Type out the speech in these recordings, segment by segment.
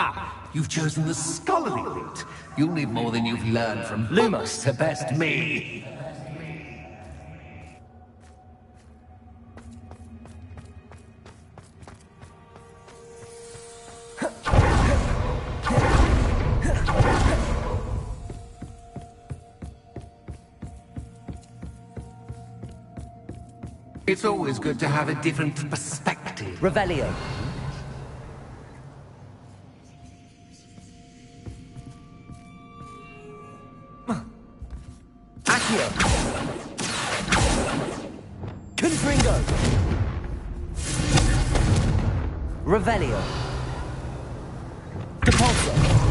Ha! You've chosen the scholarly route. You'll need more than you've learned from Lumos to best me. It's always good to have a different perspective. Revelio. Accio. Confringo. Revelio. Depulso.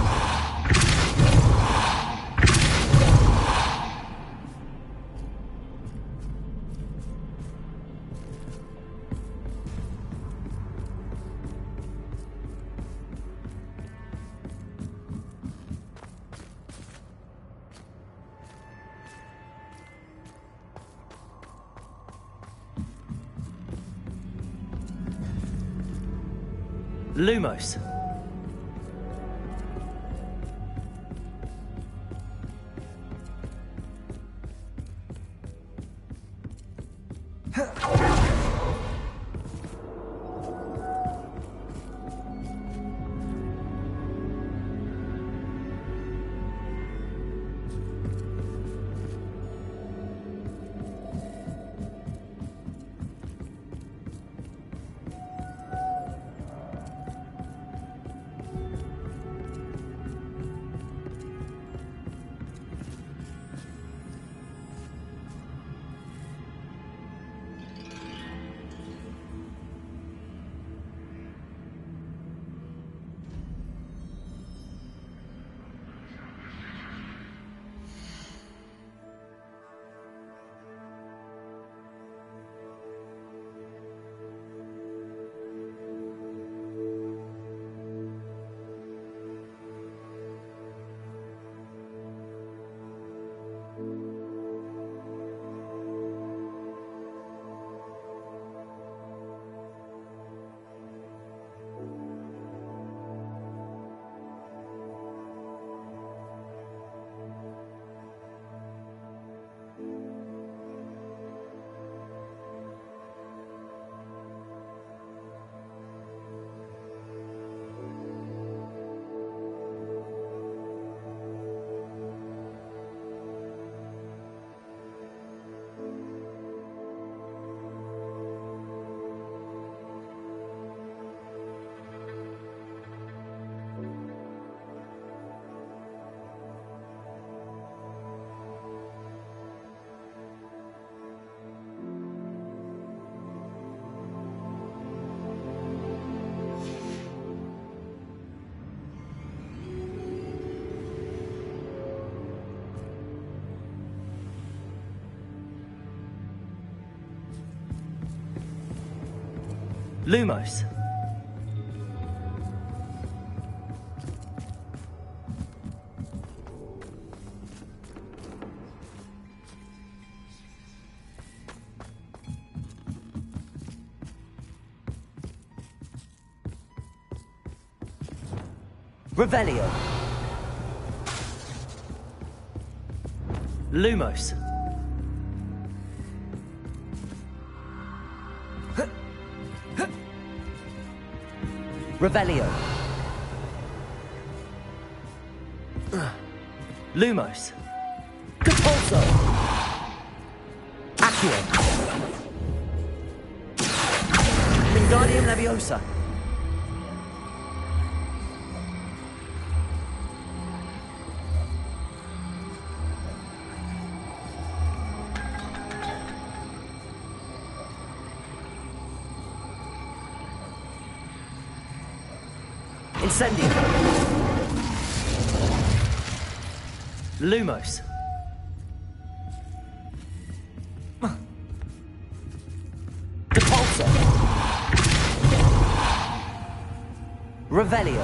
Lumos. Lumos. Revelio. Lumos. Revelio. Lumos. Depulso. Accio. Wingardium Leviosa. Incendio. Lumos. Depulso. Revelio.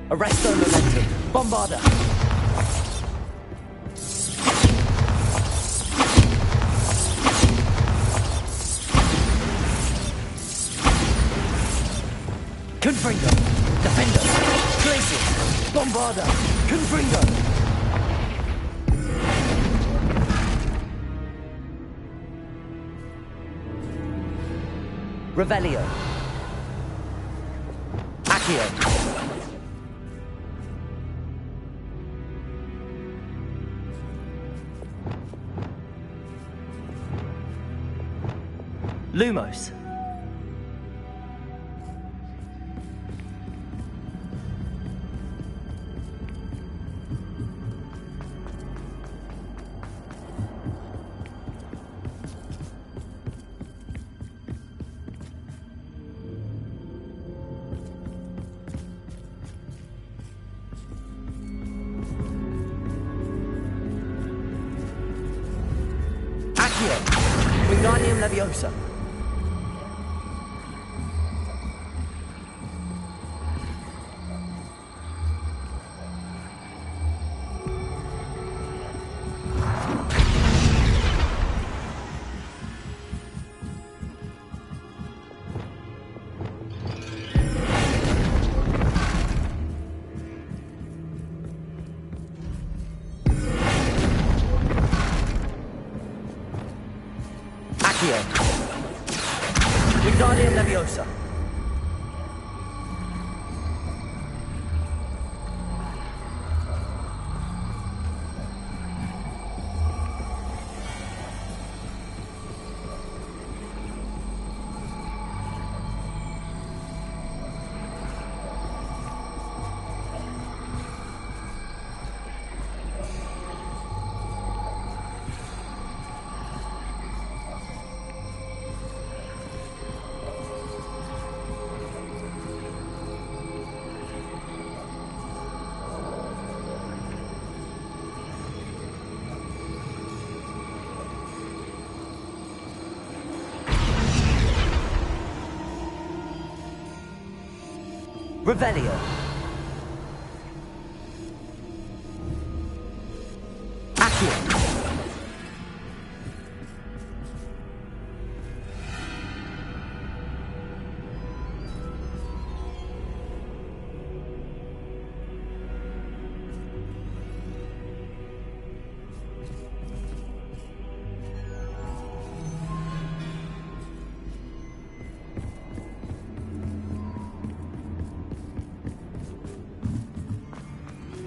Arresto Momentum. Bombarda. Bombarda! Confringo! Revelio. Accio. Lumos. Accio. Wingardium Leviosa. Accio. Wingardium Leviosa. Revelio. Accio.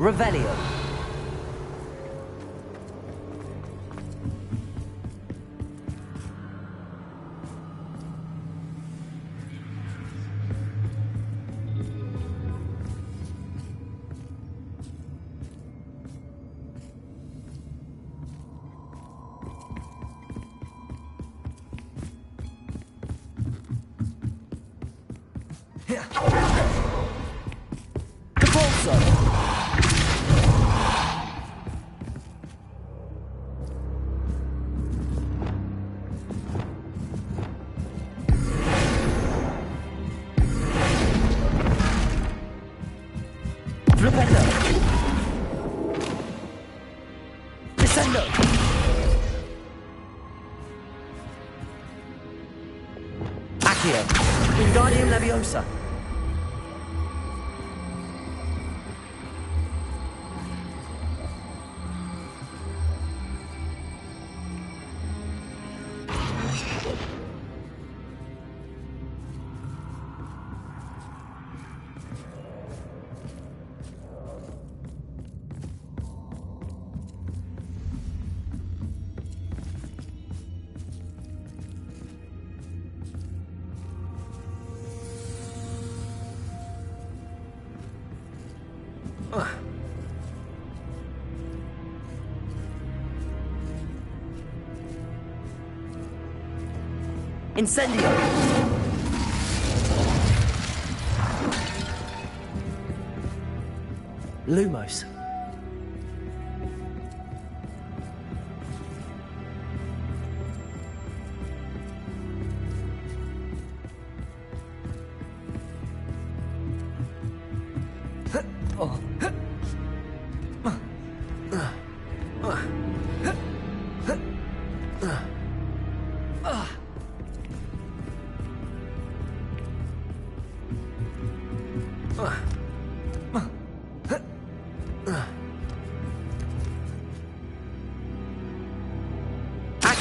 Revelio. Capolso. Rependo. Descendo. Accio. Wingardium Leviosa. Incendio. Lumos.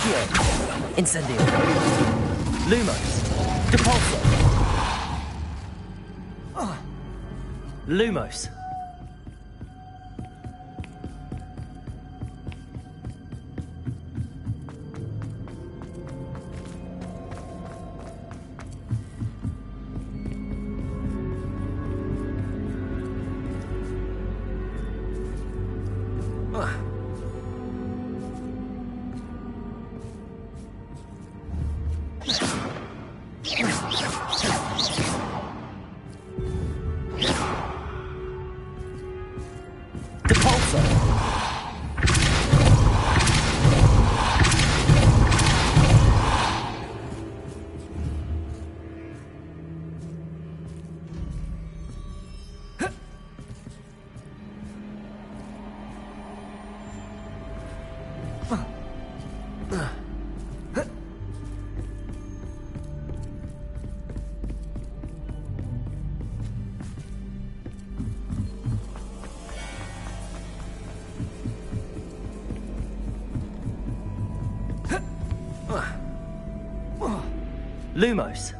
Accio. Incendio. Lumos. Depulso. Lumos. Depulso. Lumos.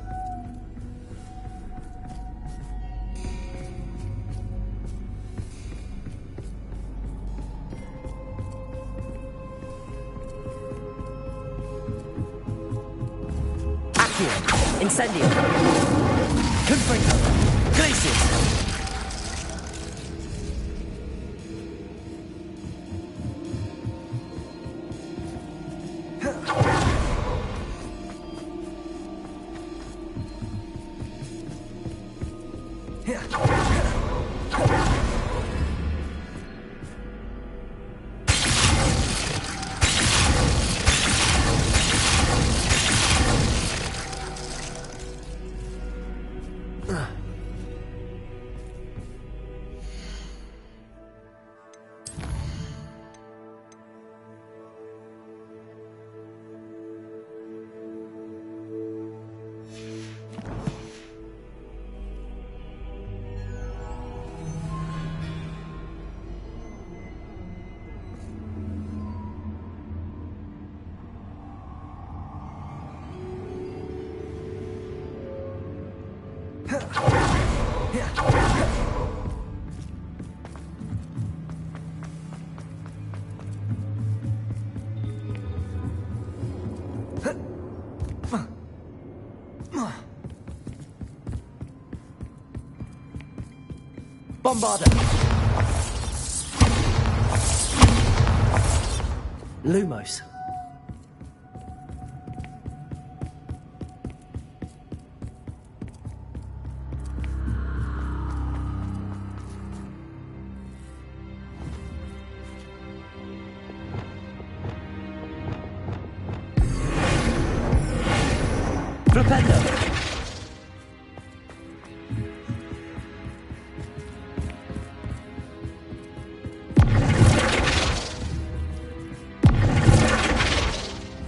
Accio. Incendio. Confringo. Glacius. Bombarder. Lumos. Flipendo.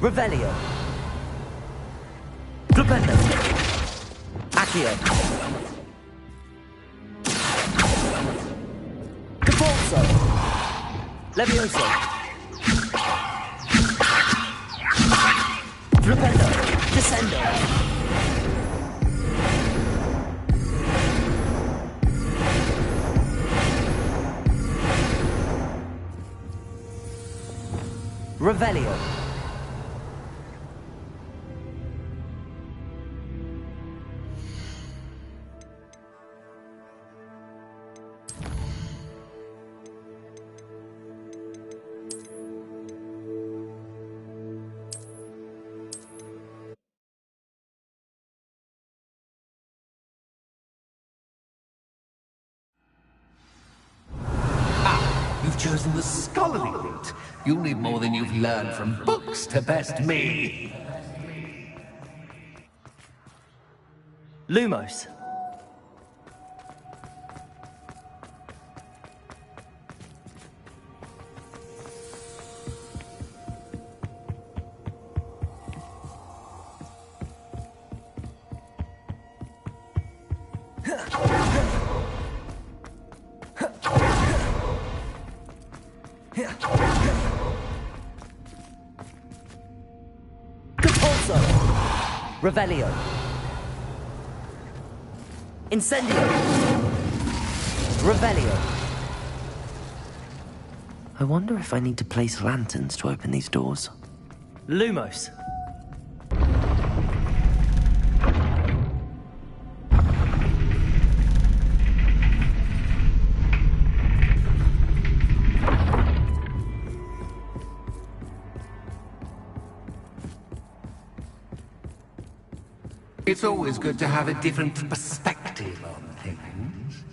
Revelio. Flipendo. Accio. Depulso. Levioso. Flipendo. Descendo. Revelio. You've chosen the scholarly route. You'll need more than you've learned from books to best me. Lumos. Capulso. Revelio. Incendio. Revelio. I wonder if I need to place lanterns to open these doors. Lumos. It's always good to have a different perspective on things.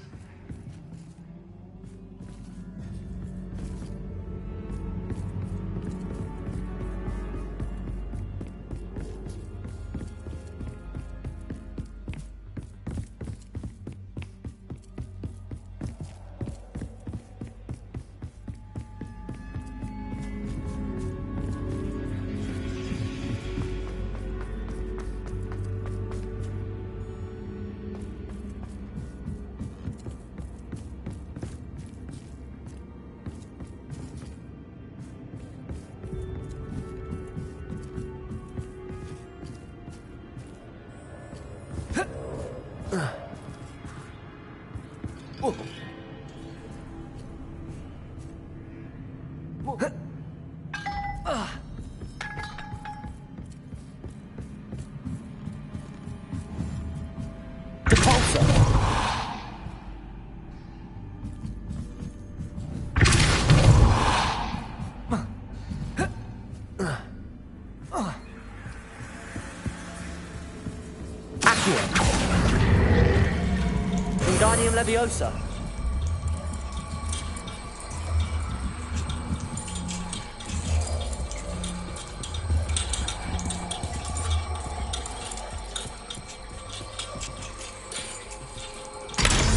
Wingardium Leviosa.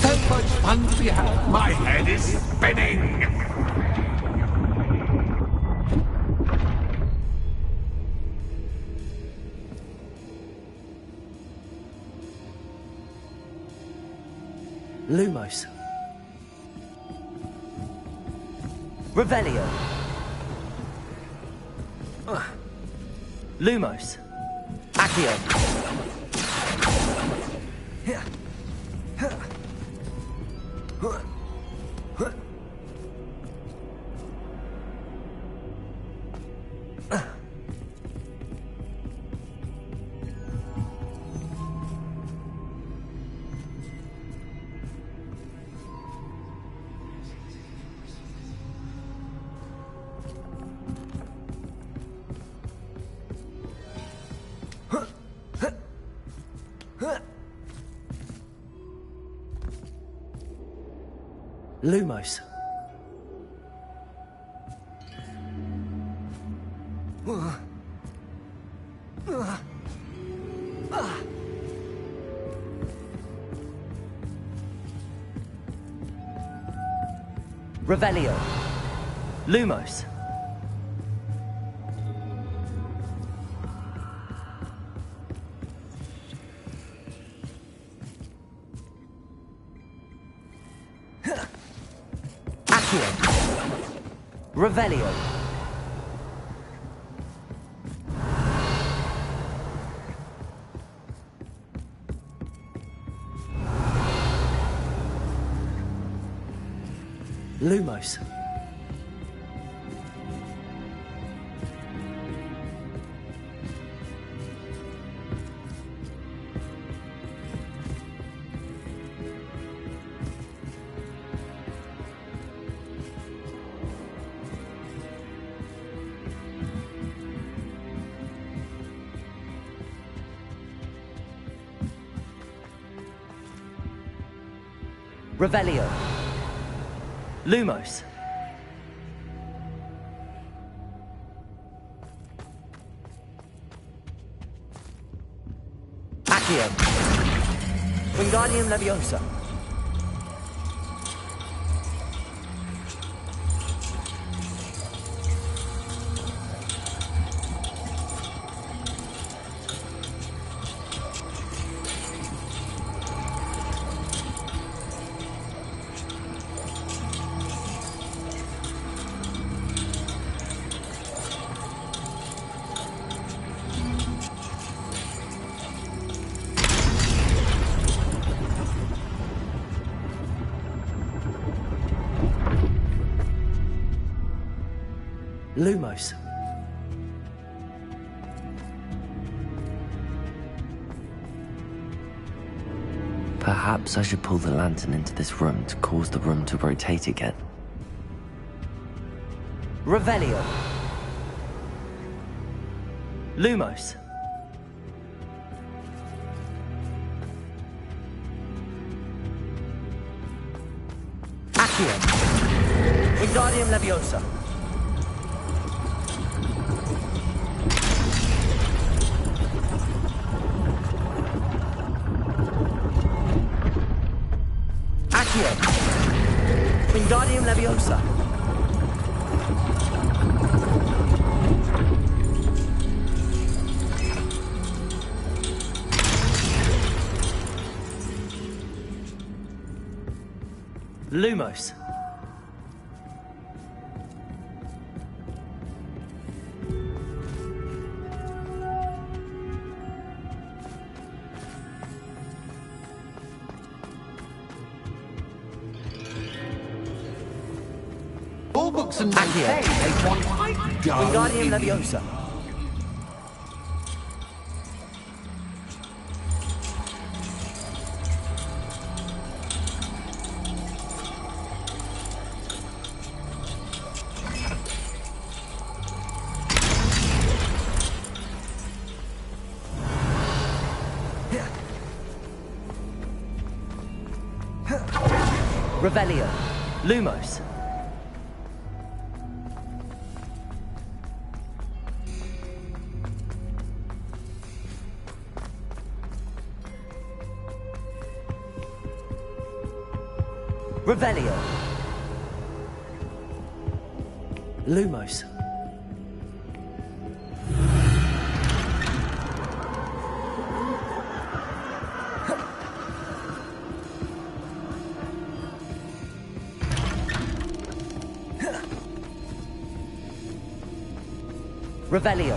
So much fun to be had. My head is spinning. Lumos. Revelio. Lumos. Accio. Lumos. Revelio. Lumos. Revelio. Lumos. Revelio. Lumos. Accio. Wingardium Leviosa. Lumos. Perhaps I should pull the lantern into this room to cause the room to rotate again. Revelio. Lumos. Accio. Wingardium Leviosa. Accio. Wingardium Leviosa. Lumos. All books and notes say they want quite dull Wingardium in- Leviosa. Revelio. Lumos. Revelio. Lumos. Revelio.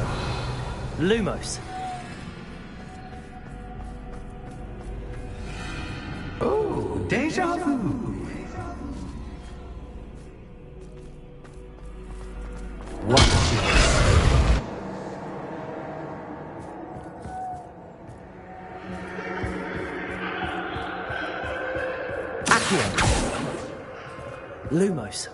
Lumos. Oh, deja vu. Watch this. Accio. Lumos.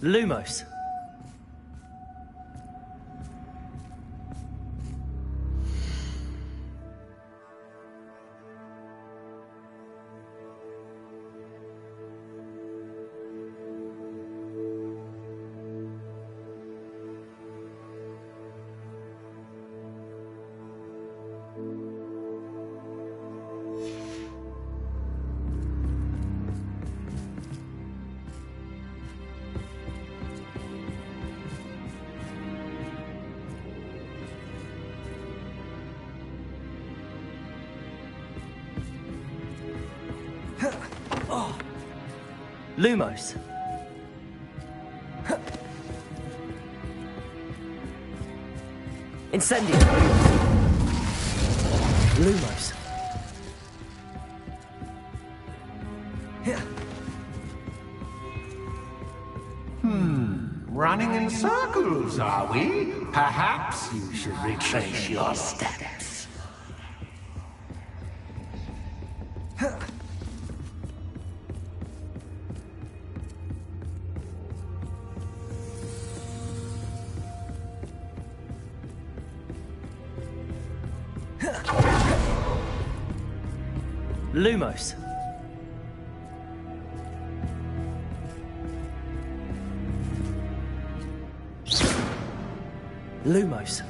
Lumos. Lumos. Incendio. Lumos. Running in circles, are we? Perhaps you should retrace your steps. Lumos. Lumos.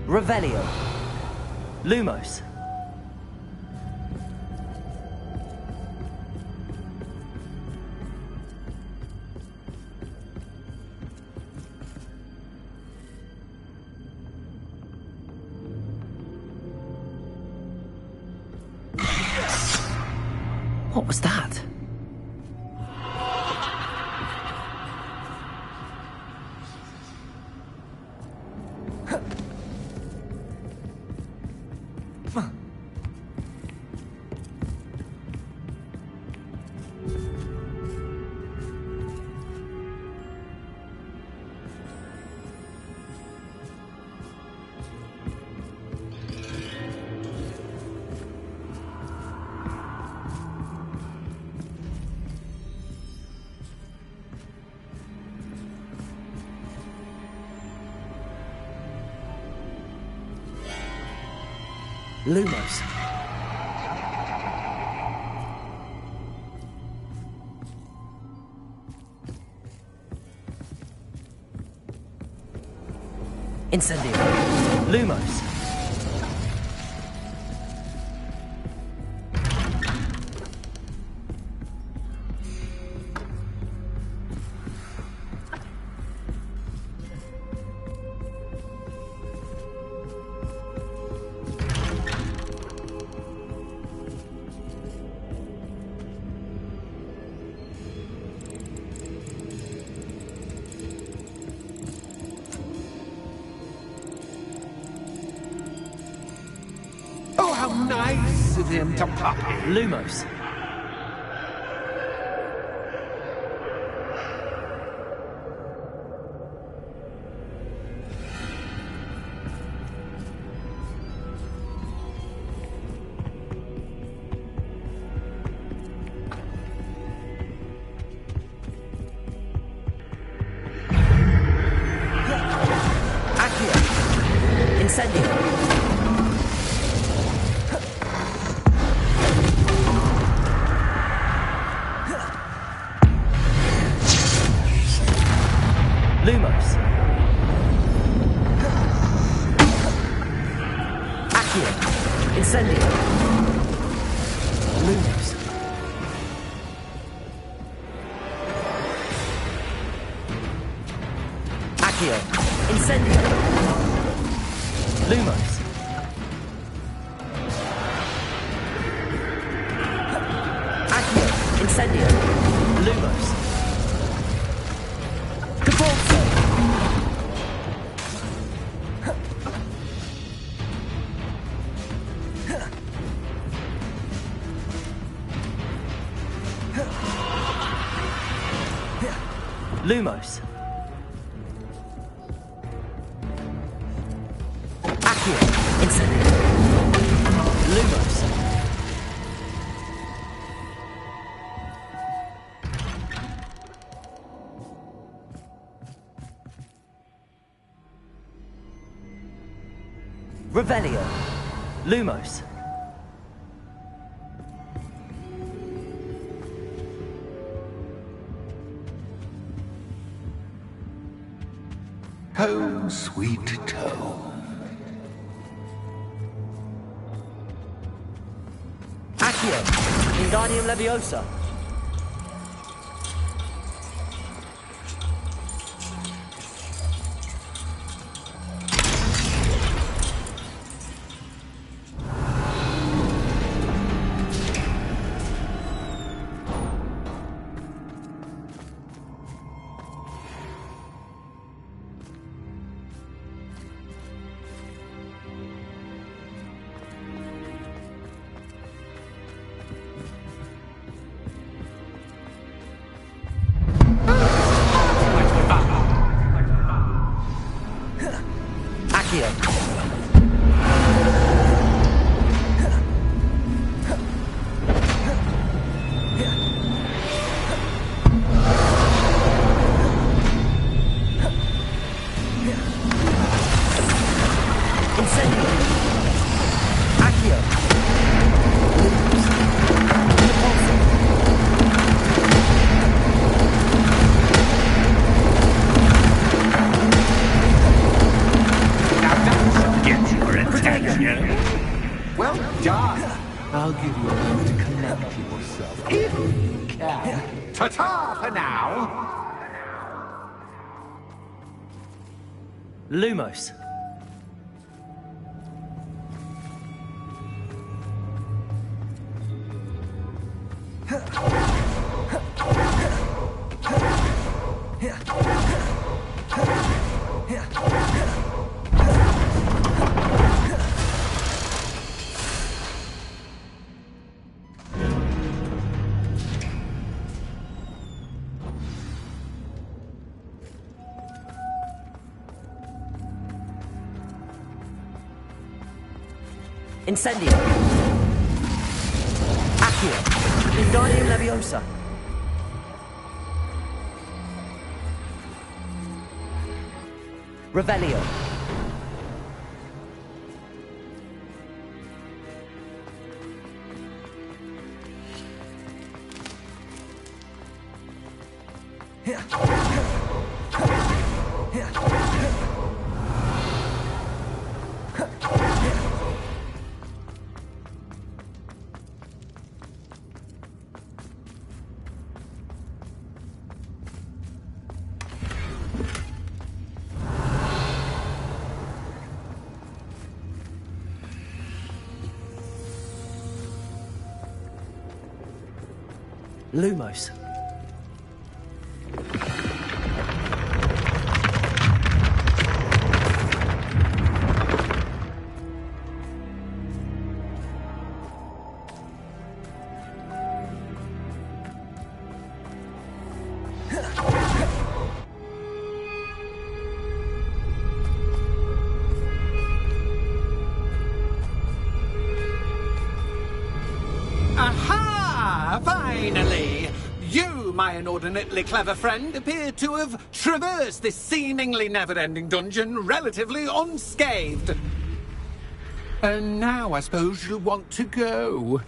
Revelio. Lumos. What was that? Lumos. Incendio. Lumos. Oh, how nice of him to puppy. Lumos. Accio. Incendio. Lumos. Accio. Incendio. Lumos. Accio. Incendio. Lumos. Accio. Incendio. Lumos. Cabalzo. Lumos. Accio. Incendio. Lumos. Revelio. Lumos. Home, sweet home. Accio. Wingardium Leviosa. Ta-ta for now! Lumos. Incendio. Accio. Wingardium Leviosa. Revelio. Lumos. Aha! Finally! You, my inordinately clever friend, appear to have traversed this seemingly never-ending dungeon relatively unscathed. And now I suppose you'll want to go.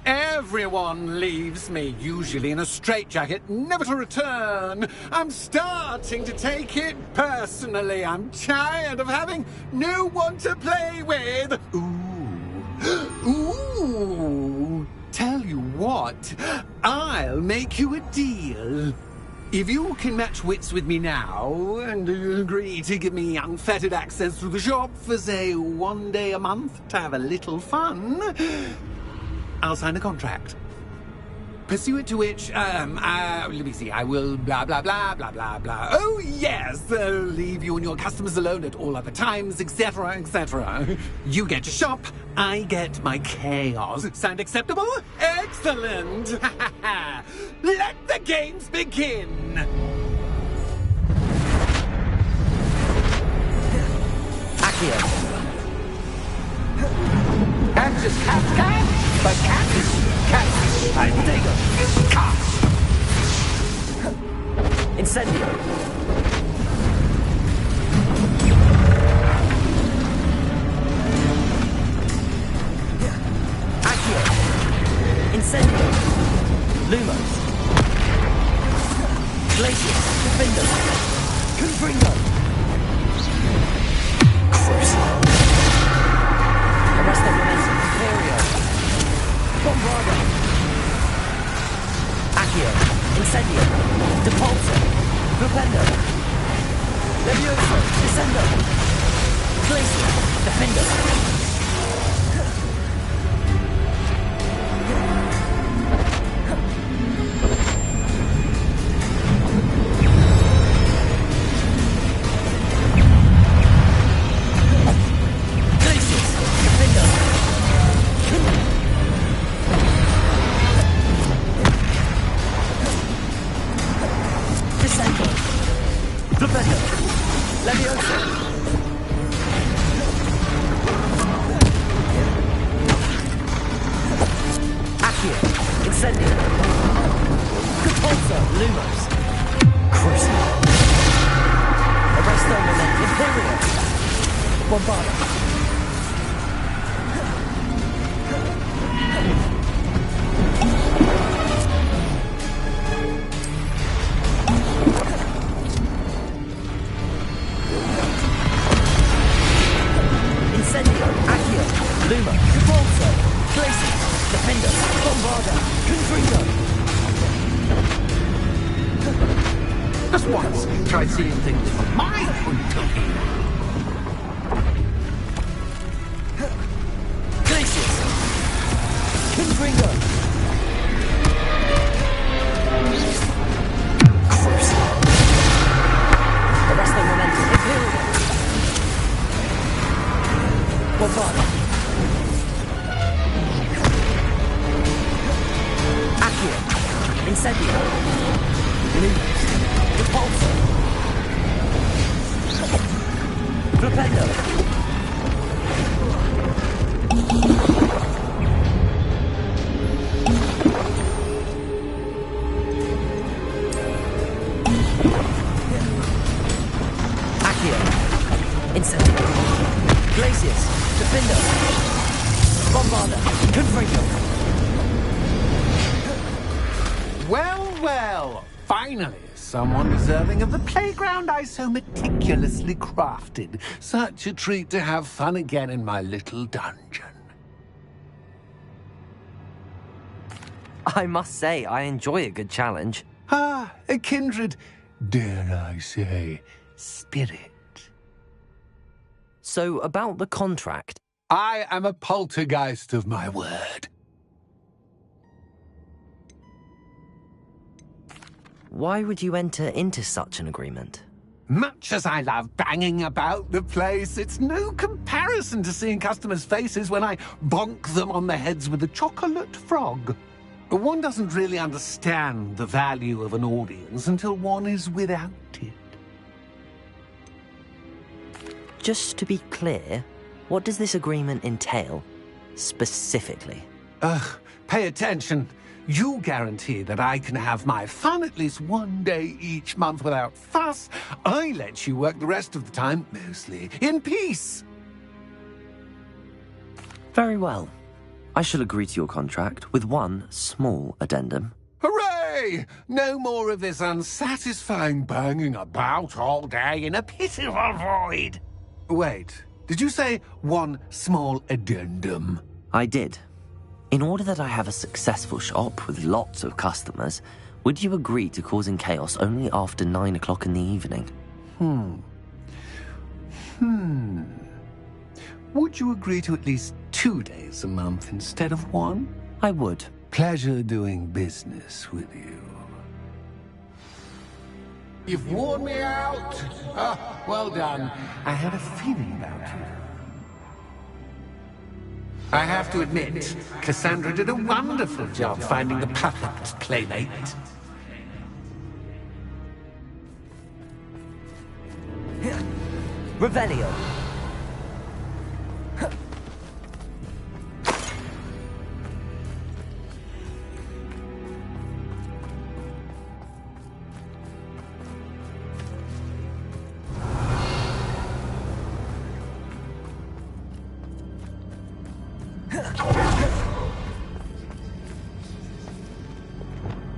Everyone leaves me, usually in a straitjacket, never to return. I'm starting to take it personally. I'm tired of having no one to play with. Ooh. Tell you what, I'll make you a deal. If you can match wits with me now, and agree to give me unfettered access to the shop for, say, 1 day a month to have a little fun, I'll sign a contract. Pursuant to which, let me see, I will blah, blah, blah, blah, blah, blah. Oh, yes, leave you and your customers alone at all other times, etc., etc. You get your shop, I get my chaos. Sound acceptable? Excellent! Let the games begin! Accio. Catch is cat, but cat is cat. Protego. Cat. Incendio. Accio. Incendio. Lumos. Glacius. Defender. Confringo. Crucial. Arresto Momentum. Imperio. Bombardo. Accio. Incendio. Depulso. Flipendo. Levioso. Descendo. Glacius. Defender. Defender, Bombarda, Confringo. Just once, try seeing things from my point of view. Glacius! Confringo! Crucible! Arresting momentum. Imperial! Bombard! Accio! Incendio! Lumos! Repulsor! Flipendo! Incendio. Glacius. Defender. Bombarder. Confringo. Well, well. Finally, someone deserving of the playground I so meticulously crafted. Such a treat to have fun again in my little dungeon. I must say, I enjoy a good challenge. Ah, a kindred, dare I say, spirit. So, about the contract. I am a poltergeist of my word. Why would you enter into such an agreement? Much as I love banging about the place, it's no comparison to seeing customers' faces when I bonk them on the heads with a chocolate frog. One doesn't really understand the value of an audience until one is without it. Just to be clear, what does this agreement entail, specifically? Pay attention. You guarantee that I can have my fun at least one day each month without fuss. I let you work the rest of the time, mostly in peace. Very well. I shall agree to your contract with one small addendum. Hooray! No more of this unsatisfying banging about all day in a pitiful void. Wait, did you say one small addendum? I did. In order that I have a successful shop with lots of customers, would you agree to causing chaos only after 9 o'clock in the evening? Would you agree to at least 2 days a month instead of one? I would. Pleasure doing business with you. You've worn me out. Ah, well done. I had a feeling about you. I have to admit, Cassandra did a wonderful job finding the perfect playmate. Revelio.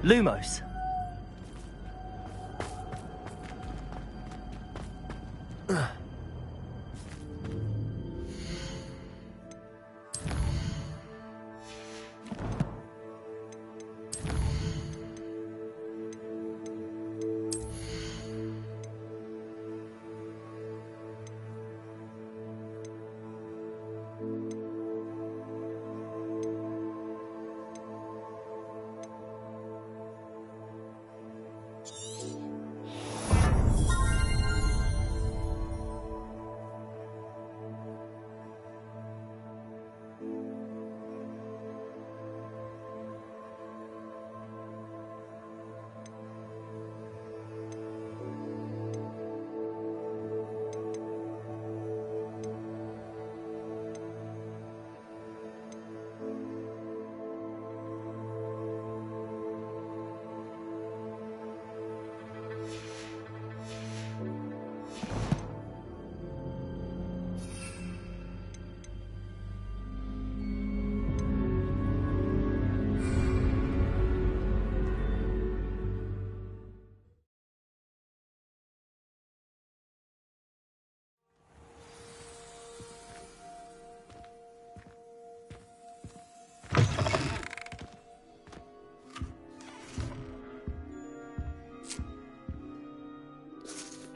Lumos.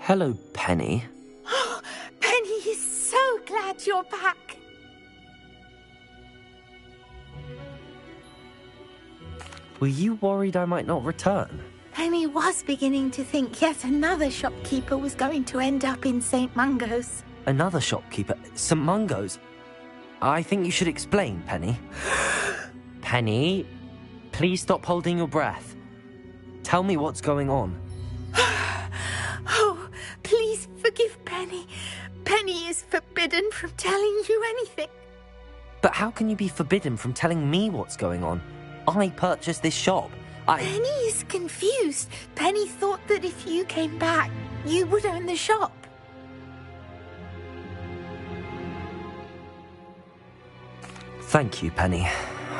Hello, Penny. Penny is so glad you're back. Were you worried I might not return? Penny was beginning to think yet another shopkeeper was going to end up in St. Mungo's. Another shopkeeper? St. Mungo's? I think you should explain, Penny. Penny, please stop holding your breath. Tell me what's going on. Oh, please forgive Penny. Penny is forbidden from telling you anything. But how can you be forbidden from telling me what's going on? I purchased this shop. Penny is confused. Penny thought that if you came back, you would own the shop. Thank you, Penny.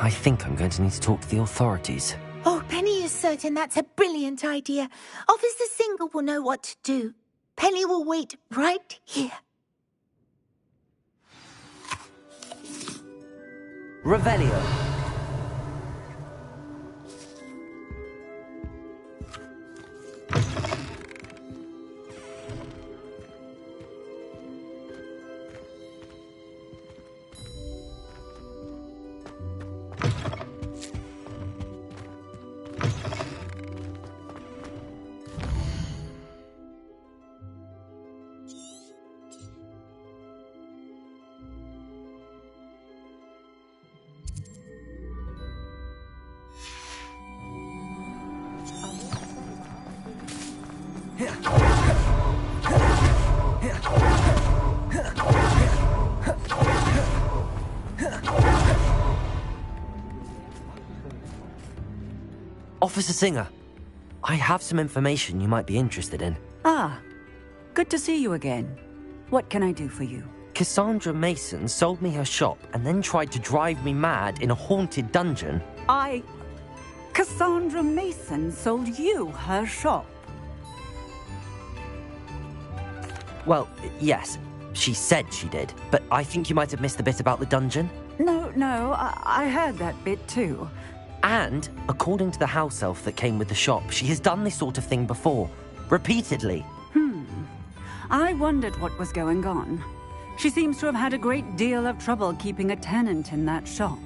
I think I'm going to need to talk to the authorities. Oh, Penny is certain that's a brilliant idea. Officer Singer will know what to do. Penny will wait right here. Revelio. Officer Singer, I have some information you might be interested in. Ah, good to see you again. What can I do for you? Cassandra Mason sold me her shop and then tried to drive me mad in a haunted dungeon. Cassandra Mason sold you her shop? Well, yes, she said she did, but I think you might have missed the bit about the dungeon. No, I heard that bit too. And, according to the house elf that came with the shop, she has done this sort of thing before. Repeatedly. I wondered what was going on. She seems to have had a great deal of trouble keeping a tenant in that shop.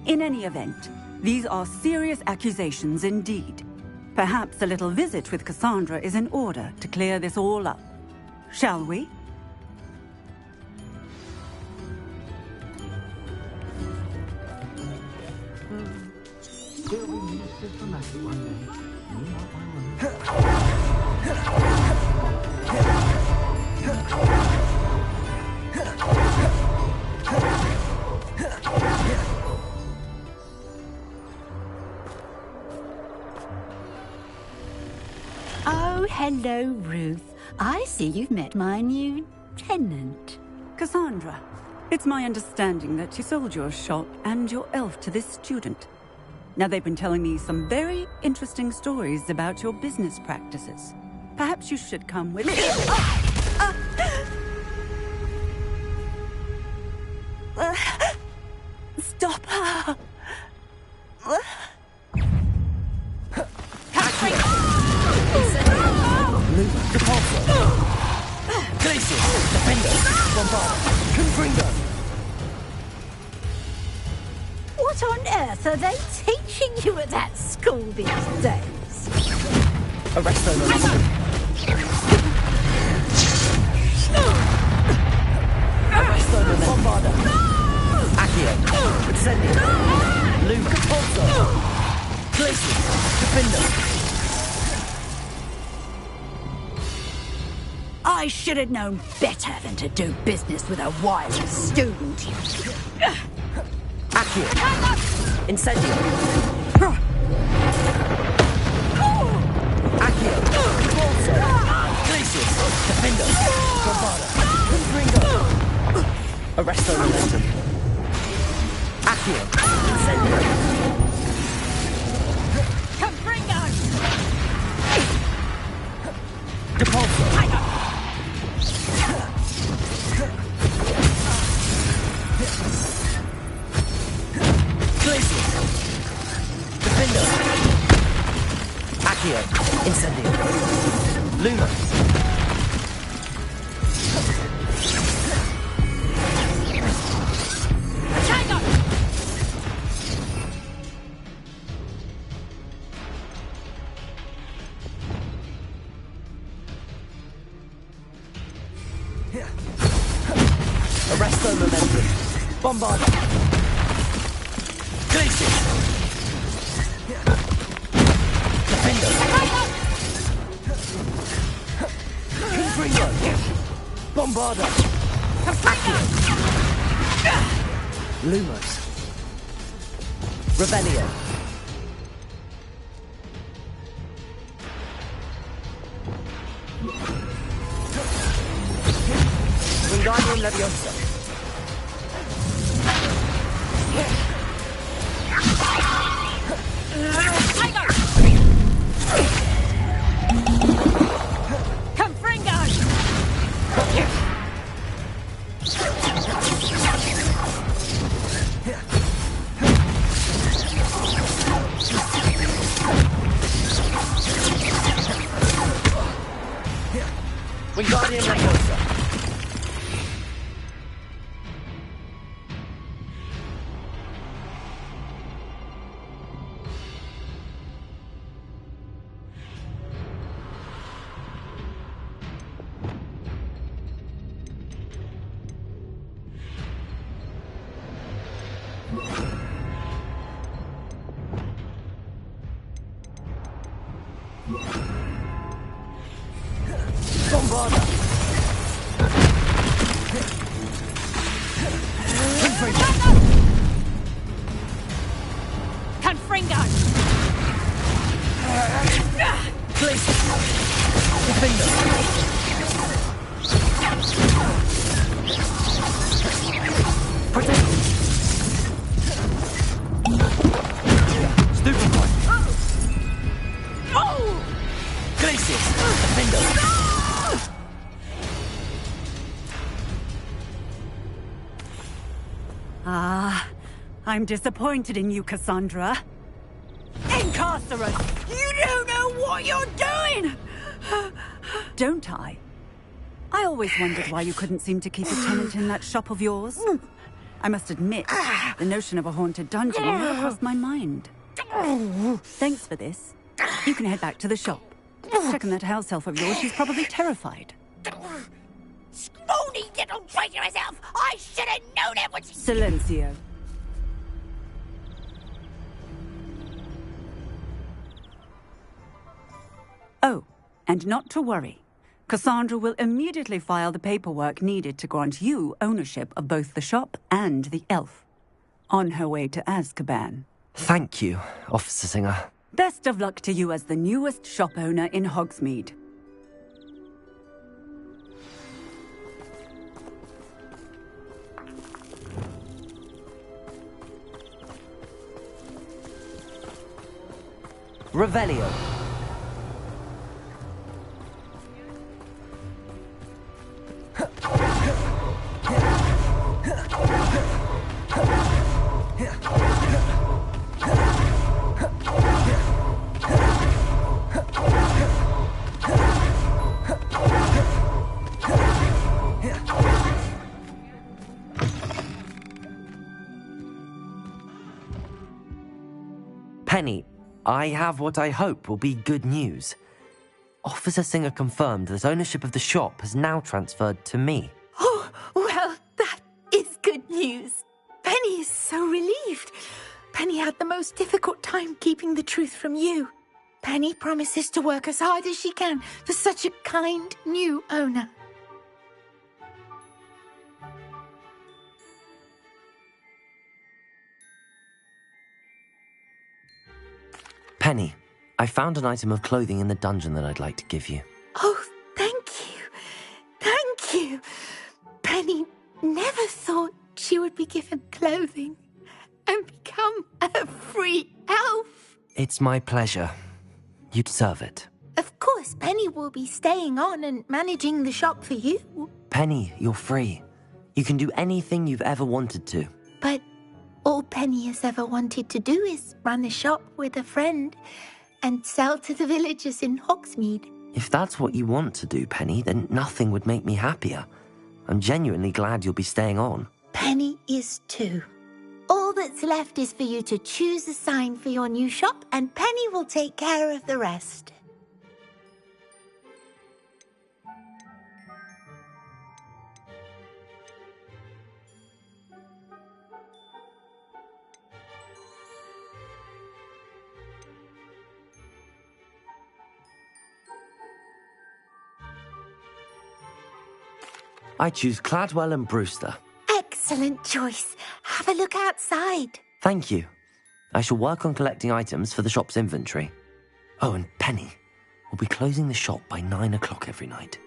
In any event, these are serious accusations indeed. Perhaps a little visit with Cassandra is in order to clear this all up. Shall we? Oh, hello, Ruth. I see you've met my new tenant. Cassandra, it's my understanding that you sold your shop and your elf to this student. Now, they've been telling me some very interesting stories about your business practices. Perhaps you should come with me. Stop her. Glacius, Defender, Bombarda, Confringo. What on earth are they teaching you at that school these days? Arresto Momentum. Arresto Momentum. Bombarda. Accio. Incendio. Luke. Capozzo. Glacius, Defender. I should have known better than to do business with a wild student. Accio. Incendio. Accio. Capozzo. Glacius, Defender. Bombarda. Confringo. Arresto Momentum. Accio. Incendio. Depulso. Glacius. Defender. Accio. Incendio. Luna. Arresto momentum. Bombarda. Glacius. Defender. Confringo. Bombarda. Lumos. Revelio. Wingardium Leviosa. Wingardium Leviosa. Bombarda. Confringo! Place. Defender. Protect. Stupefy. Oh! Glacius. Defender. Ah, I'm disappointed in you, Cassandra. Incarcerate! You don't know what you're doing! Don't I? I always wondered why you couldn't seem to keep a tenant in that shop of yours. I must admit, the notion of a haunted dungeon never crossed my mind. Thanks for this. You can head back to the shop. Checking that house elf of yours, she's probably terrified. Scrawny little traitor herself! I should have known it was... Silencio. Oh, and not to worry. Cassandra will immediately file the paperwork needed to grant you ownership of both the shop and the elf. On her way to Azkaban. Thank you, Officer Singer. Best of luck to you as the newest shop owner in Hogsmeade. Revelio. Penny, I have what I hope will be good news. Officer Singer confirmed that ownership of the shop has now transferred to me. Oh, well, that is good news. Penny is so relieved. Penny had the most difficult time keeping the truth from you. Penny promises to work as hard as she can for such a kind new owner. Penny, I found an item of clothing in the dungeon that I'd like to give you. Oh, thank you. Thank you. Penny never thought she would be given clothing and become a free elf. It's my pleasure. You deserve it. Of course, Penny will be staying on and managing the shop for you. Penny, you're free. You can do anything you've ever wanted to. But all Penny has ever wanted to do is run a shop with a friend and sell to the villagers in Hogsmeade. If that's what you want to do, Penny, then nothing would make me happier. I'm genuinely glad you'll be staying on. Penny is too. All that's left is for you to choose a sign for your new shop, and Penny will take care of the rest. I choose Cladwell and Brewster. Excellent choice. Have a look outside. Thank you. I shall work on collecting items for the shop's inventory. Oh, and Penny, we'll be closing the shop by 9 o'clock every night.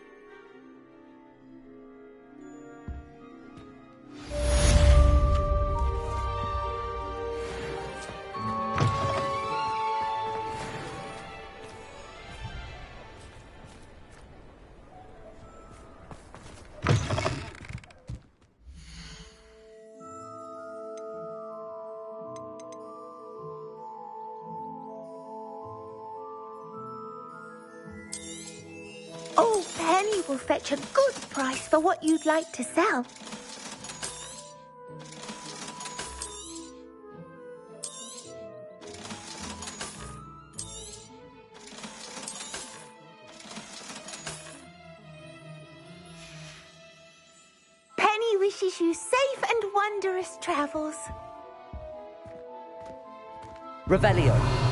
Oh, Penny will fetch a good price for what you'd like to sell. Penny wishes you safe and wondrous travels. Revelio.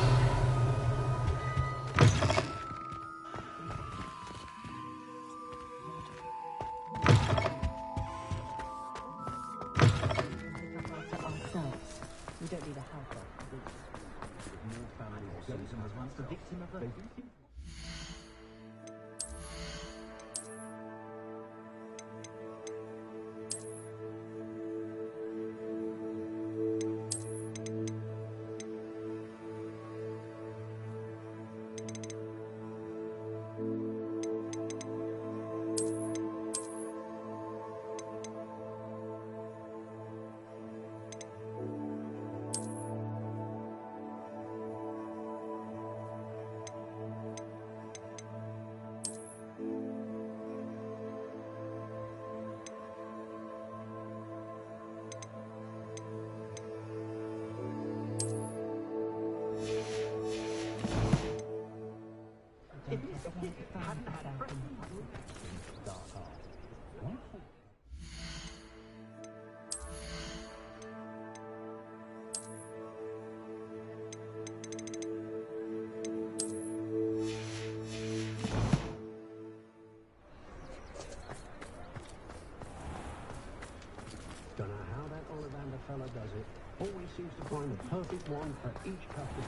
Don't know how that Ollivander fella does it. Always seems to find the perfect one for each customer.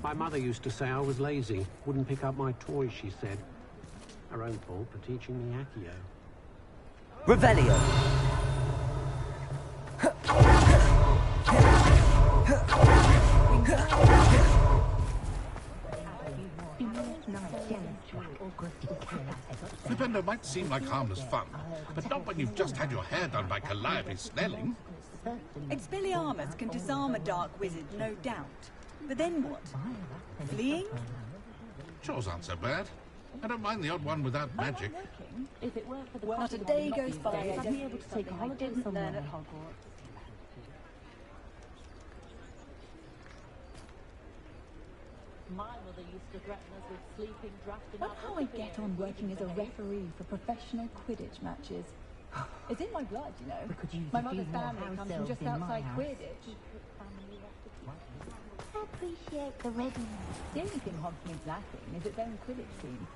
My mother used to say I was lazy. Wouldn't pick up my toys, she said. Her own fault for teaching me Accio. Revelio. Flipendo might seem like harmless fun, but not when you've just had your hair done by Calliope Snelling. Expelliarmus can disarm a dark wizard, no doubt. But then what? Fleeing? Chores aren't so bad. I don't mind the odd one without magic. Not a day goes by I didn't learn at Hogwarts. My mother used to threaten us with sleeping draft in That's how I get on working as a referee for professional Quidditch matches. It's in my blood, you know. My mother's family comes from just outside Quidditch. appreciate the readiness. The only thing Hogsmeade's lacking is its own Quidditch team.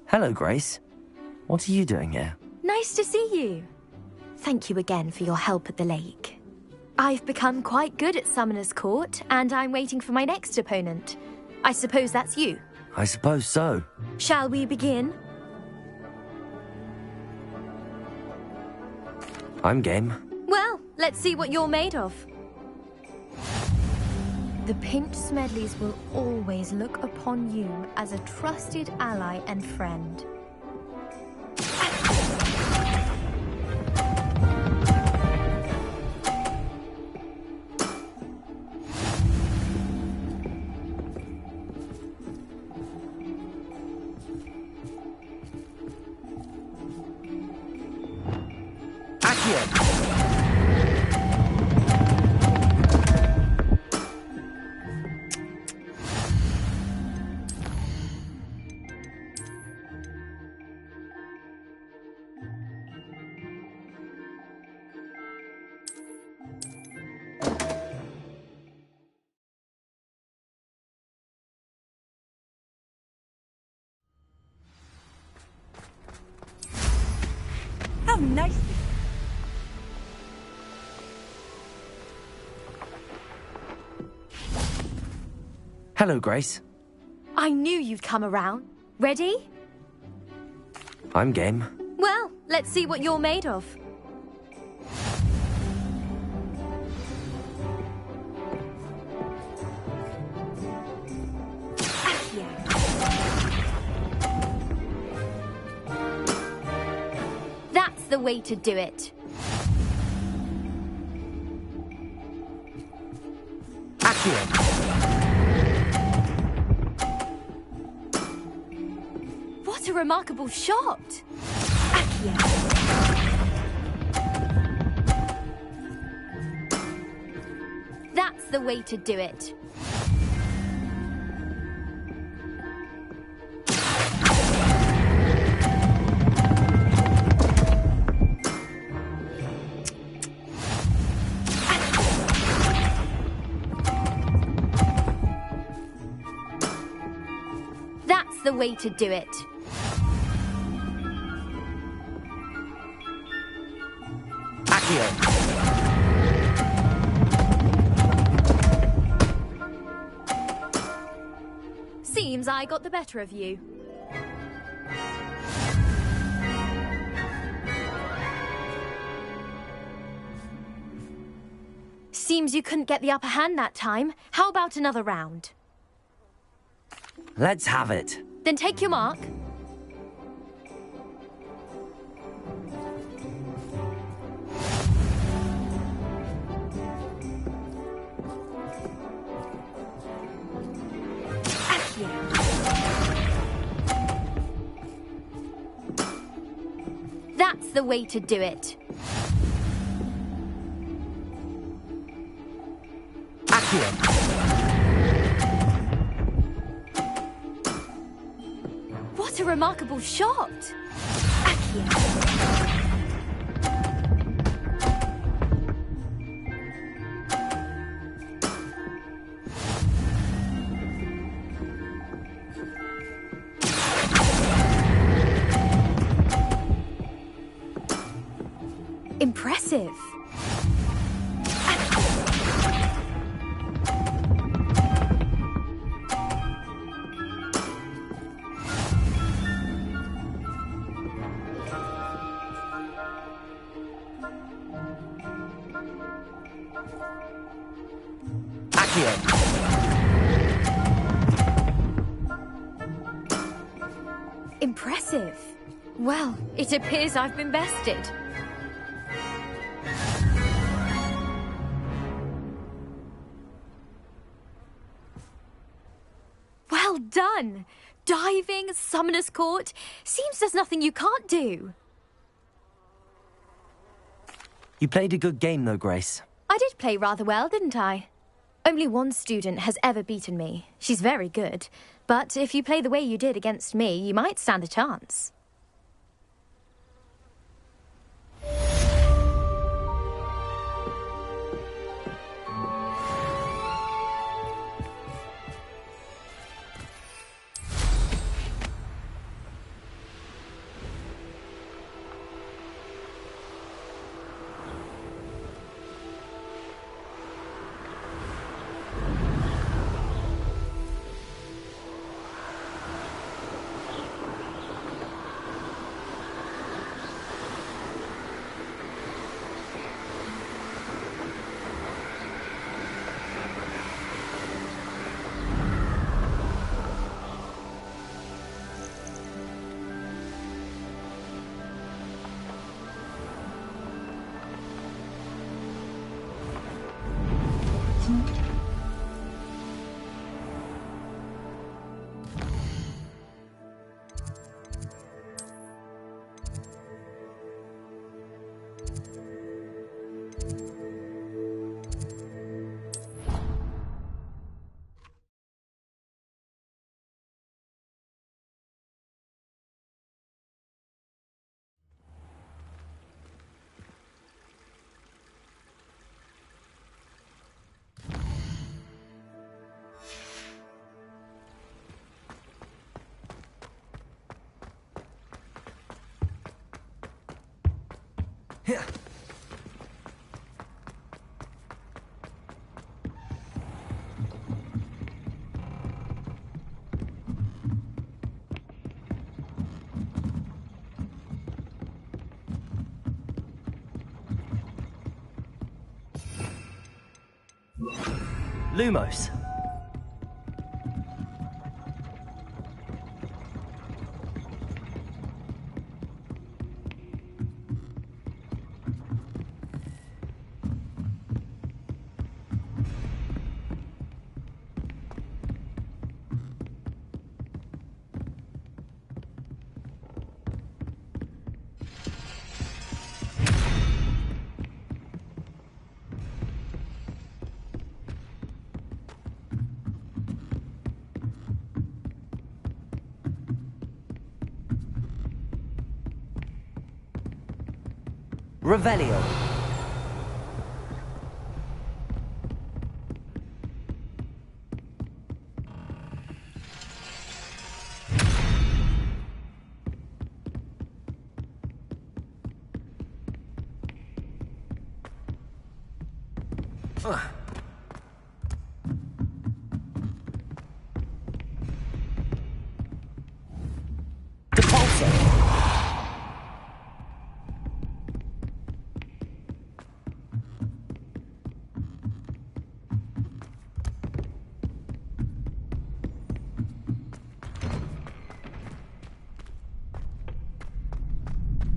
Hello, Grace. What are you doing here? Nice to see you. Thank you again for your help at the lake. I've become quite good at Summoner's Court, and I'm waiting for my next opponent. I suppose that's you. I suppose so. Shall we begin? I'm game. Well, let's see what you're made of. The Pinched Smedleys will always look upon you as a trusted ally and friend. How nice. Hello, Grace. I knew you'd come around. Ready? I'm game. Well, let's see what you're made of. That's the way to do it. What a remarkable shot! That's the way to do it. That's the way to do it. Seems I got the better of you. Seems you couldn't get the upper hand that time. How about another round? Let's have it. Then take your mark. That's the way to do it. What a remarkable shot! Impressive. Impressive. Well, it appears I've been bested. Well done! Diving, Summoner's Court. Seems there's nothing you can't do. You played a good game, though, Grace. I did play rather well, didn't I? Only one student has ever beaten me. She's very good. But if you play the way you did against me, you might stand a chance. Lumos. Revelio.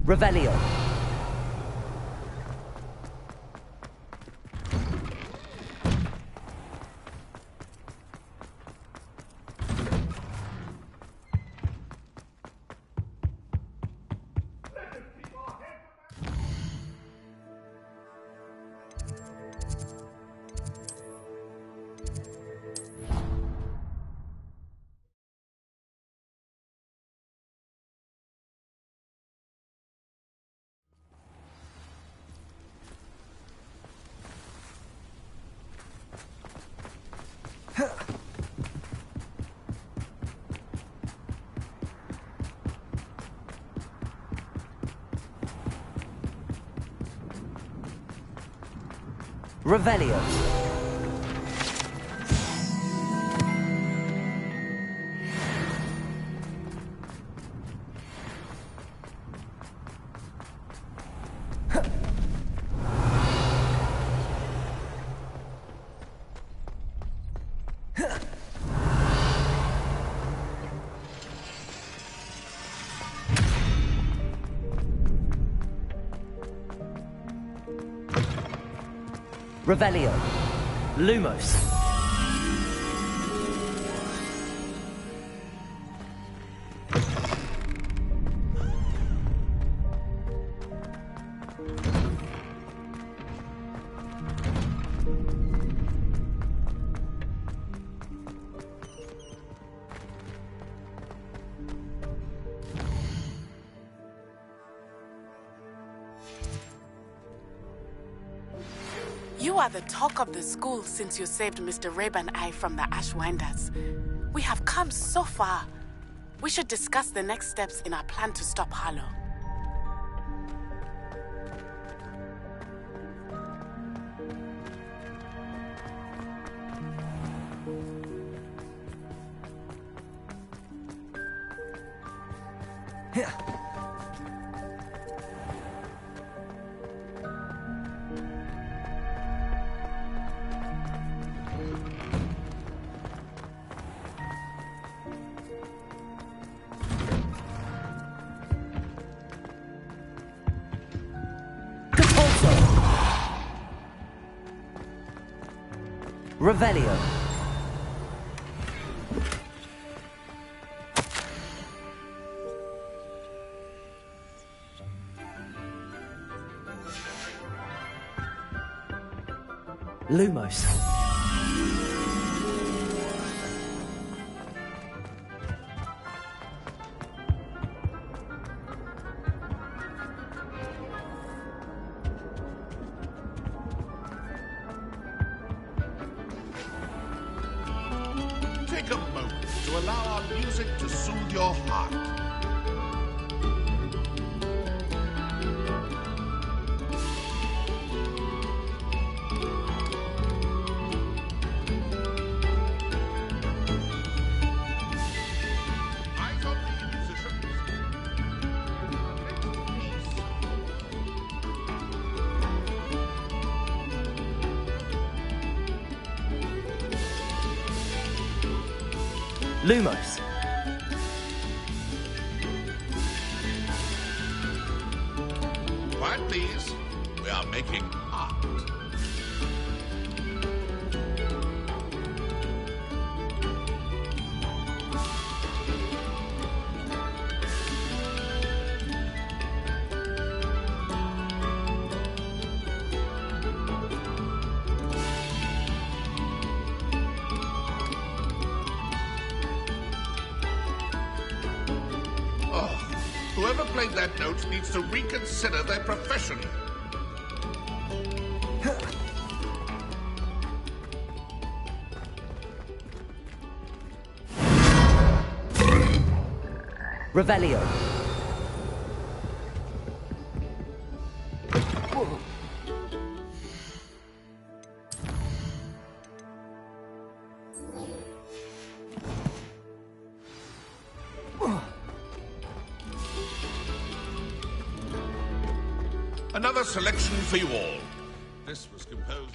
Revelio. Revelio. Revelio. Lumos. You are the talk of the school since you saved Mr. Rabe and I from the Ashwinders. We have come so far. We should discuss the next steps in our plan to stop Harlow. Revelio. Lumos. Take a moment to allow our music to soothe your heart. Eyes on me, musicians. Lumos. Quiet, please. We are making art. Whoever played that note needs to reconsider their profession. Revelio. Another selection for you all. This was composed...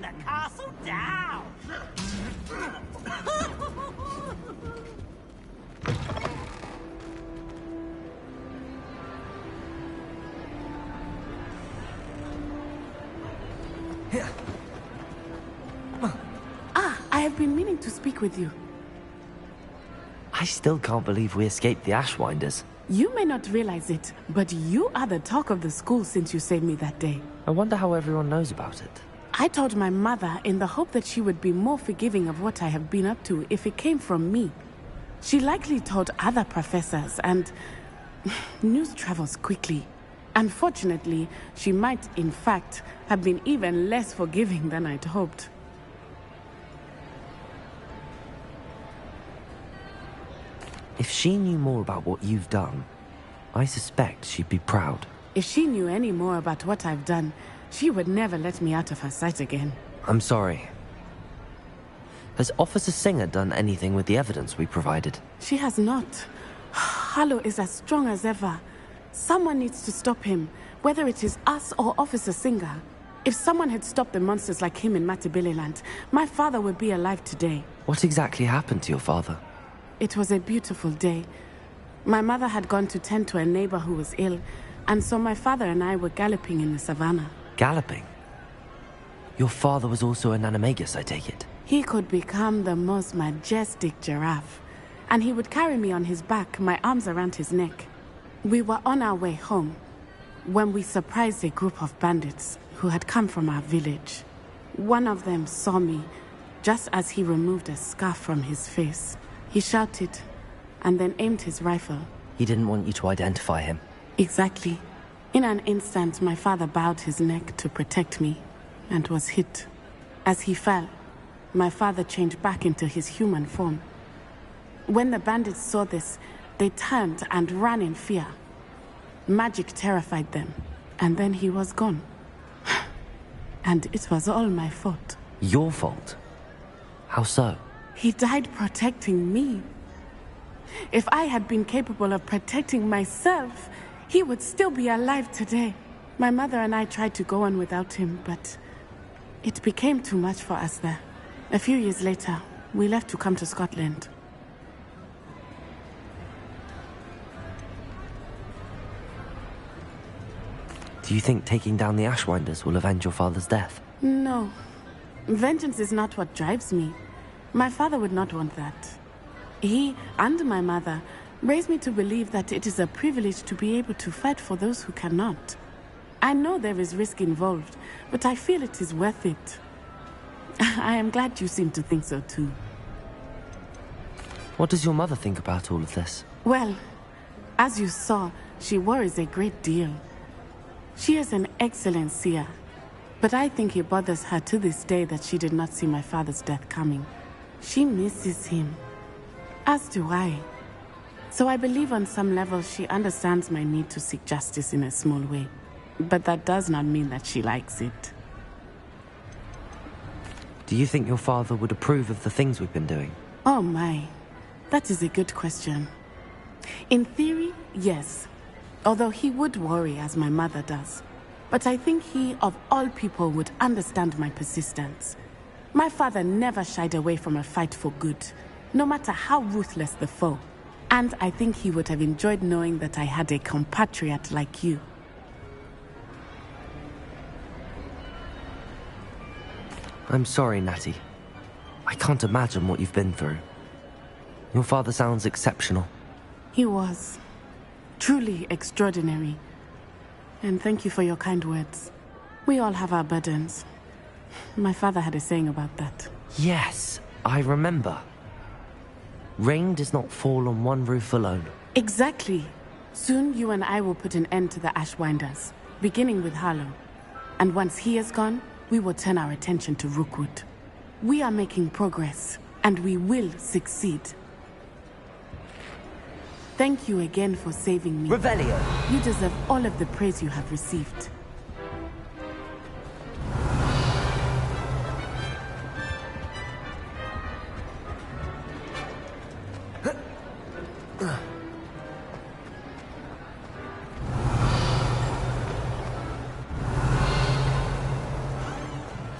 the castle down! I have been meaning to speak with you. I still can't believe we escaped the Ashwinders. You may not realize it, but you are the talk of the school since you saved me that day. I wonder how everyone knows about it. I told my mother in the hope that she would be more forgiving of what I have been up to if it came from me. She likely told other professors, and news travels quickly. Unfortunately, she might, in fact, have been even less forgiving than I'd hoped. If she knew more about what you've done, I suspect she'd be proud. If she knew any more about what I've done, she would never let me out of her sight again. I'm sorry. Has Officer Singer done anything with the evidence we provided? She has not. Harlow is as strong as ever. Someone needs to stop him, whether it is us or Officer Singer. If someone had stopped the monsters like him in Matabeleland, my father would be alive today. What exactly happened to your father? It was a beautiful day. My mother had gone to tend to a neighbor who was ill, and so my father and I were galloping in the savannah. Galloping? Your father was also an animagus, I take it? He could become the most majestic giraffe, and he would carry me on his back, my arms around his neck. We were on our way home when we surprised a group of bandits who had come from our village. One of them saw me just as he removed a scarf from his face. He shouted and then aimed his rifle. He didn't want you to identify him. Exactly. In an instant, my father bowed his neck to protect me and was hit. As he fell, my father changed back into his human form. When the bandits saw this, they turned and ran in fear. Magic terrified them, and then he was gone. And it was all my fault. Your fault? How so? He died protecting me. If I had been capable of protecting myself, he would still be alive today. My mother and I tried to go on without him, but it became too much for us there. A few years later, we left to come to Scotland. Do you think taking down the Ashwinders will avenge your father's death? No. Vengeance is not what drives me. My father would not want that. He and my mother raised me to believe that it is a privilege to be able to fight for those who cannot. I know there is risk involved, but I feel it is worth it. I am glad you seem to think so too. What does your mother think about all of this? Well, as you saw, she worries a great deal. She is an excellent seer, but I think it bothers her to this day that she did not see my father's death coming. She misses him, as do I. So I believe on some level she understands my need to seek justice in a small way. But that does not mean that she likes it. Do you think your father would approve of the things we've been doing? Oh my, that is a good question. In theory, yes. Although he would worry as my mother does. But I think he, of all people, would understand my persistence. My father never shied away from a fight for good, no matter how ruthless the foe. And I think he would have enjoyed knowing that I had a compatriot like you. I'm sorry, Natty. I can't imagine what you've been through. Your father sounds exceptional. He was. Truly extraordinary. And thank you for your kind words. We all have our burdens. My father had a saying about that. Yes, I remember. Rain does not fall on one roof alone. Exactly. Soon you and I will put an end to the Ashwinders, beginning with Harlow. And once he is gone, we will turn our attention to Rookwood. We are making progress, and we will succeed. Thank you again for saving me. Revelio. You deserve all of the praise you have received.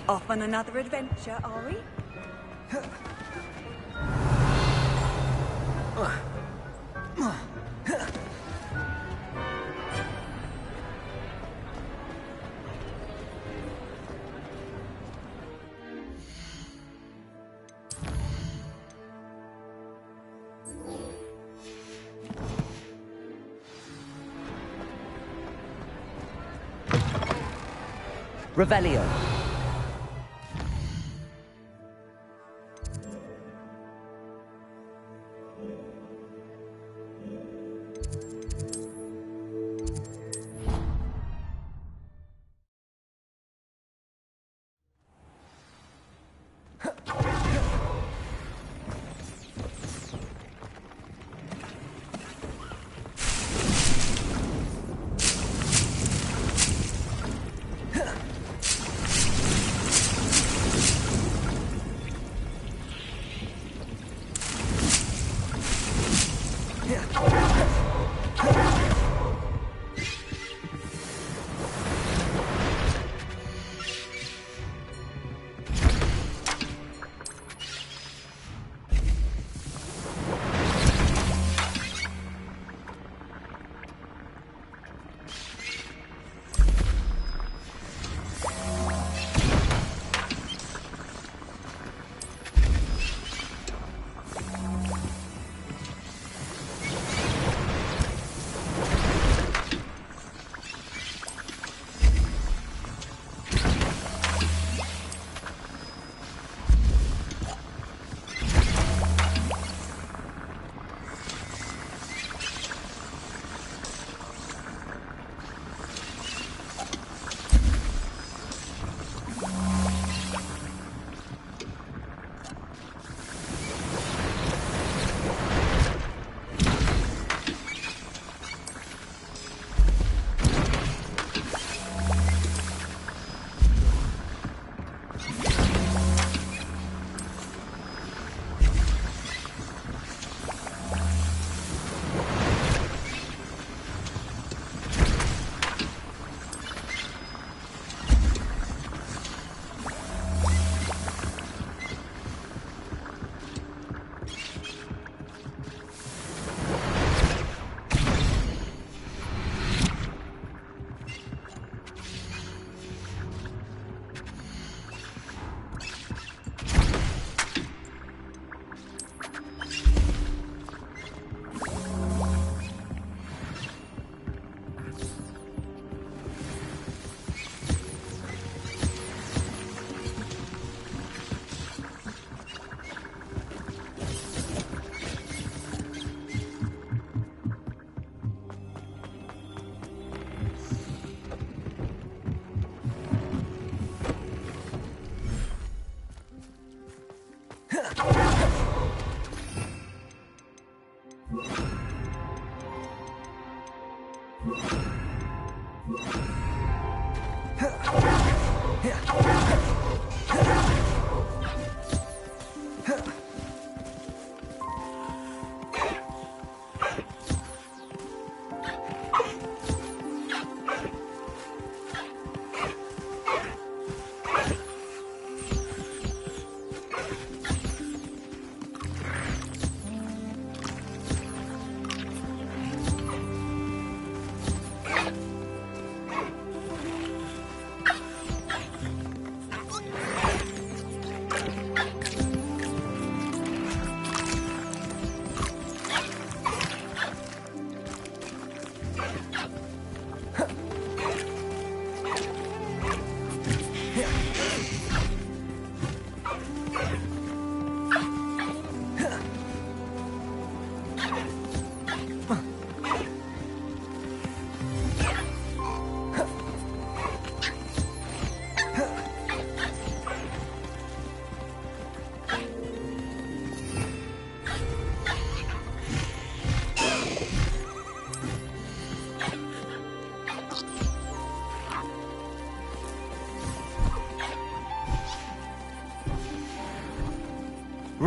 Off on another adventure, are we? Revelio.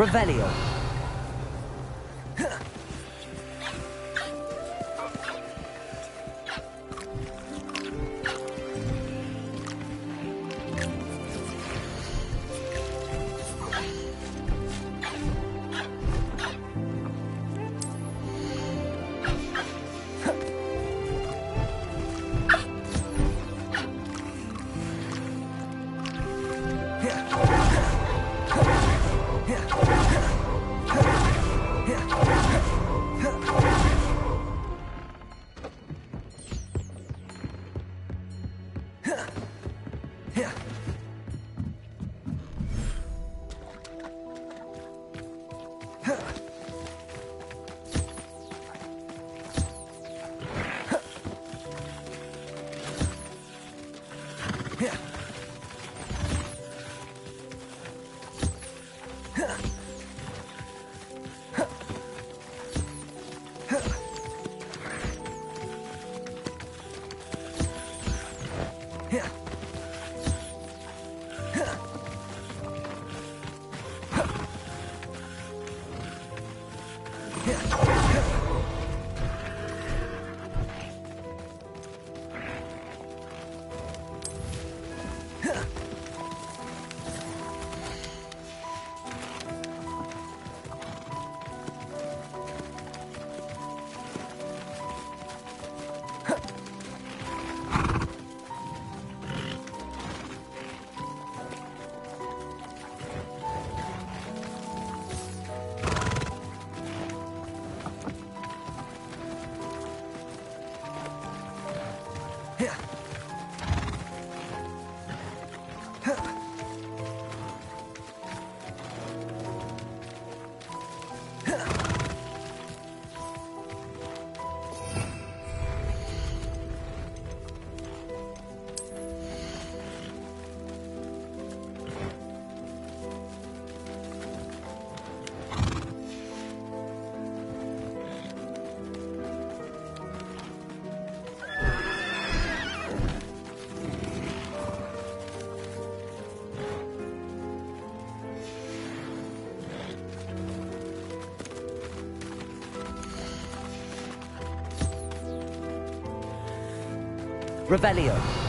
Revelio. Revelio.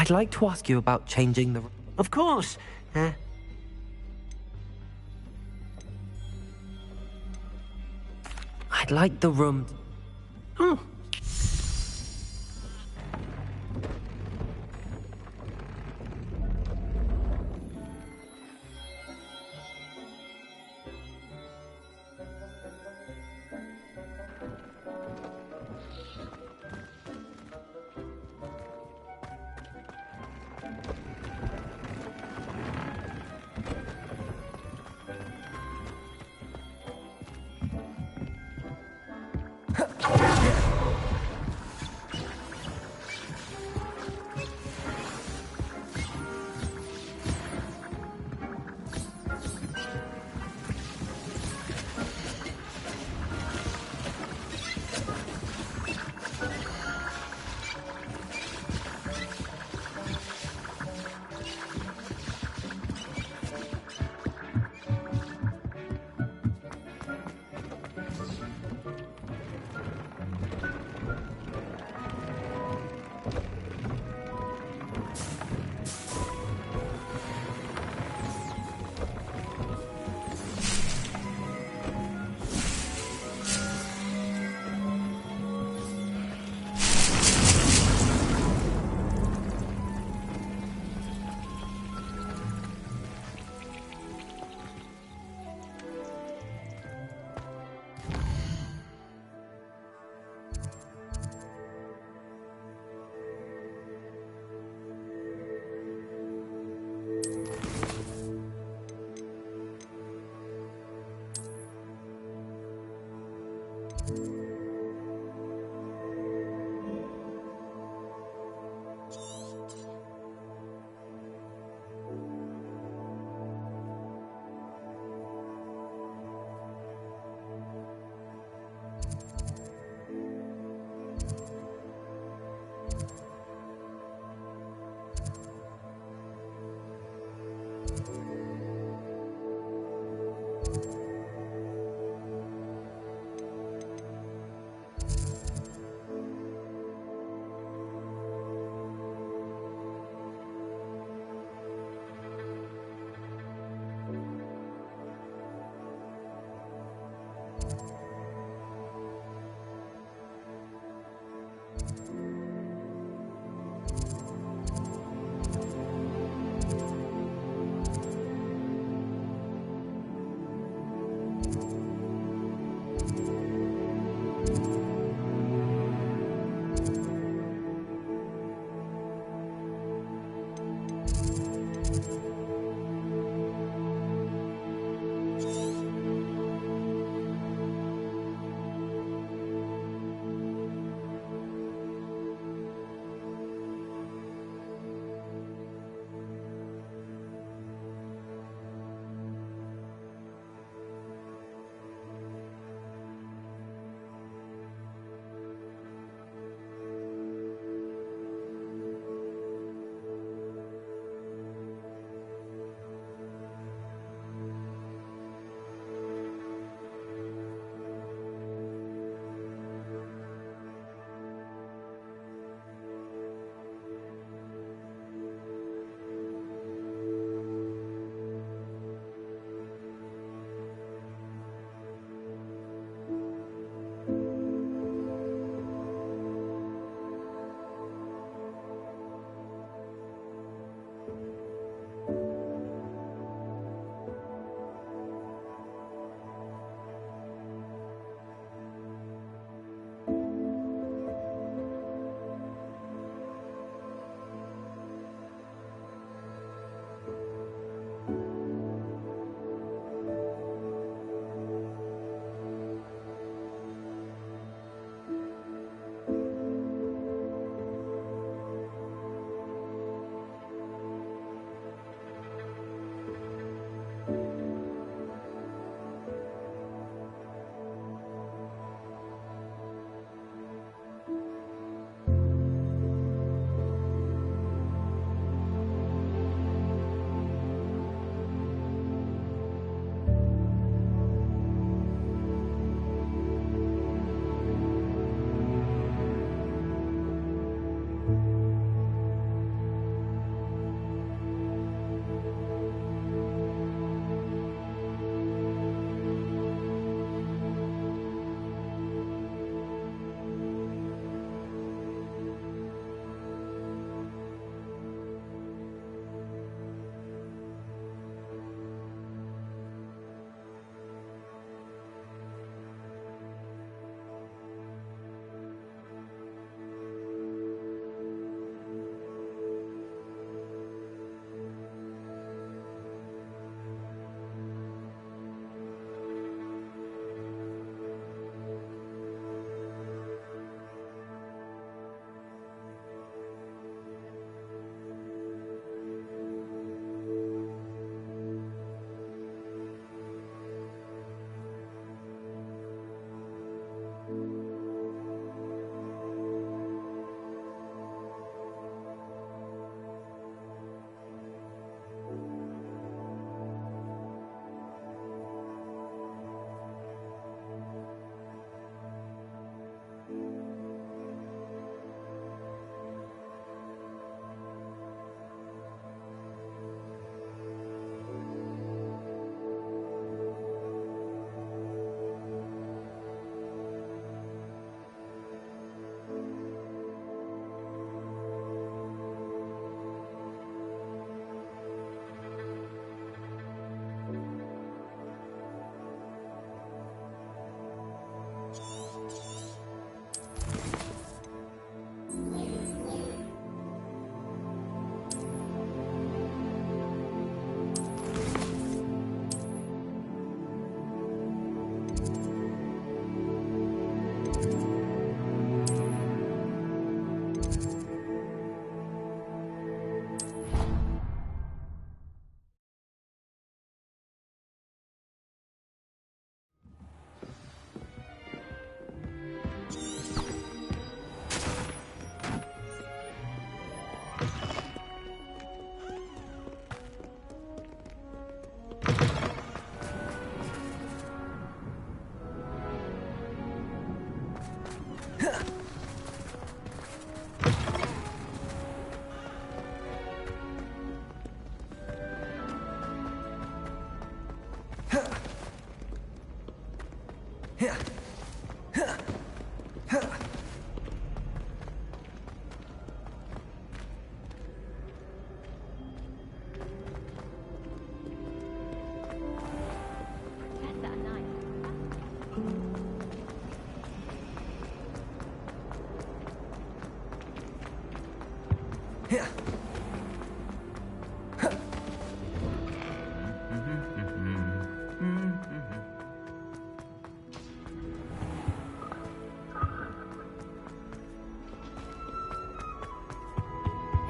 I'd like to ask you about changing the... Of course. I'd like the room... Oh.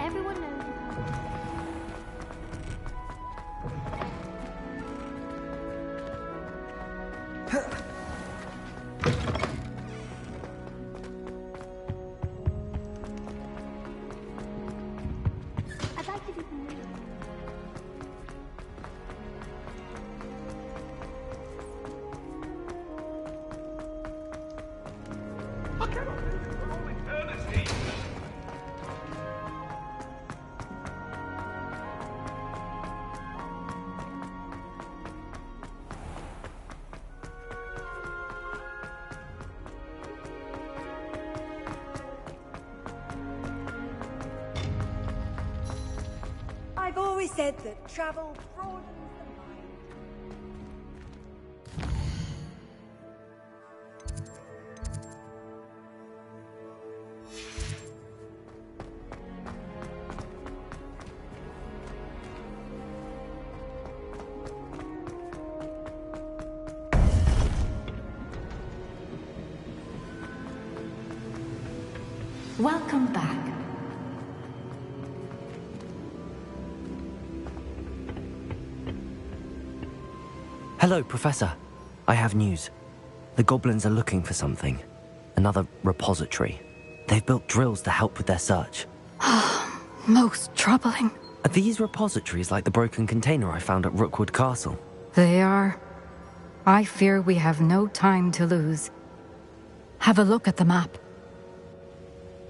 Everyone knows. I'd like to do some reading. I've always said that travel broadens the mind. Welcome back. Hello, Professor. I have news. The goblins are looking for something. Another repository. They've built drills to help with their search. Most troubling. Are these repositories like the broken container I found at Rookwood Castle? They are. I fear we have no time to lose. Have a look at the map.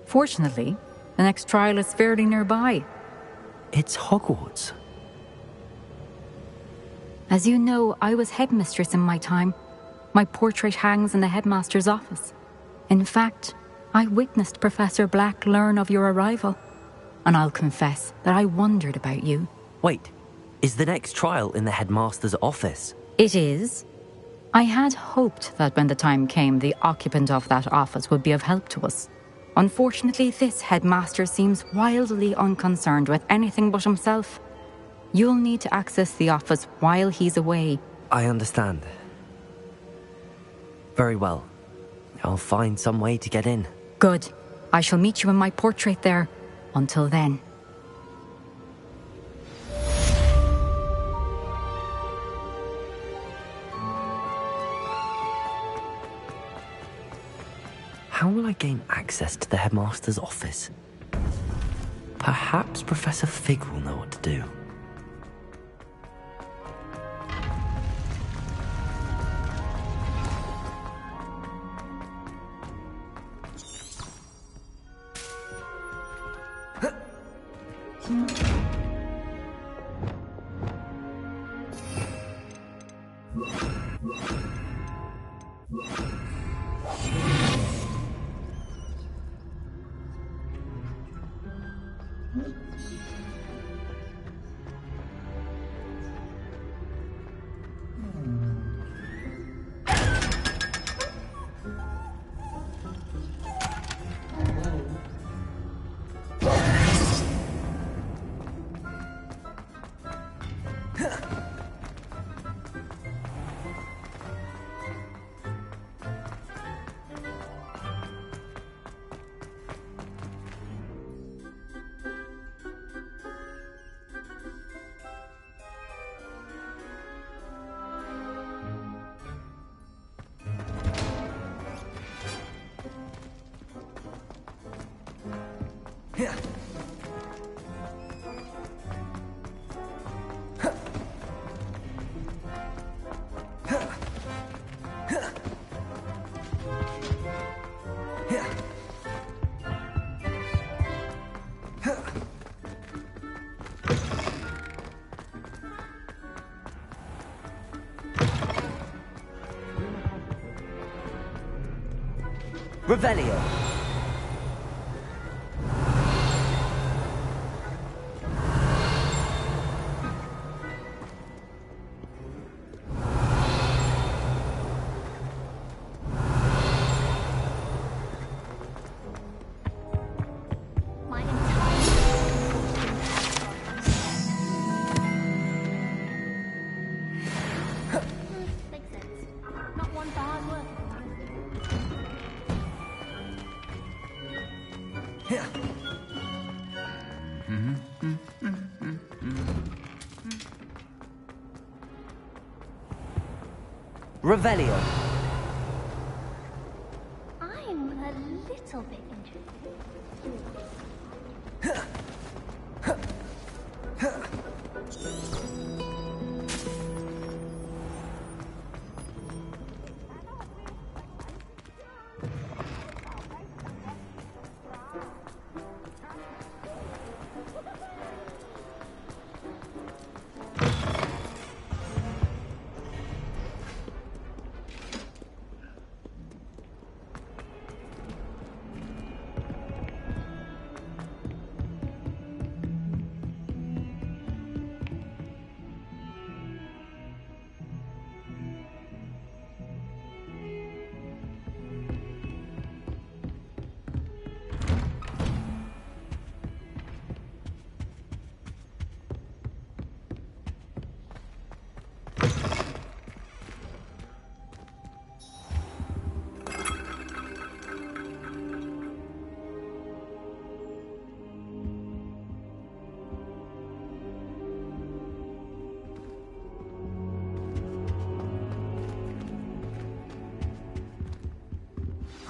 Fortunately, the next trial is fairly nearby. It's Hogwarts. As you know, I was headmistress in my time. My portrait hangs in the headmaster's office. In fact, I witnessed Professor Black learn of your arrival. And I'll confess that I wondered about you. Wait, is the next trial in the headmaster's office? It is. I had hoped that when the time came, the occupant of that office would be of help to us. Unfortunately, this headmaster seems wildly unconcerned with anything but himself. You'll need to access the office while he's away. I understand. Very well. I'll find some way to get in. Good. I shall meet you in my portrait there. Until then. How will I gain access to the headmaster's office? Perhaps Professor Fig will know what to do. Yeah. Revelio. Revelio. I'm a little bit interested.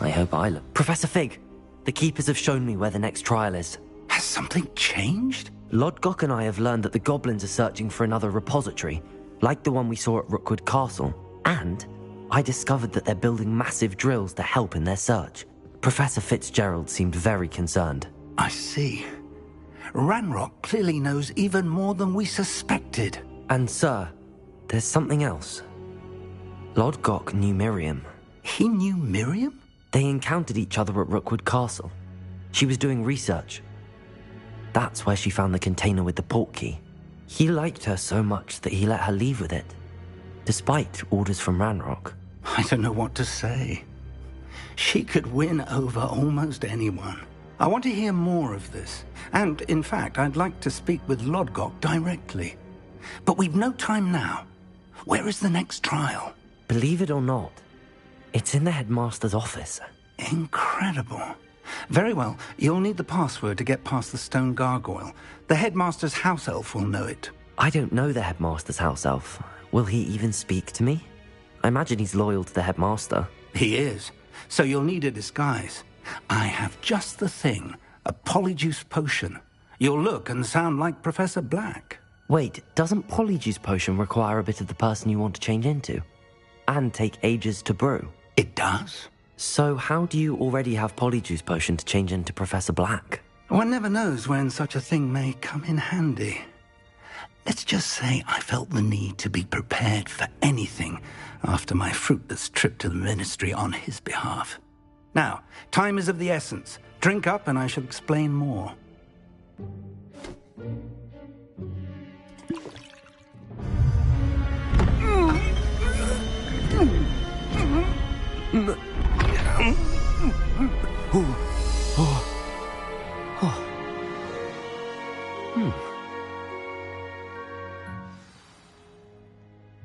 I hope I look... Professor Fig, the Keepers have shown me where the next trial is. Has something changed? Lodgok and I have learned that the goblins are searching for another repository, like the one we saw at Rookwood Castle. And I discovered that they're building massive drills to help in their search. Professor Fitzgerald seemed very concerned. I see. Ranrock clearly knows even more than we suspected. And sir, there's something else. Lodgok knew Miriam. He knew Miriam? They encountered each other at Rookwood Castle. She was doing research. That's where she found the container with the port key. He liked her so much that he let her leave with it, despite orders from Ranrock. I don't know what to say. She could win over almost anyone. I want to hear more of this. And, in fact, I'd like to speak with Lodgok directly. But we've no time now. Where is the next trial? Believe it or not, it's in the headmaster's office. Incredible. Very well. You'll need the password to get past the stone gargoyle. The headmaster's house elf will know it. I don't know the headmaster's house elf. Will he even speak to me? I imagine he's loyal to the headmaster. He is. So you'll need a disguise. I have just the thing. A polyjuice potion. You'll look and sound like Professor Black. Wait, doesn't polyjuice potion require a bit of the person you want to change into? And take ages to brew? It does. So how do you already have polyjuice potion to change into Professor Black? One never knows when such a thing may come in handy. Let's just say I felt the need to be prepared for anything after my fruitless trip to the ministry on his behalf. Now, time is of the essence. Drink up and I shall explain more.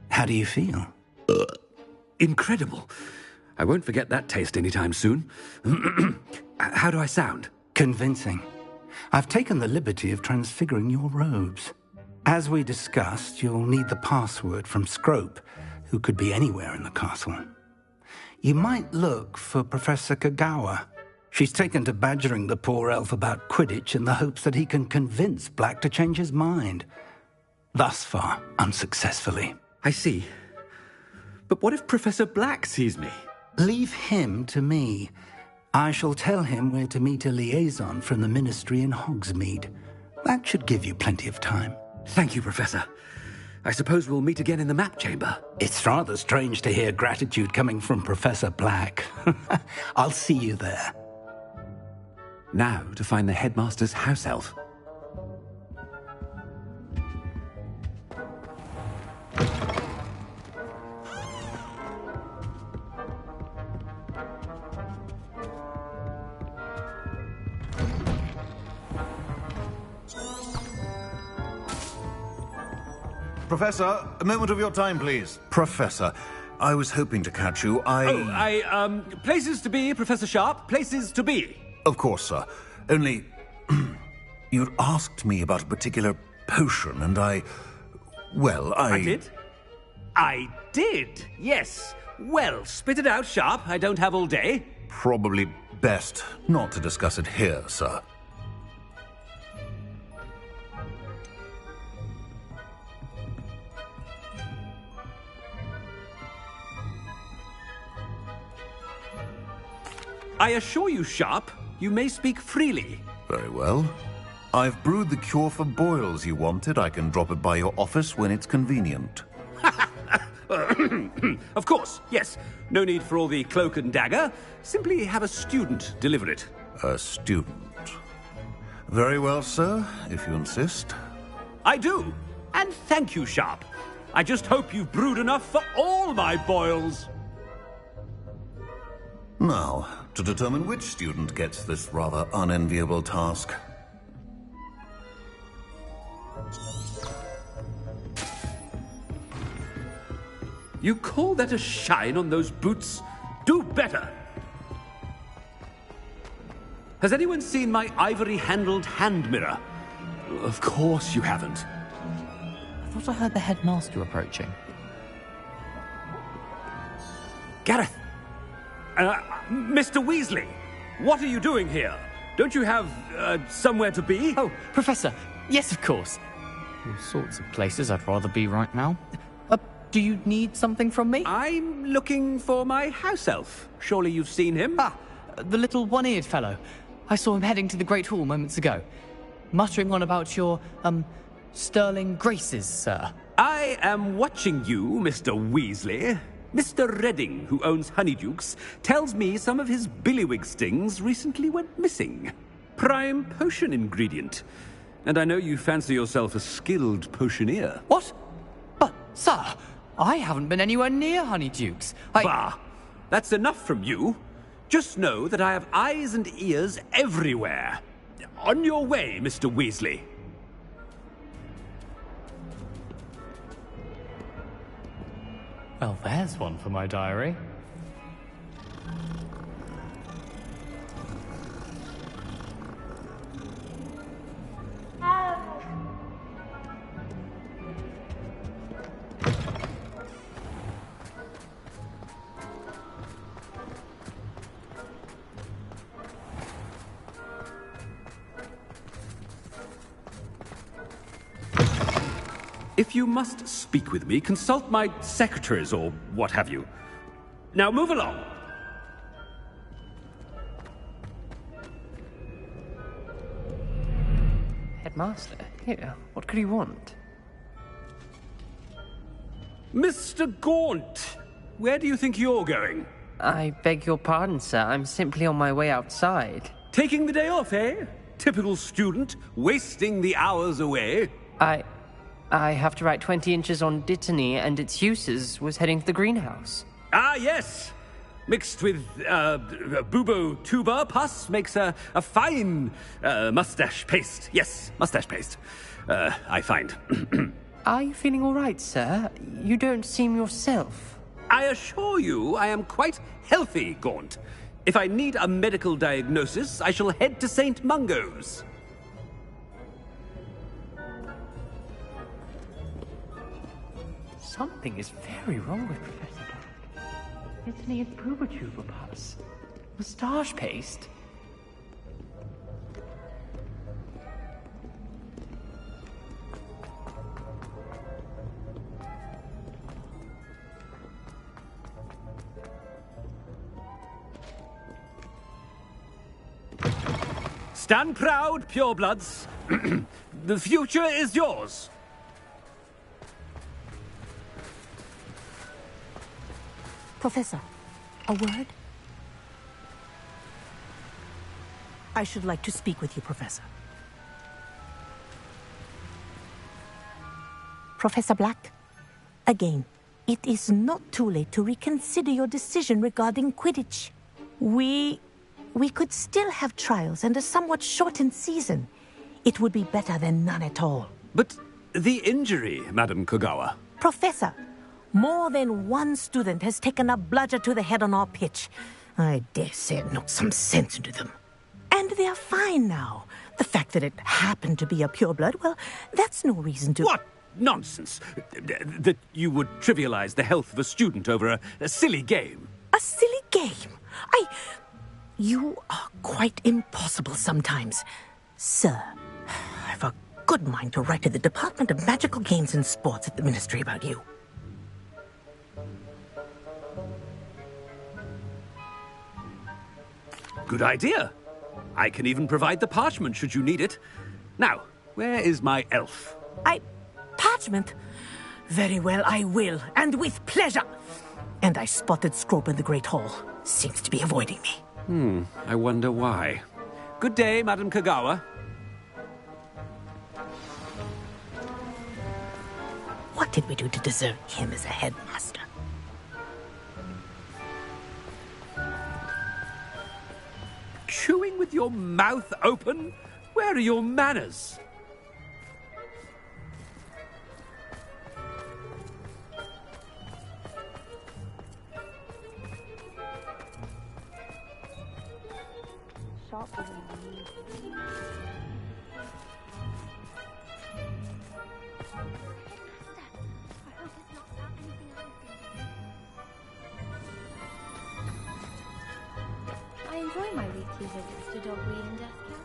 How do you feel? Incredible. I won't forget that taste anytime soon. How do I sound? Convincing. I've taken the liberty of transfiguring your robes. As we discussed, you'll need the password from Scrope, who could be anywhere in the castle. You might look for Professor Kagawa. She's taken to badgering the poor elf about Quidditch in the hopes that he can convince Black to change his mind. Thus far, unsuccessfully. I see. But what if Professor Black sees me? Leave him to me. I shall tell him where to meet a liaison from the ministry in Hogsmeade. That should give you plenty of time. Thank you, Professor. I suppose we'll meet again in the map chamber. It's rather strange to hear gratitude coming from Professor Black. I'll see you there. Now to find the headmaster's house elf. Professor, a moment of your time, please. Professor, I was hoping to catch you. Places to be, Professor Sharp. Places to be. Of course, sir. Only, you'd asked me about a particular potion, and I did? I did, yes. Well, spit it out, Sharp. I don't have all day. Probably best not to discuss it here, sir. I assure you, Sharp, you may speak freely. Very well. I've brewed the cure for boils you wanted. I can drop it by your office when it's convenient. Of course, yes. No need for all the cloak and dagger. Simply have a student deliver it. A student? Very well, sir, if you insist. I do. And thank you, Sharp. I just hope you've brewed enough for all my boils. Now, to determine which student gets this rather unenviable task. You call that a shine on those boots? Do better! Has anyone seen my ivory-handled hand mirror? Of course you haven't. I thought I heard the headmaster approaching. Gareth! Mr. Weasley, what are you doing here? Don't you have, somewhere to be? Oh, Professor, yes, of course. All sorts of places I'd rather be right now. Do you need something from me? I'm looking for my house elf. Surely you've seen him? Ah, the little one-eared fellow. I saw him heading to the Great Hall moments ago, muttering on about your, sterling graces, sir. I am watching you, Mr. Weasley. Mr. Redding, who owns Honeydukes, tells me some of his billywig stings recently went missing. Prime potion ingredient. And I know you fancy yourself a skilled potioneer. What? But, sir, I haven't been anywhere near Honeydukes. Bah! That's enough from you. Just know that I have eyes and ears everywhere. On your way, Mr. Weasley. Well, there's one for my diary. If you must speak with me, consult my secretaries or what have you. Now move along. Headmaster, here, what could he want? Mr. Gaunt, where do you think you're going? I beg your pardon, sir. I'm simply on my way outside. Taking the day off, eh? Typical student, wasting the hours away. I have to write 20 inches on Dittany and its uses. Was heading to the greenhouse. Ah, yes. Mixed with bubo tuber pus makes a fine mustache paste. Yes, mustache paste. I find. Are you feeling all right, sir? You don't seem yourself. I assure you I am quite healthy, Gaunt. If I need a medical diagnosis, I shall head to St. Mungo's. Something is very wrong with Professor Black. Dittany and bubo pus. Moustache paste. Stand proud, purebloods. The future is yours. Professor, a word? I should like to speak with you, Professor. Professor Black, again, it is not too late to reconsider your decision regarding Quidditch. We could still have trials and a somewhat shortened season. It would be better than none at all. But the injury, Madam Kogawa. Professor, more than one student has taken a bludger to the head on our pitch. I dare say it knocked some sense into them. And they are fine now. The fact that it happened to be a pureblood, well, that's no reason to... What nonsense! That you would trivialize the health of a student over a silly game. A silly game? You are quite impossible sometimes. Sir, I've a good mind to write to the Department of Magical Games and Sports at the Ministry about you. Good idea. I can even provide the parchment should you need it. Now, where is my elf? Parchment? Very well, I will, and with pleasure. And I spotted Scrope in the Great Hall. Seems to be avoiding me. I wonder why. Good day, Madam Kogawa. What did we do to deserve him as a headmaster? Chewing with your mouth open? Where are your manners? I enjoy my weekly visits to Dogweed and Death Camp.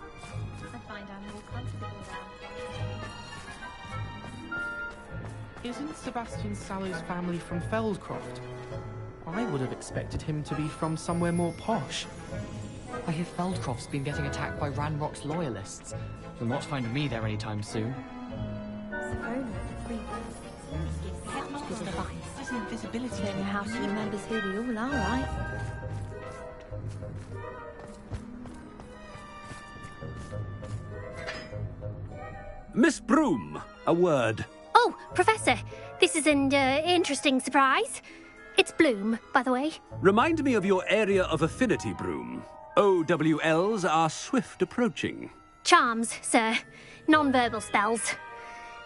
I find I'm more comfortable around. Isn't Sebastian Sallow's family from Feldcroft? I would have expected him to be from somewhere more posh. I hear Feldcroft's been getting attacked by Ranrock's loyalists. You'll not find me there anytime soon. Good advice. There's invisibility. Learning how to remember who we all are, right? Miss Broom, a word. Oh, Professor, this is an interesting surprise. It's Bloom, by the way. Remind me of your area of affinity, Broom. OWLs are swift approaching. Charms, sir. Non-verbal spells.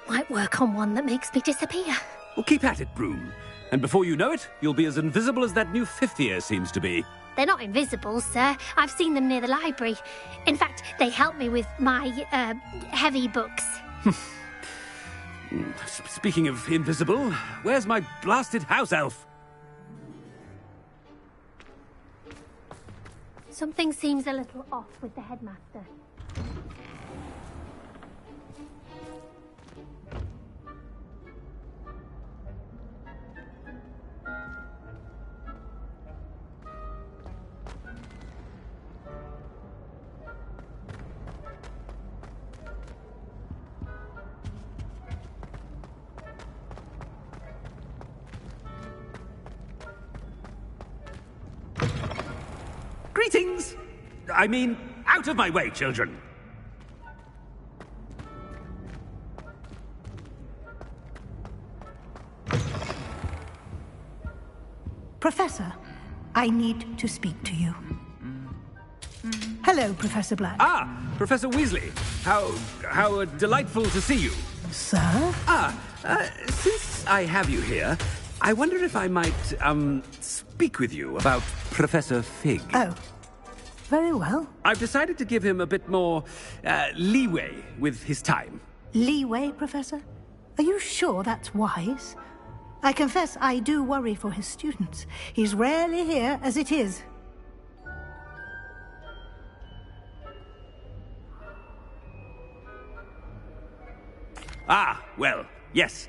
Might work on one that makes me disappear. Well, keep at it, Broom. And before you know it, you'll be as invisible as that new fifth year seems to be. They're not invisible, sir. I've seen them near the library. In fact, they help me with my, heavy books. Speaking of invisible, where's my blasted house elf? Something seems a little off with the headmaster. Greetings! I mean, out of my way, children! Professor, I need to speak to you. Hello, Professor Black. Ah, Professor Weasley. How delightful to see you. Sir? Since I have you here, I wonder if I might, speak with you about Professor Fig. Oh, very well. I've decided to give him a bit more, leeway with his time. Leeway, Professor? Are you sure that's wise? I confess I do worry for his students. He's rarely here as it is. Ah, well, yes.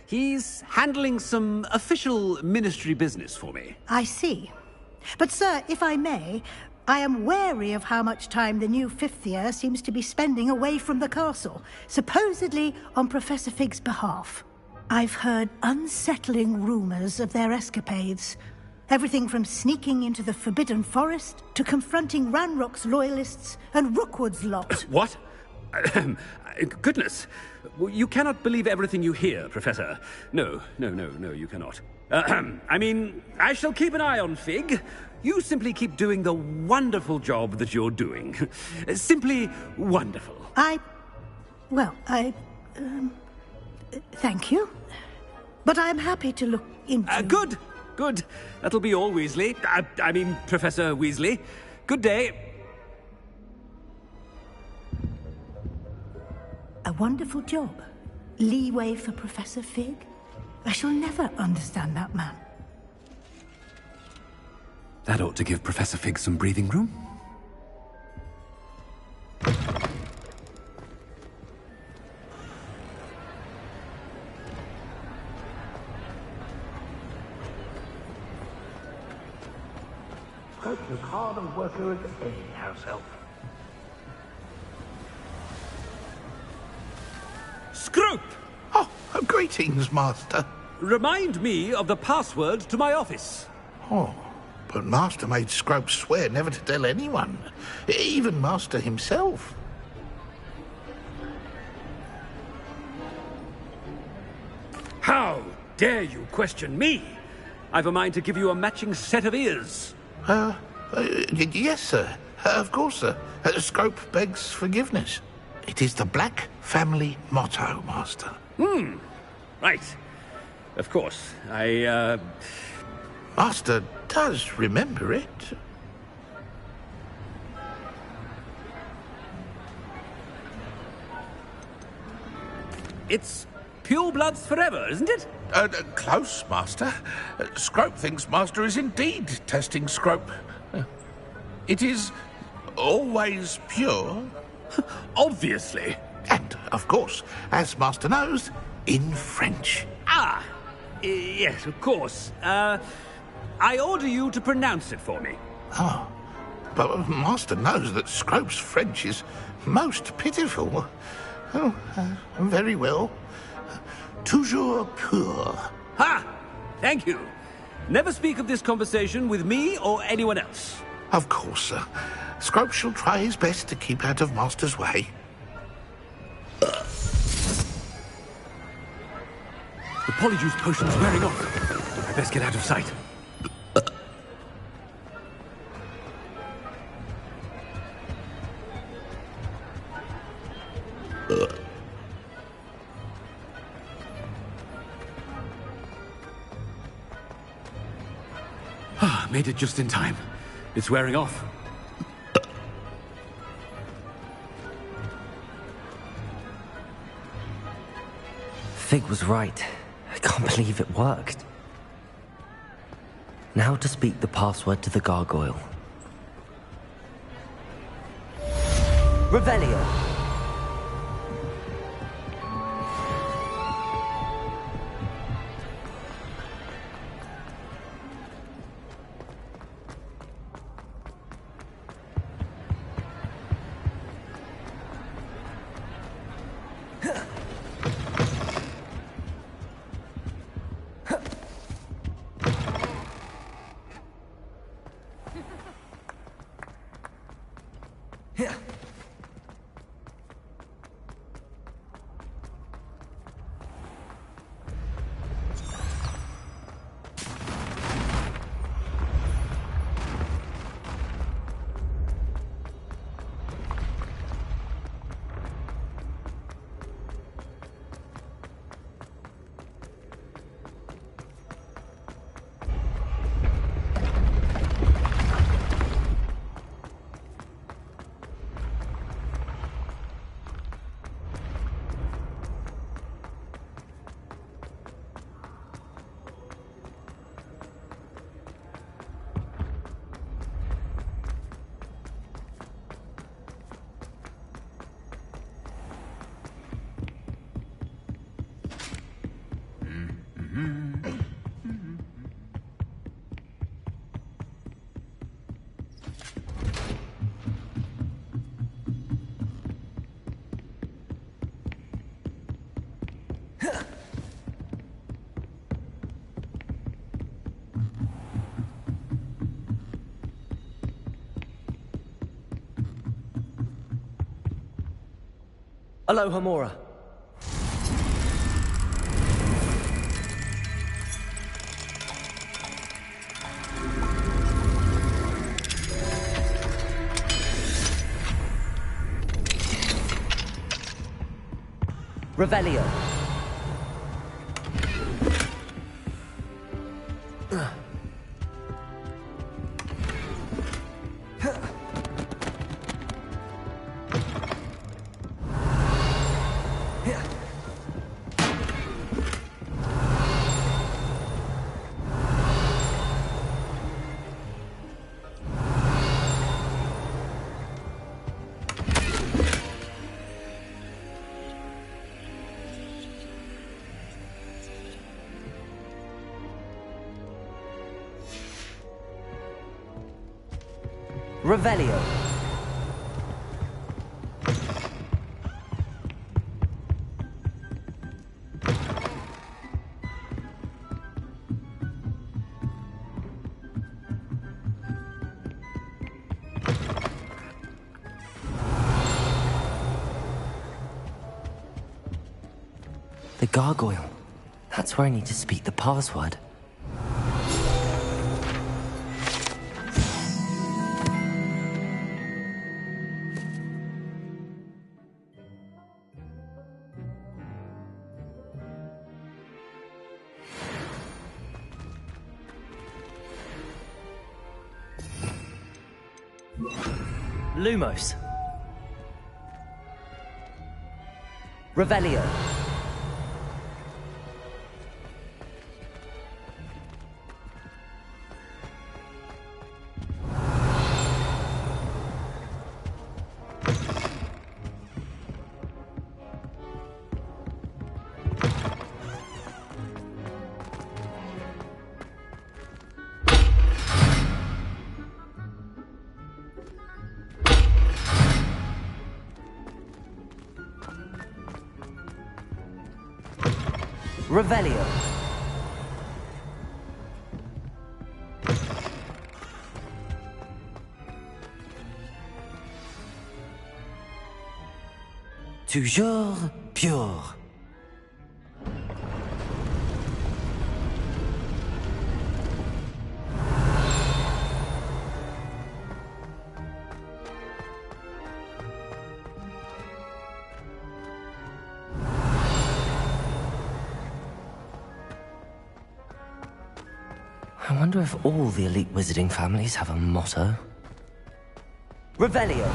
He's handling some official ministry business for me. I see. But, sir, if I may, I am wary of how much time the new fifth year seems to be spending away from the castle, supposedly on Professor Fig's behalf. I've heard unsettling rumors of their escapades, Everything from sneaking into the Forbidden Forest to confronting Ranrock's loyalists and Rookwood's lot. What? Goodness. You cannot believe everything you hear, Professor. No, you cannot. I mean, I shall keep an eye on Fig. You simply keep doing the wonderful job that you're doing. Simply wonderful. Thank you. But I'm happy to look into... Good. That'll be all, Weasley. I mean, Professor Weasley. Good day. A wonderful job. Leeway for Professor Fig. I shall never understand that man. That ought to give Professor Fig some breathing room. Scope's as hard a worker as any house elf. Scrope! Oh, greetings, Master. Remind me of the password to my office. Oh, but Master made Scrope swear never to tell anyone, even Master himself. How dare you question me? I've a mind to give you a matching set of ears. Yes, sir. Of course, sir. Scrope begs forgiveness. It is the Black family motto, Master. Right. Of course. Master does remember it. It's pure bloods forever, isn't it? Close, Master. Scrope thinks Master is indeed testing Scrope. It is always pure. Obviously. And, of course, as Master knows, in French. Yes, of course. I order you to pronounce it for me. Oh, but Master knows that Scrope's French is most pitiful. Oh, very well. Toujours pur. Ha! Thank you. Never speak of this conversation with me or anyone else. Of course, sir. Scrope shall try his best to keep out of Master's way. The polyjuice potion's wearing off. I best get out of sight. Made it just in time. It's wearing off. Fig was right. I can't believe it worked. Now to speak the password to the gargoyle. Revelio. Aloha Mora. Revelio. Revelio. The gargoyle. That's where I need to speak the password. Lumos. Revelio. Revelio. Toujours pure. I wonder if all the elite wizarding families have a motto. Revelio.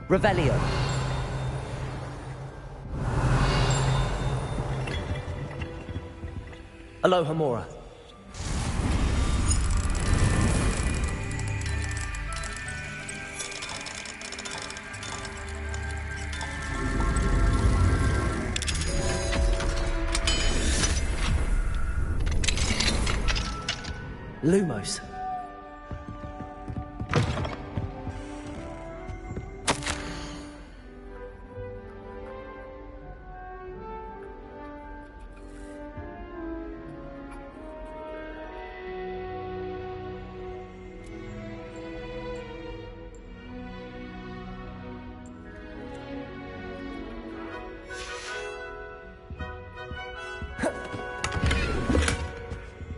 Revelio. Aloha Mora. Lumos.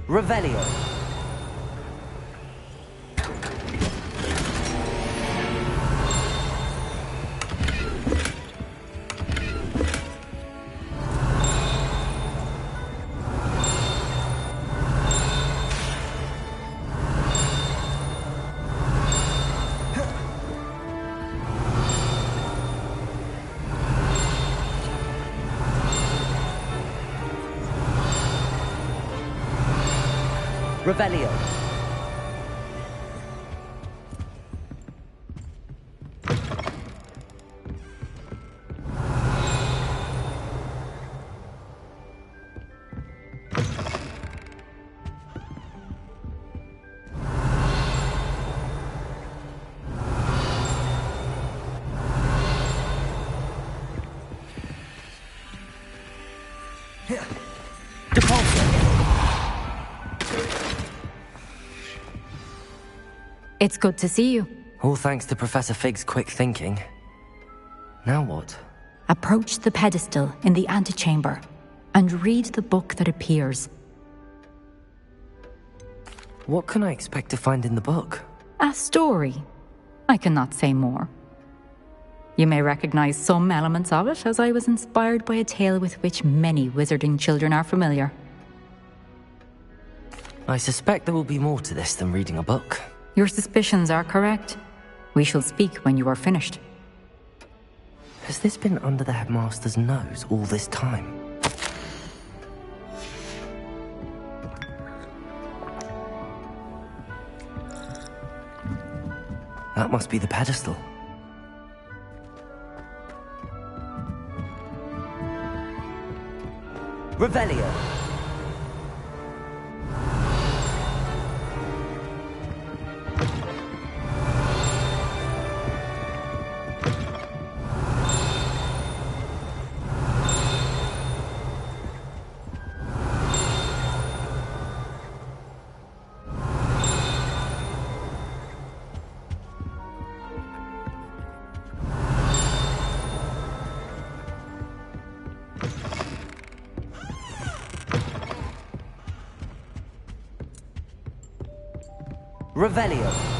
Revelio. Revelio. It's good to see you. All thanks to Professor Fig's quick thinking. Now what? Approach the pedestal in the antechamber and read the book that appears. What can I expect to find in the book? A story. I cannot say more. You may recognize some elements of it, as I was inspired by a tale with which many wizarding children are familiar. I suspect there will be more to this than reading a book. Your suspicions are correct. We shall speak when you are finished. Has this been under the headmaster's nose all this time? That must be the pedestal. Revelio. Revelio.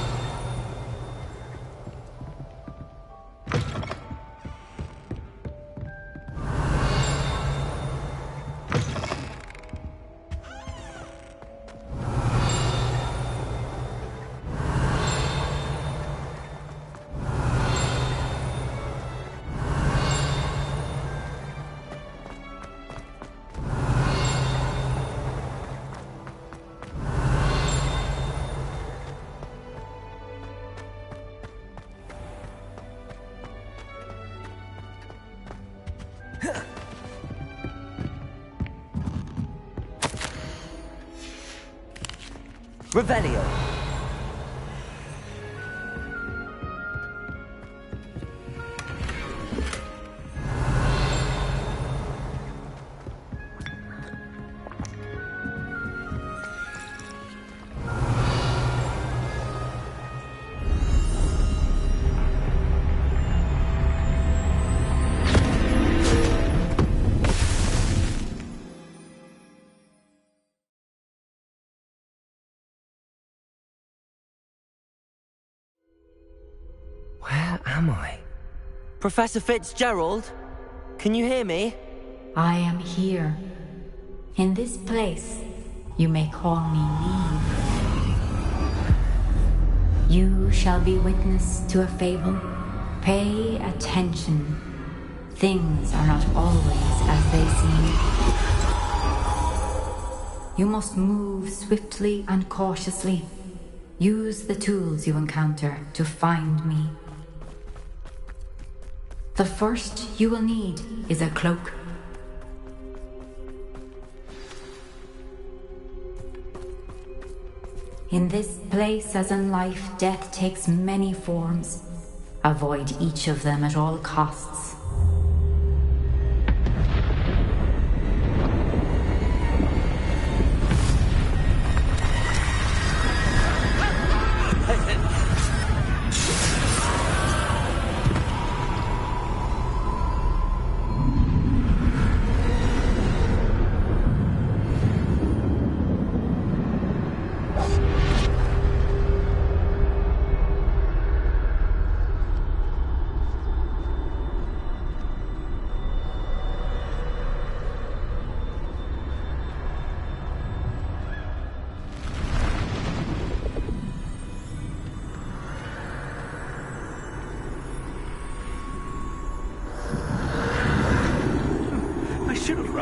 Revelio. Where am I? Professor Fitzgerald? Can you hear me? I am here. In this place, you may call me Neve. You shall be witness to a fable. Pay attention. Things are not always as they seem. You must move swiftly and cautiously. Use the tools you encounter to find me. The first you will need is a cloak. In this place, as in life, death takes many forms. Avoid each of them at all costs.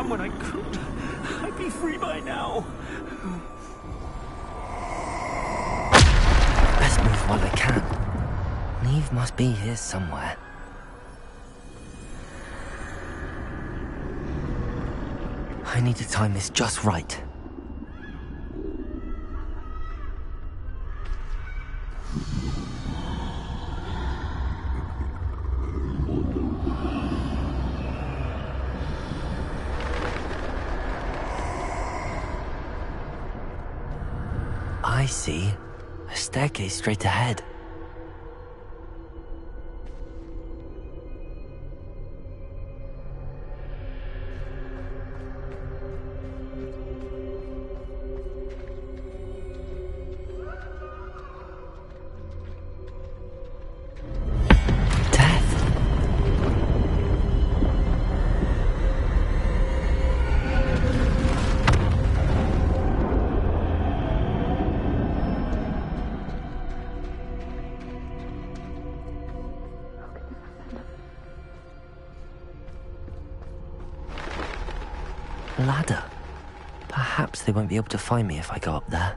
When I could, I'd be free by now. Best move while I can. Neve must be here somewhere. I need to time this just right. I see. A staircase straight ahead. Ladder. Perhaps they won't be able to find me if I go up there.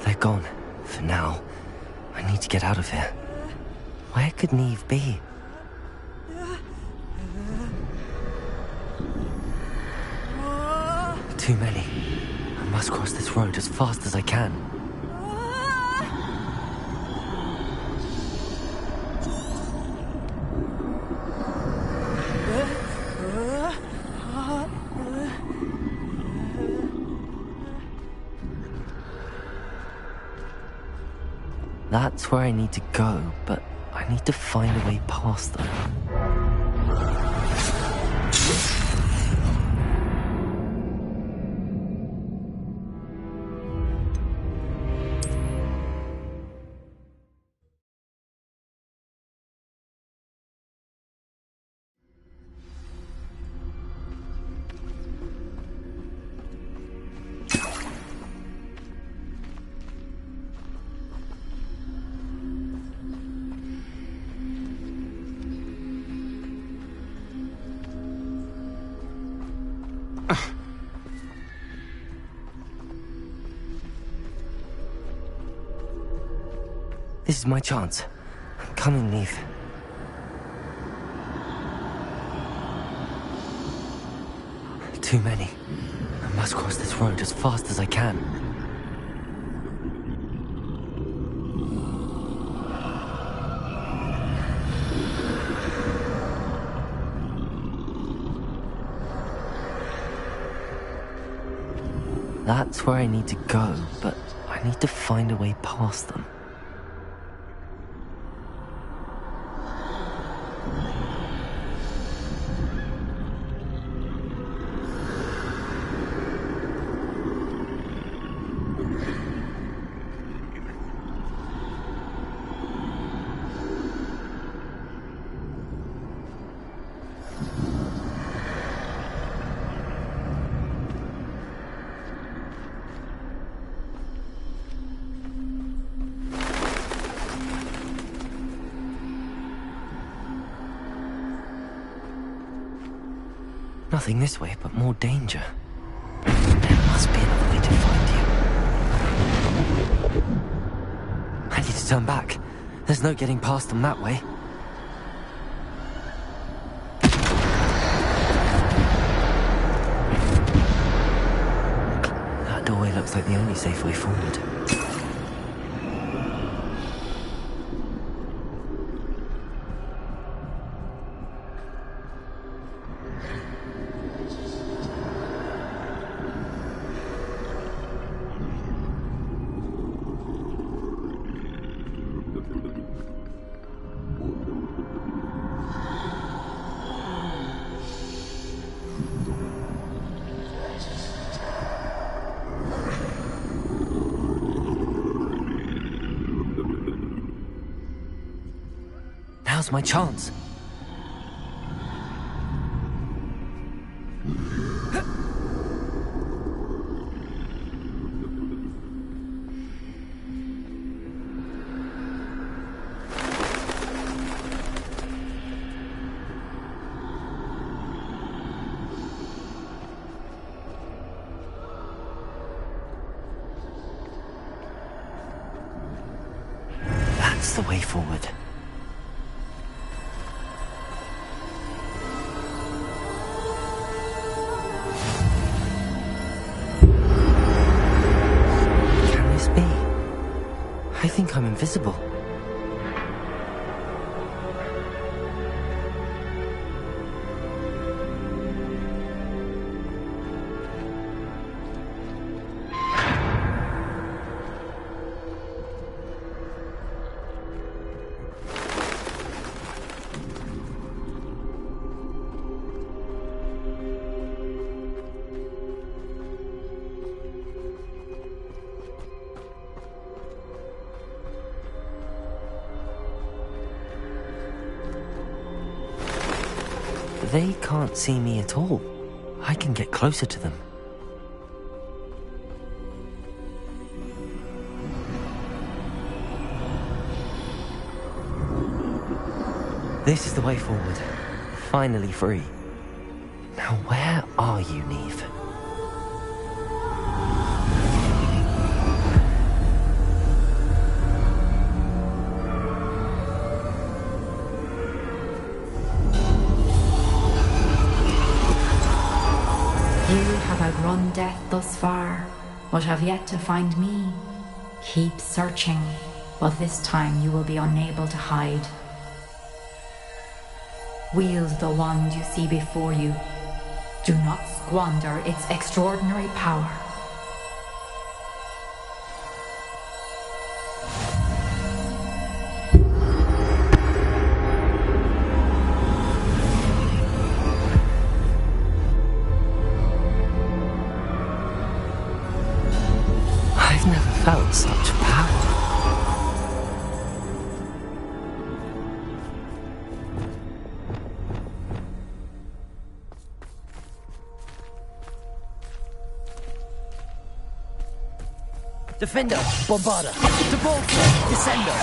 They're gone. For now. I need to get out of here. Where could Neve be? Too many. I must cross this road as fast as I can. That's where I need to go, but I need to find a way past them. This is my chance. I'm coming, Neve. Too many. I must cross this road as fast as I can. That's where I need to go, but I need to find a way past them. Nothing this way, but more danger. There must be another way to find you. I need to turn back. There's no getting past them that way. That doorway looks like the only safe way forward. Now's my chance. That's the way forward. think I'm invisible. They can't see me at all. I can get closer to them. This is the way forward. Finally free. Now where are you, Neve? You have outrun death thus far, but have yet to find me. Keep searching, but this time you will be unable to hide. Wield the wand you see before you. Do not squander its extraordinary power. I've never felt such power. Defender, Bombarder, Debolter, Descender.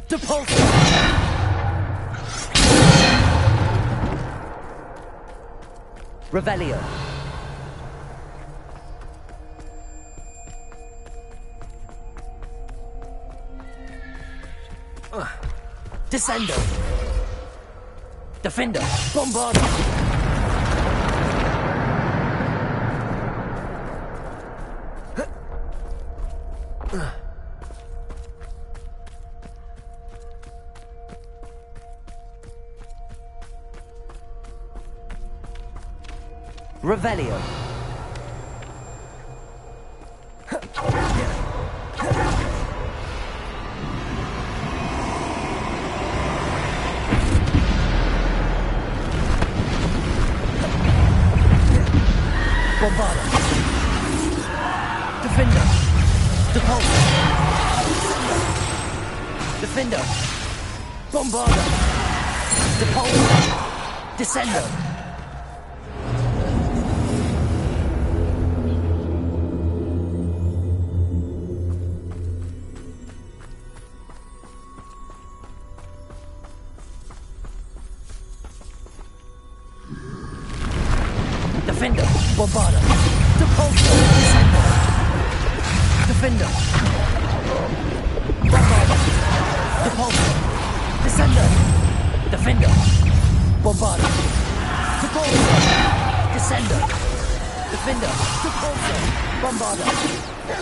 Depulsor. Revelio. Descender. Defender, Bombarder. Revelio. Bombarder. Defender. Depulsor. Defender. Bombarder. Depulsor. Descender. Defender, Bombarder, Depulsor, Descender. Defender, Bombarder, Depulsor, Descender. Defender, Bombarder, Depulsor, Descender. Defender, Depulsor, Bombarder,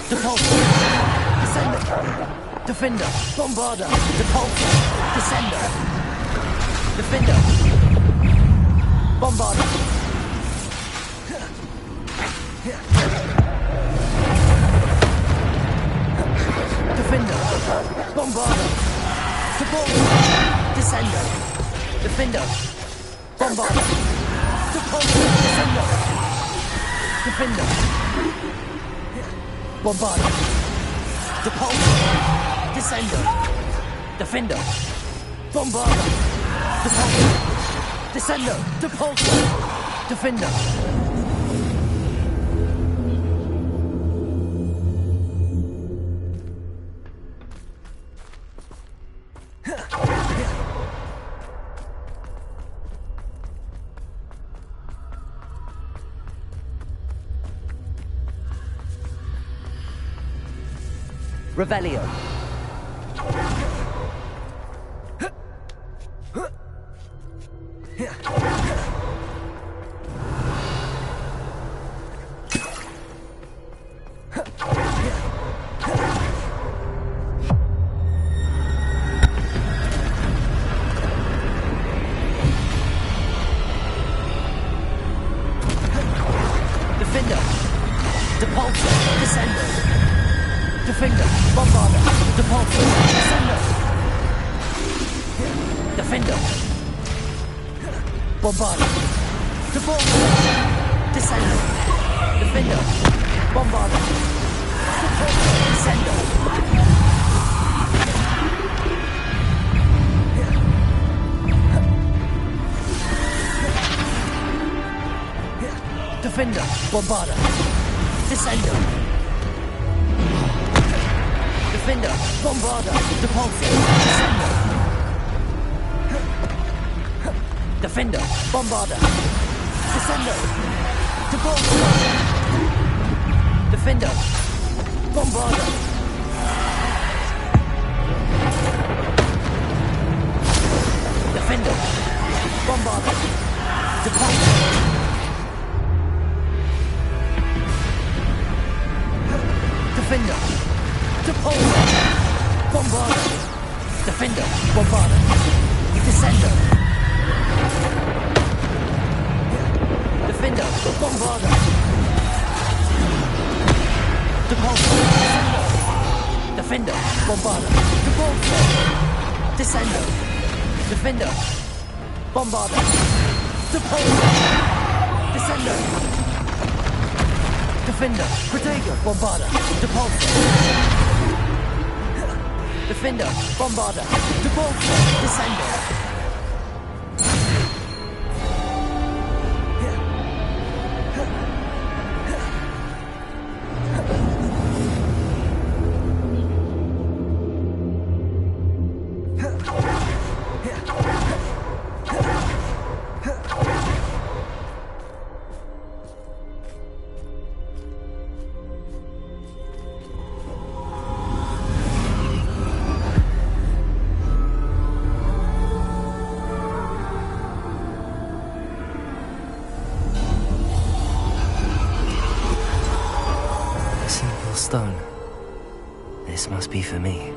Depulsor, Descender. Defender, Bombarder, Depulsor, Descender. Defender, Bombarder. Defender, Bombarder, Depulsor, Descender. Defender, Bombarder, Depulsor, Descender. Defender, Bombarder, Depulsor, Descender. Defender, Bombarder, Depulsor, Descender. Depulsor, Defender. Revelio. Defender, Bombarder, Depulsor, Descender. Defender, Bombarder, Depulsor, Descender. Defender, Bombarder, Depulsor, Descender. Defender, Bombarder, Descender. Defender, Bombarder, Depulsor, Descender. Defender, Bombarder, Descender. Depulsor. Defender, Bombarder. Defender, Bombarder, Depulsor. Defender, Depulsor, Bombarder, Defender, Bombarder, Descender. Defender, Bombarder, Depulsor, Descender. Defender, Bombarder, Depulsor, Descender. Defender, Bombarder, Depulsor, Descender. Defender, Protego, Bombarder, Depulsor. Defender, Bombarder, Depulsor, Descender. Stone. This must be for me.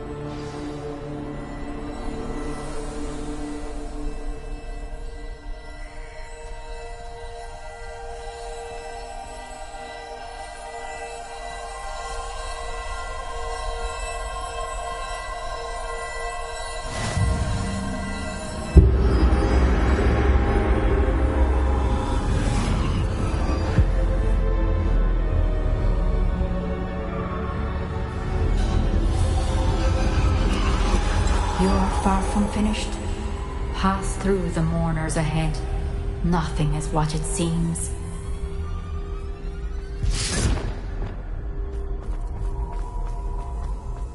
You're far from finished. Pass through the mourners ahead. Nothing is what it seems.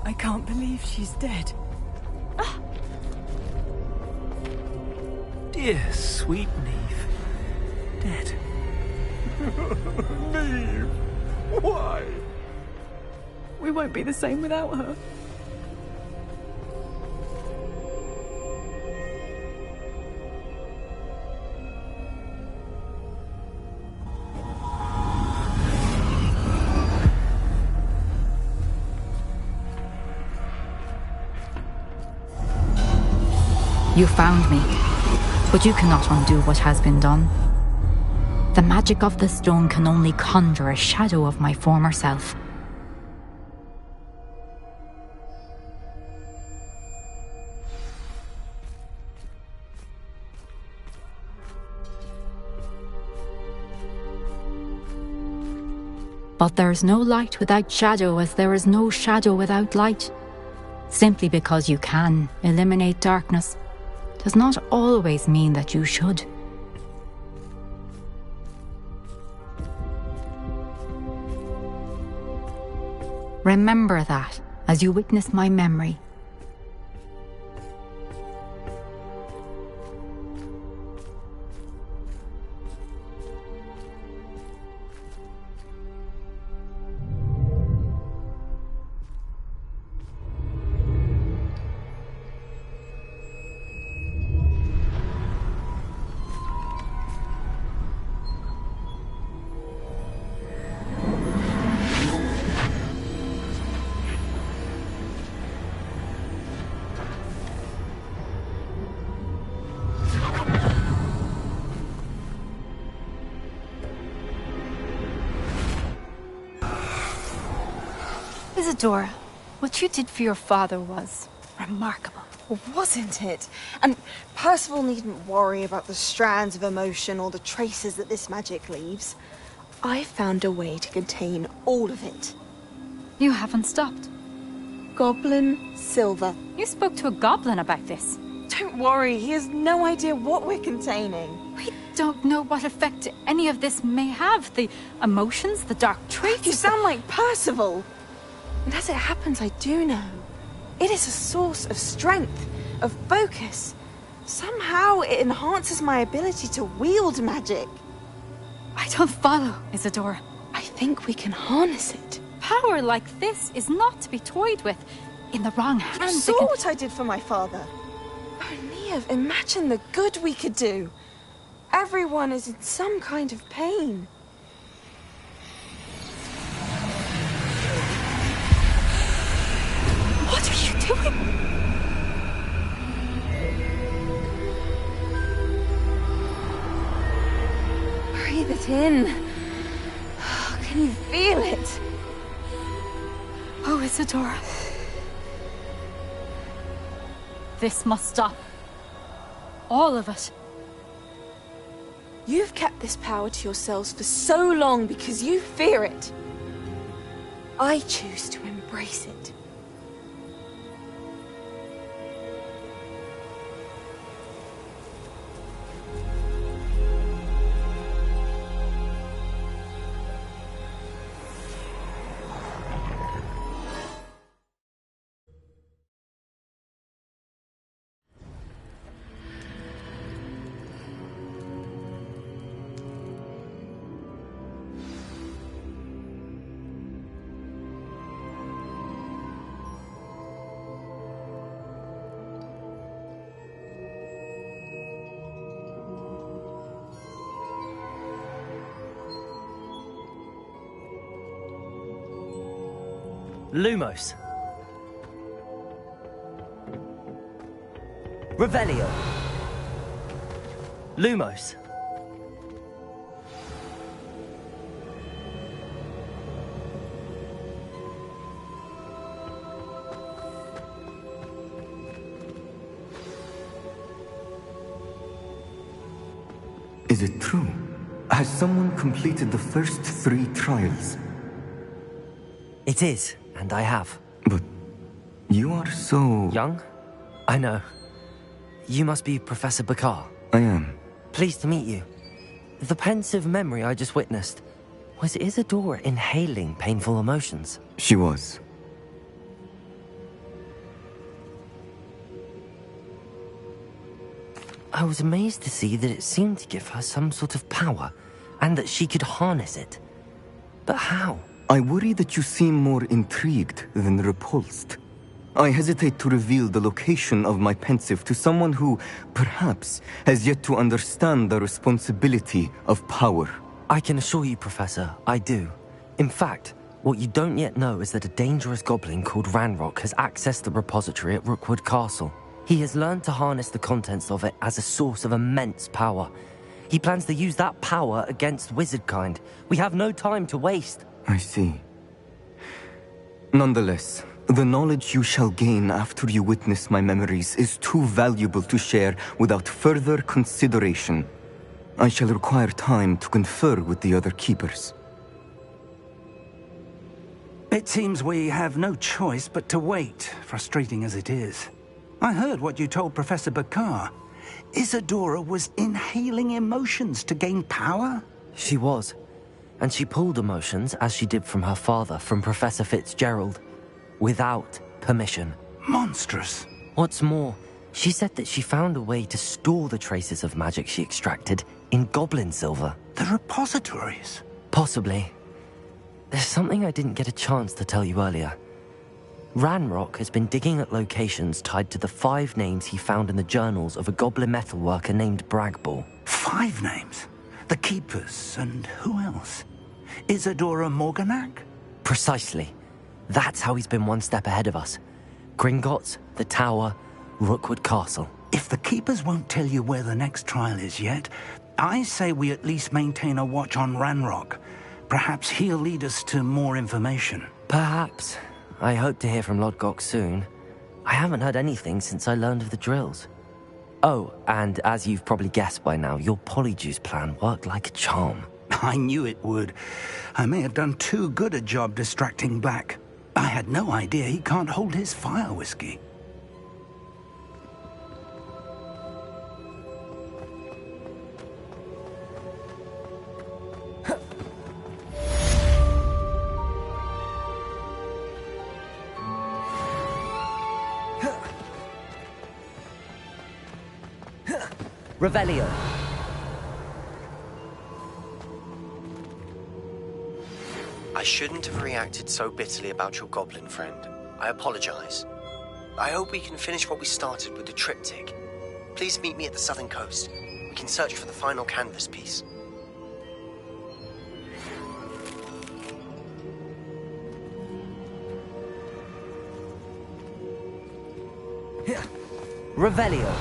I can't believe she's dead. Dear sweet Neve. Dead. Neve! Why? We won't be the same without her. You found me, but you cannot undo what has been done. The magic of the stone can only conjure a shadow of my former self. But there is no light without shadow, as there is no shadow without light. Simply because you can eliminate darkness does not always mean that you should. Remember that as you witness my memory. Isadora, What you did for your father was remarkable. Wasn't it? And Percival needn't worry about the strands of emotion or the traces that this magic leaves. I found a way to contain all of it. You haven't stopped. Goblin silver. You spoke to a goblin about this. Don't worry, he has no idea what we're containing. We don't know what effect any of this may have. The emotions, the dark traits. You sound like Percival. And as it happens, I do know. It is a source of strength, of focus. Somehow it enhances my ability to wield magic. I don't follow, Isadora. I think we can harness it. Power like this is not to be toyed with. In the wrong hands, You saw what I did for my father. Oh, Neve, imagine the good we could do. Everyone is in some kind of pain. What are you doing? Breathe it in. Can you feel it? Oh, Isadora. This must stop. All of it. You've kept this power to yourselves for so long because you fear it. I choose to embrace it. Lumos. Revelio. Lumos. Is it true? Has someone completed the first 3 trials? It is, and I have. But you are so... young? I know. You must be Professor Bakar. I am. Pleased to meet you. The pensive memory I just witnessed, was Isadora inhaling painful emotions? She was. I was amazed to see that it seemed to give her some sort of power, and that she could harness it. But how? I worry that you seem more intrigued than repulsed. I hesitate to reveal the location of my pensive to someone who, perhaps, has yet to understand the responsibility of power. I can assure you, Professor, I do. In fact, what you don't yet know is that a dangerous goblin called Ranrock has accessed the repository at Rookwood Castle. He has learned to harness the contents of it as a source of immense power. He plans to use that power against wizardkind. We have no time to waste. I see. Nonetheless, the knowledge you shall gain after you witness my memories is too valuable to share without further consideration. I shall require time to confer with the other keepers. It seems we have no choice but to wait, frustrating as it is. I heard what you told Professor Bakar. Isadora was inhaling emotions to gain power? She was. And she pulled emotions, as she did from her father, from Professor Fitzgerald, without permission. Monstrous. What's more, she said that she found a way to store the traces of magic she extracted in goblin silver. The repositories? Possibly. There's something I didn't get a chance to tell you earlier. Ranrock has been digging at locations tied to the 5 names he found in the journals of a goblin metalworker named Bragball. 5 names? The Keepers, and who else? Isadora Morganac? Precisely. That's how he's been one step ahead of us. Gringotts, the Tower, Rookwood Castle. If the Keepers won't tell you where the next trial is yet, I say we at least maintain a watch on Ranrock. Perhaps he'll lead us to more information. Perhaps. I hope to hear from Lodgok soon. I haven't heard anything since I learned of the drills. Oh, and as you've probably guessed by now, your polyjuice plan worked like a charm. I knew it would. I may have done too good a job distracting Black. I had no idea he can't hold his fire whiskey. Revelio. I shouldn't have reacted so bitterly about your goblin friend. I apologize. I hope we can finish what we started with the triptych. Please meet me at the southern coast. We can search for the final canvas piece. Revelio.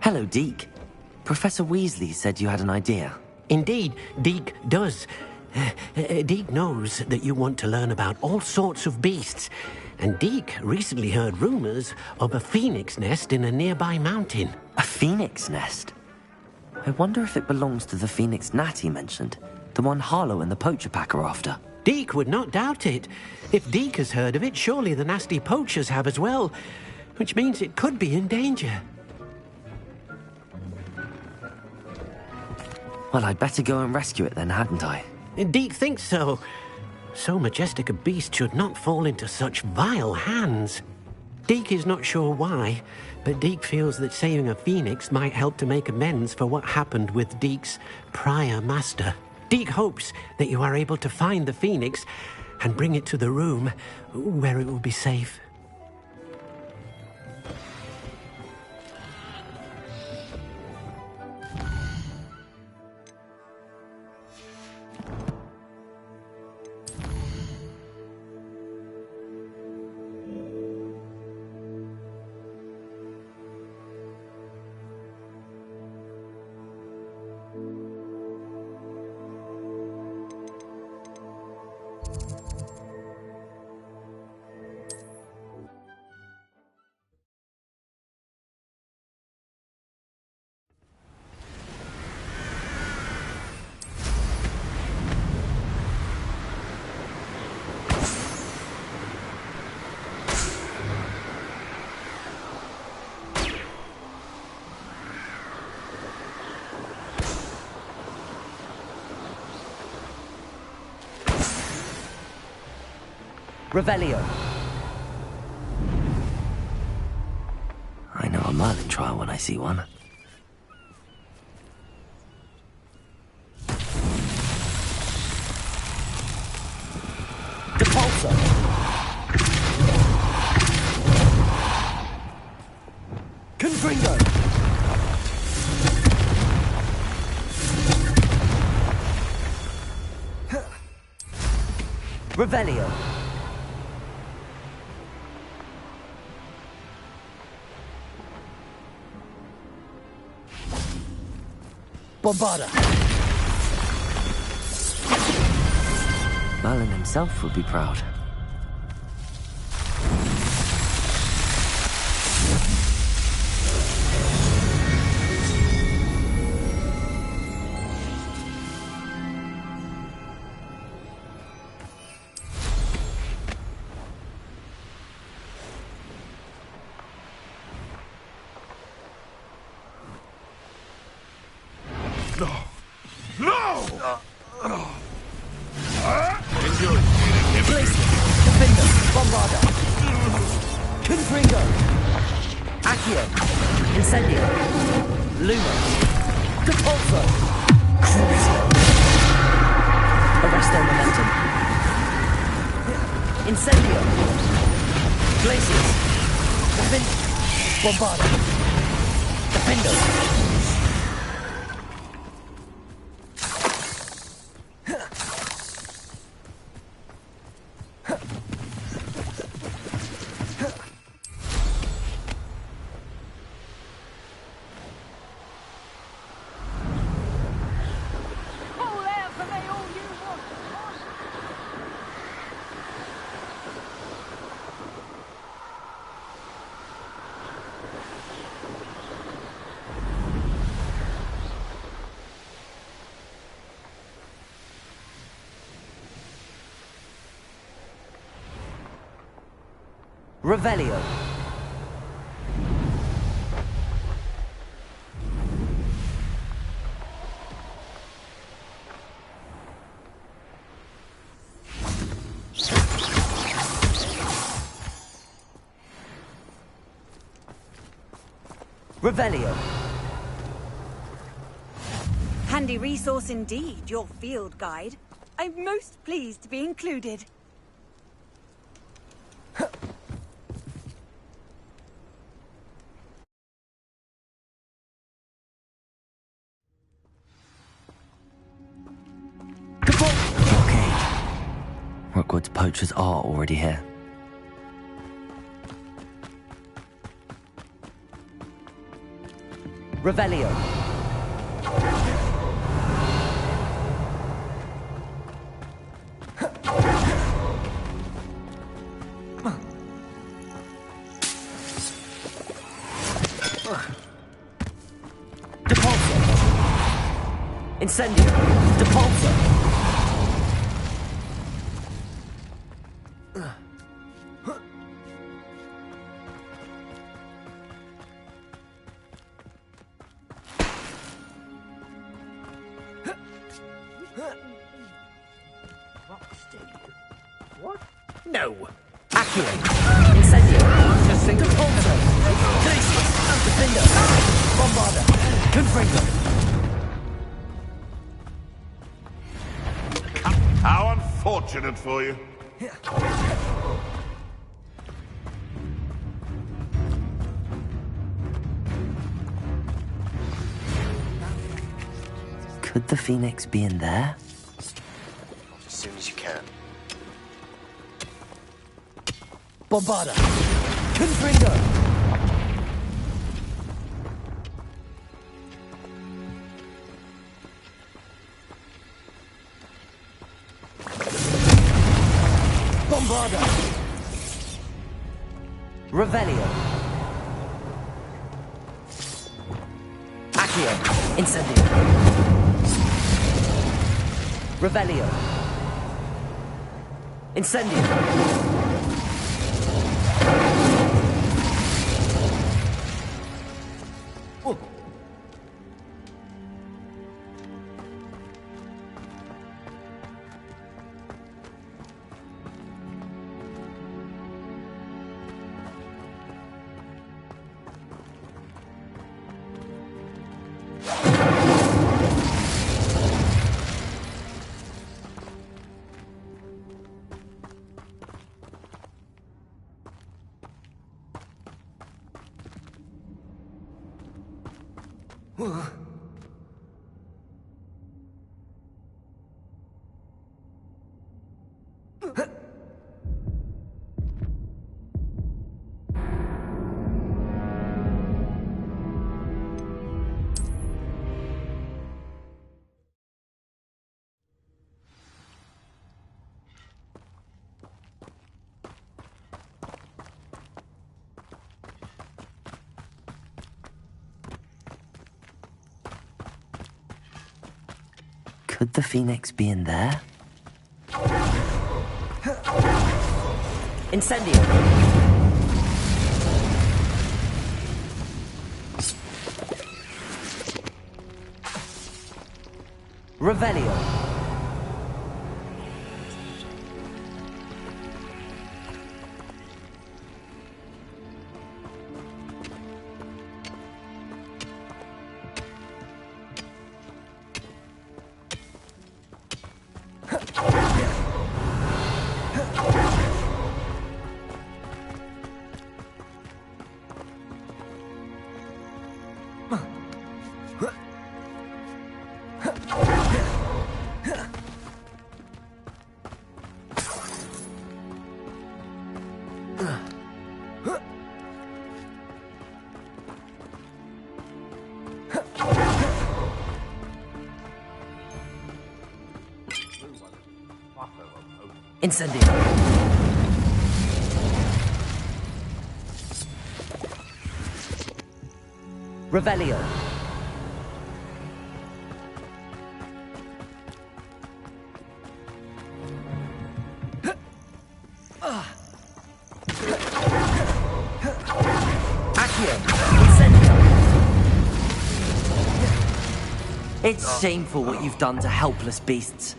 Hello, Deke. Professor Weasley said you had an idea. Indeed, Deke does. Deke knows that you want to learn about all sorts of beasts, and Deke recently heard rumors of a phoenix nest in a nearby mountain. A phoenix nest? I wonder if it belongs to the phoenix gnat he mentioned, the one Harlow and the poacher pack are after. Deke would not doubt it. If Deke has heard of it, surely the nasty poachers have as well, which means it could be in danger. Well, I'd better go and rescue it then, hadn't I? Deke thinks so. So majestic a beast should not fall into such vile hands. Deke is not sure why, but Deke feels that saving a phoenix might help to make amends for what happened with Deke's prior master. Deke hopes that you are able to find the phoenix and bring it to the room where it will be safe. Revelio. I know a Merlin trial when I see one. Depulso. Confringo. Revelio. Bombarda. Merlin himself would be proud. Revelio. Revelio. Handy resource indeed, your field guide. I'm most pleased to be included. Rookwood's poachers are already here. Revelio. Depulso. Incendio. Depulso. No. Accurate. Incendio. Depulso. Glacius. Defender. Bombarda. Confringo. How unfortunate for you. Could the Phoenix be in there? As soon as you can. Bombarda. Confringo. Bombarda. Revelio. Accio. Incendio. Revelio. Incendio. Could the Phoenix be in there? Incendio! Revelio! Incendio! Revelio! Accio! Incendio! It's shameful what you've done to helpless beasts.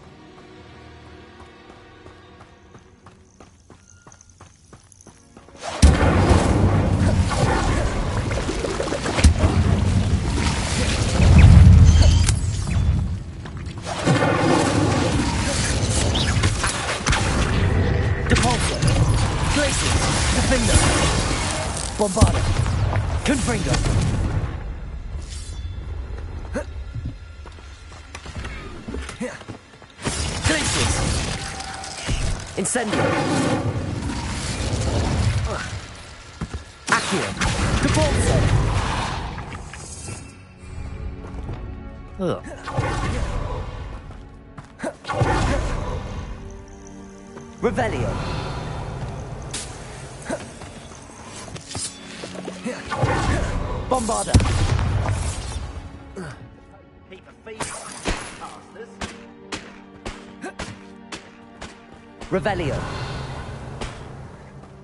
Bombarda! Confringo! Glacius! Incendio! Accio! Capolso! Revelio! Bombarda! Revelio!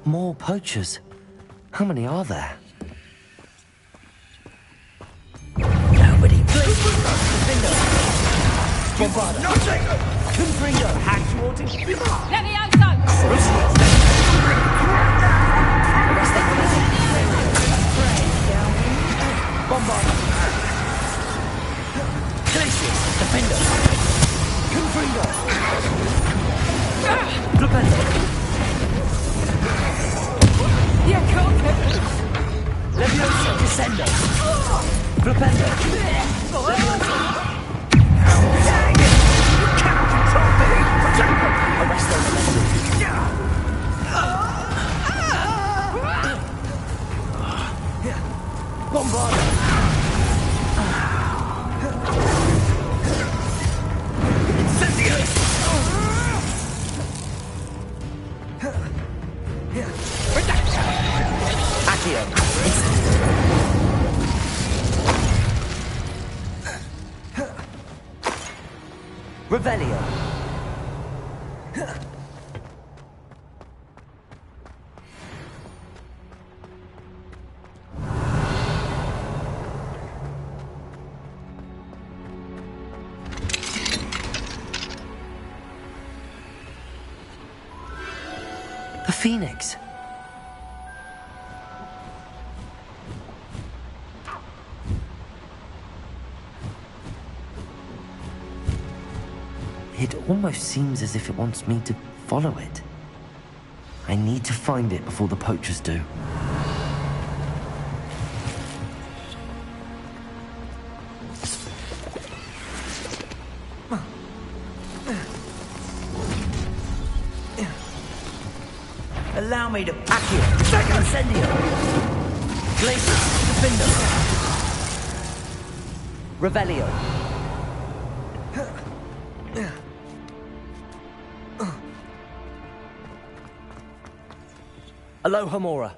More poachers. How many are there? Nobody please! Bombarda! Confringo! Actuating! Levioso! Bombarda! Glacius! Defender! Confringo! Flipendo! Levioso! Descendo! Flipendo! Levioso! Arresto! Bombarda! Accio! Revelio! The Phoenix. It almost seems as if it wants me to follow it. I need to find it before the poachers do. Allow me to Accio! Incendio! Glacius! Defender! Revelio! Aloha Mora!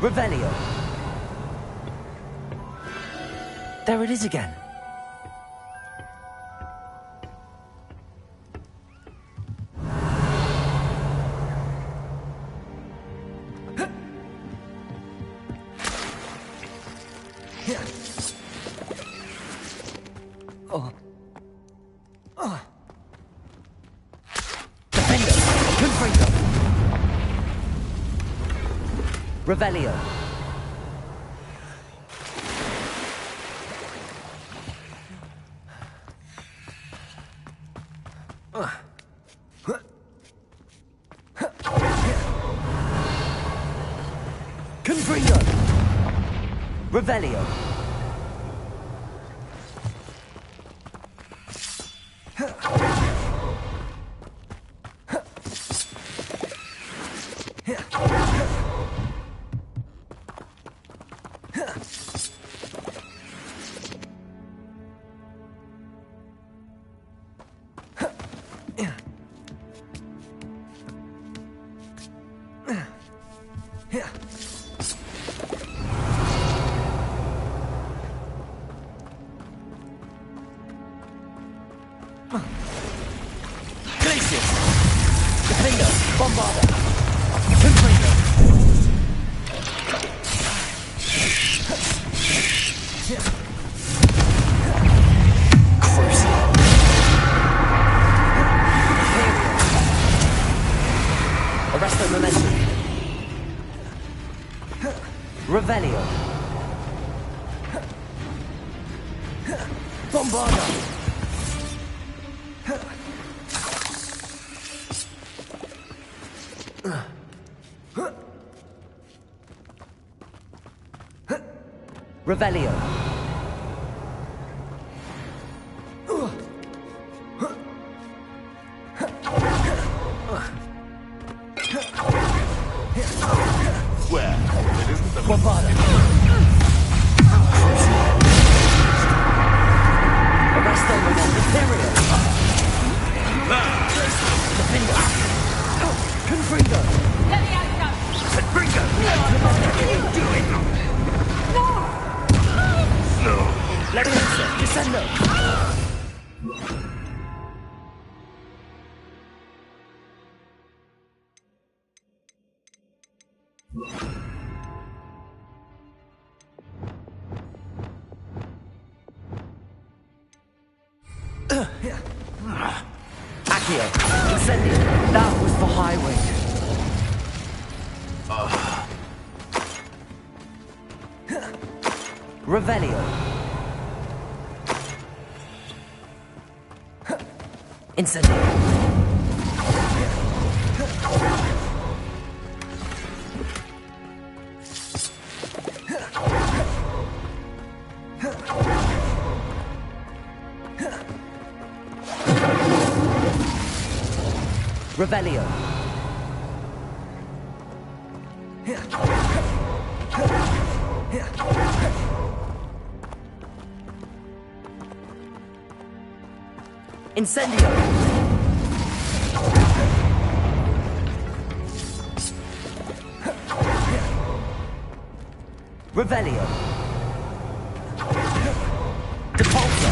Revelio. There it is again. Oh. Oh. Defender! Confringo! Revelio. Confringo! Revelio. Revelio. Bombarda. Revelio. Where? It isn't the Bombarda. Arresto Imperio. Defender. Confringo. Confringo. Do it. No. Leviosa. Descendo. Accio, Incendio. That was for highway. Revelio. Incendio. Revelio. Incendio. Revelio. Depulso.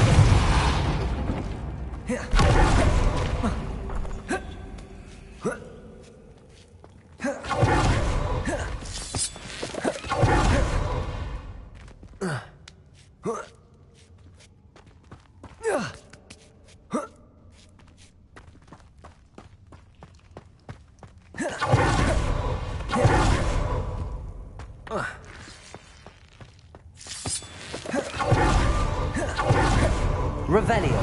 Revelio.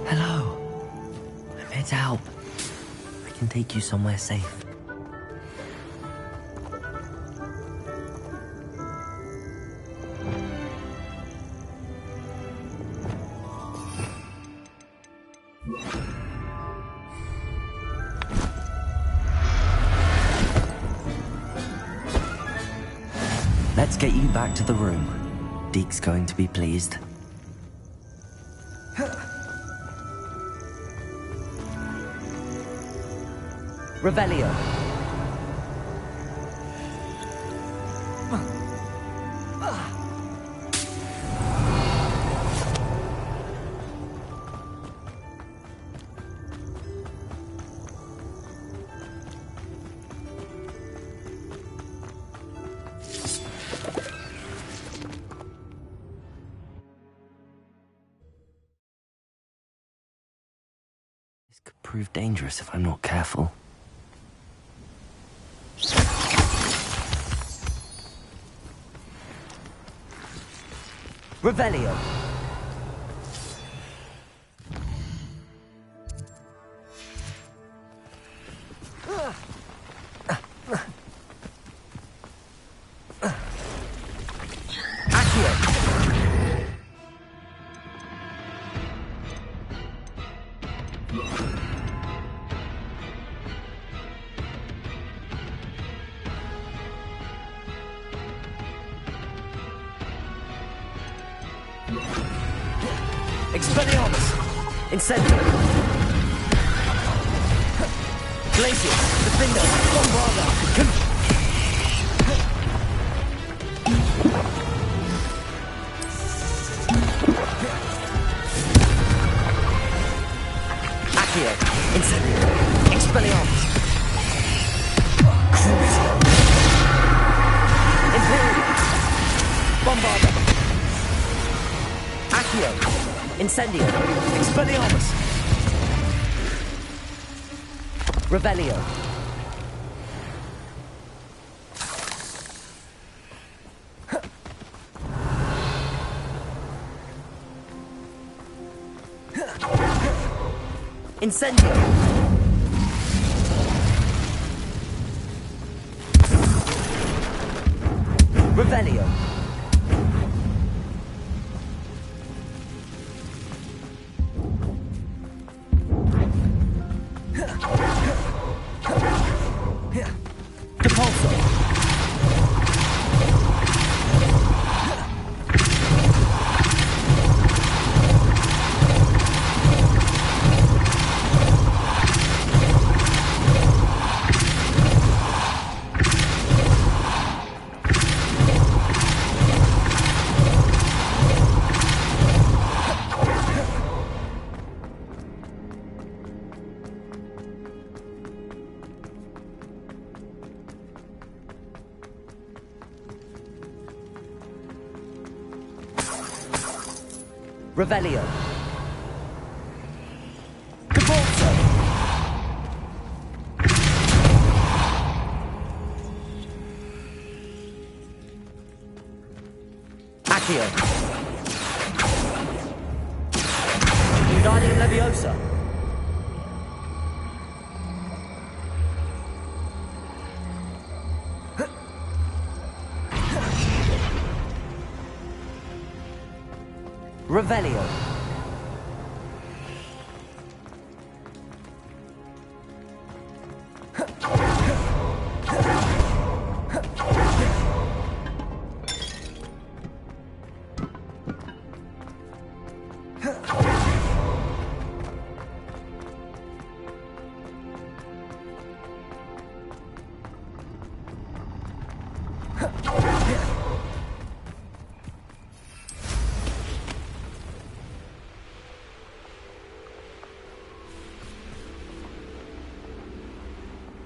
Hello. I'm here to help. I can take you somewhere safe. Let's get you back to the room. Deke's going to be pleased. Revelio. prove dangerous if I'm not careful. Revelio. Expelliarmus! Incendio! Glacius! Defender! Bombarda! Accio! Incendio! Expelliarmus! Crucio! Imperium! Bombarda! Accio! Incendio! Expelliarmus! Revelio! Incendio! Revelio! Revelio. Cabalzo. Accio. Wingardium Leviosa. Revelio.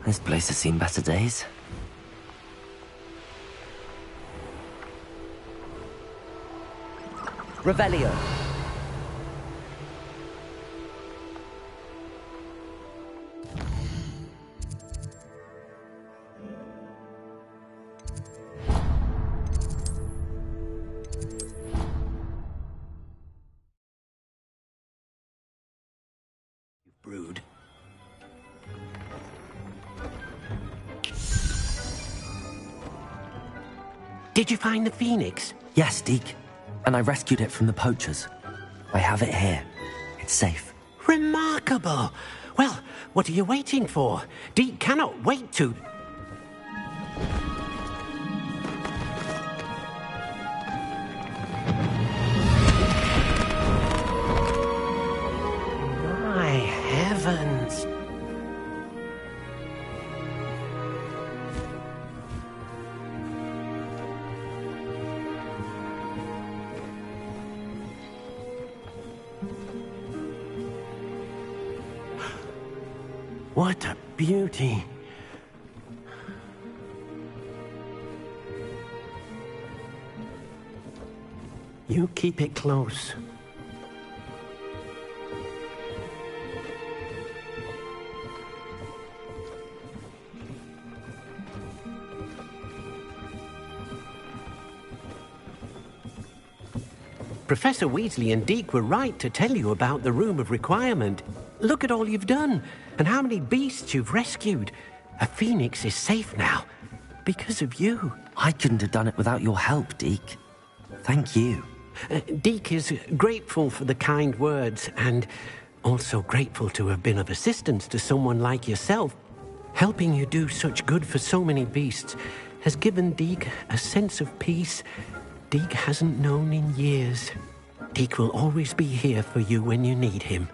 This place has seen better days. Revelio. Brood. Did you find the phoenix? Yes, Deke. And I rescued it from the poachers. I have it here. It's safe. Remarkable. Well, what are you waiting for? Deke cannot wait to... My heavens. What a beauty. You keep it close. Professor Weasley and Deke were right to tell you about the Room of Requirement. Look at all you've done, and how many beasts you've rescued. A phoenix is safe now, because of you. I couldn't have done it without your help, Deke. Thank you. Deke is grateful for the kind words, and also grateful to have been of assistance to someone like yourself. Helping you do such good for so many beasts has given Deke a sense of peace Deke hasn't known in years. Deke will always be here for you when you need him.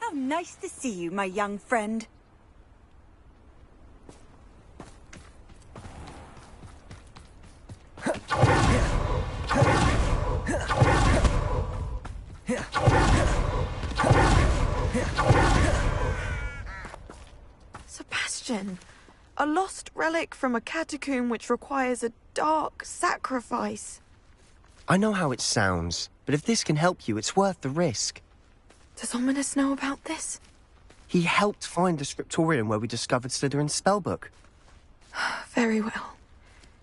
How nice to see you, my young friend. Sebastian, a lost relic from a catacomb which requires a dark sacrifice. I know how it sounds, but if this can help you, it's worth the risk. Does Ominous know about this? He helped find the scriptorium where we discovered Slytherin's spellbook. Very well.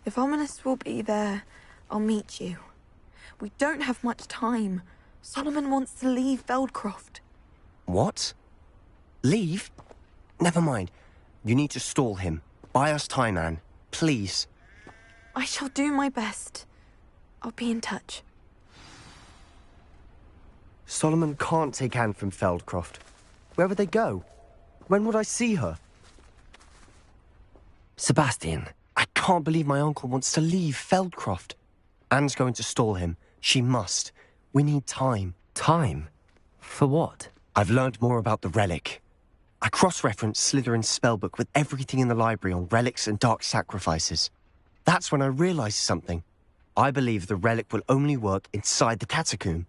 If Ominous will be there, I'll meet you. We don't have much time. Solomon wants to leave Feldcroft. What? Leave? Never mind. You need to stall him. Buy us time, Anne. Please. I shall do my best. I'll be in touch. Solomon can't take Anne from Feldcroft. Where would they go? When would I see her? Sebastian. I can't believe my uncle wants to leave Feldcroft. Anne's going to stall him. She must. We need time. Time? For what? I've learned more about the relic. I cross-referenced Slytherin's spellbook with everything in the library on relics and dark sacrifices. That's when I realized something. I believe the relic will only work inside the catacomb.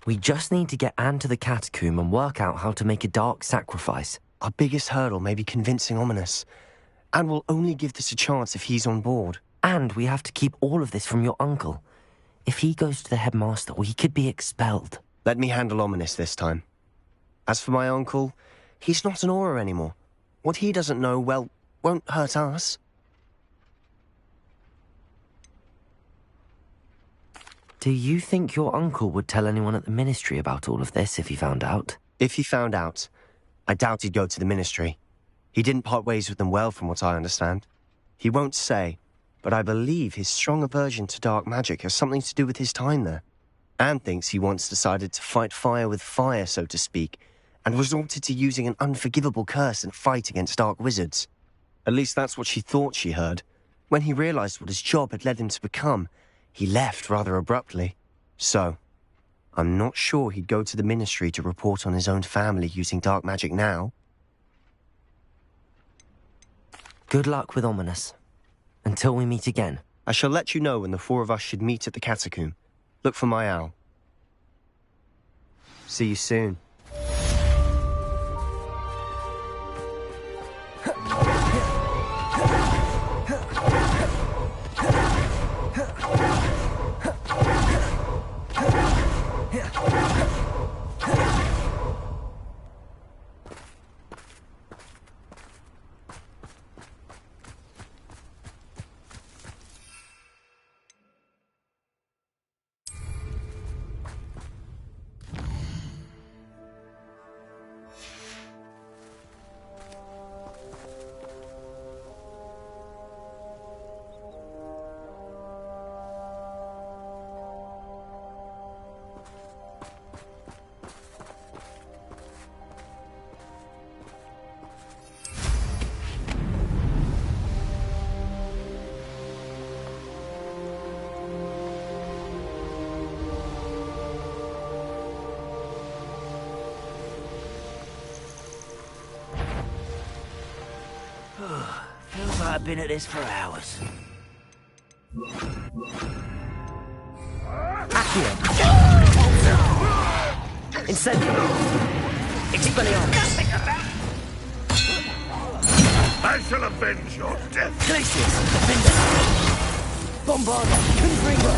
We just need to get Anne to the catacomb and work out how to make a dark sacrifice. Our biggest hurdle may be convincing Ominous. Anne will only give this a chance if he's on board. And we have to keep all of this from your uncle. If he goes to the headmaster, we could be expelled. Let me handle Ominous this time. As for my uncle, he's not an Auror anymore. What he doesn't know, well, won't hurt us. Do you think your uncle would tell anyone at the ministry about all of this if he found out? If he found out, I doubt he'd go to the ministry. He didn't part ways with them well, from what I understand. He won't say, but I believe his strong aversion to dark magic has something to do with his time there. Anne thinks he once decided to fight fire with fire, so to speak, and resorted to using an unforgivable curse and fight against dark wizards. At least that's what she thought she heard. When he realized what his job had led him to become, he left rather abruptly. So, I'm not sure he'd go to the Ministry to report on his own family using dark magic now. Good luck with Ominous. Until we meet again. I shall let you know when the four of us should meet at the catacomb. Look for my owl. See you soon. Feels like I've been at this for hours. Accio! Incendio! Expelliarmus! I shall avenge your death. Glacius! Defender! Bombarda! Confringo!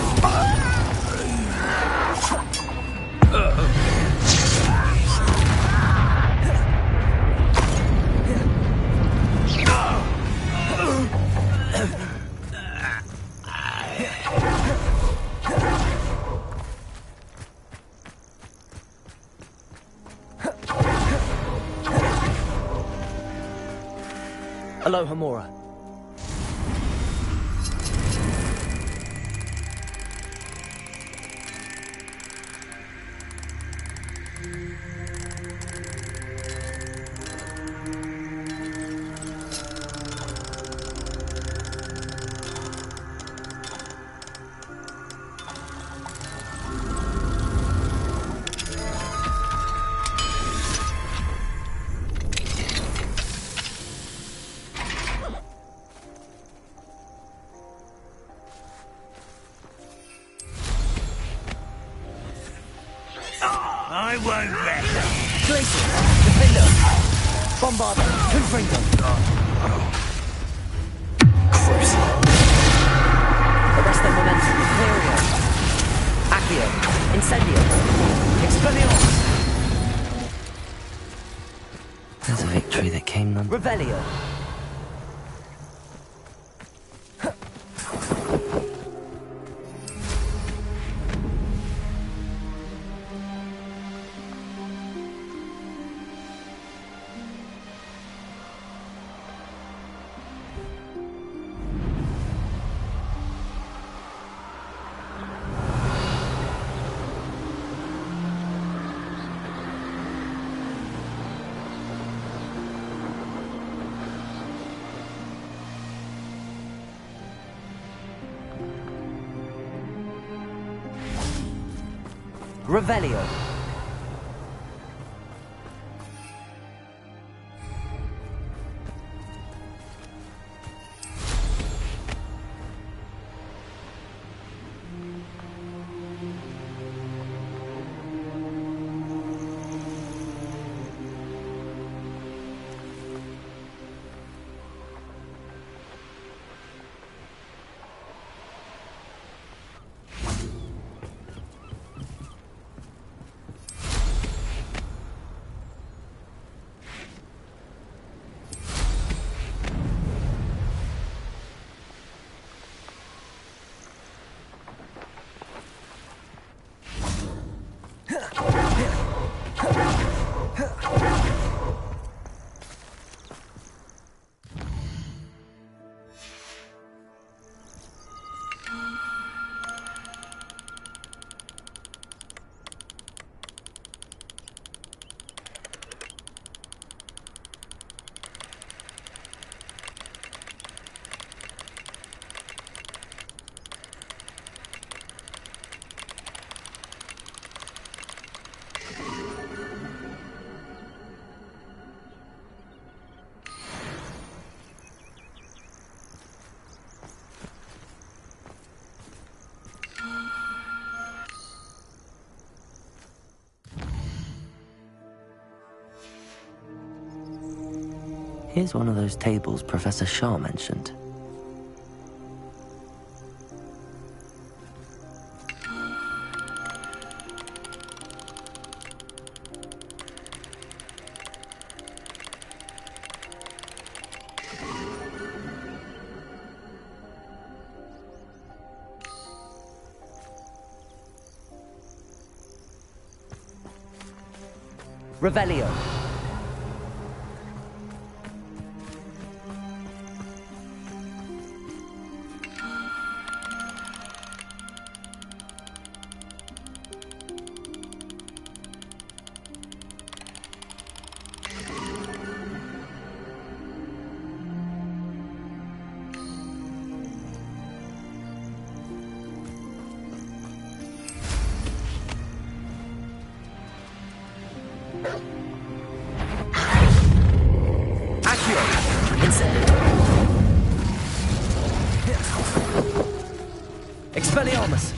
Aloha Mora. I won't let Glacius! Defender! Bombarda! Confringo! Cruise! Arrest their momentum! Imperio! Accio! Incendio! Expelliarmus! There's a victory that came none. Revelio! Revelio. Here's one of those tables Professor Shah mentioned. Revelio. Expelliarmus!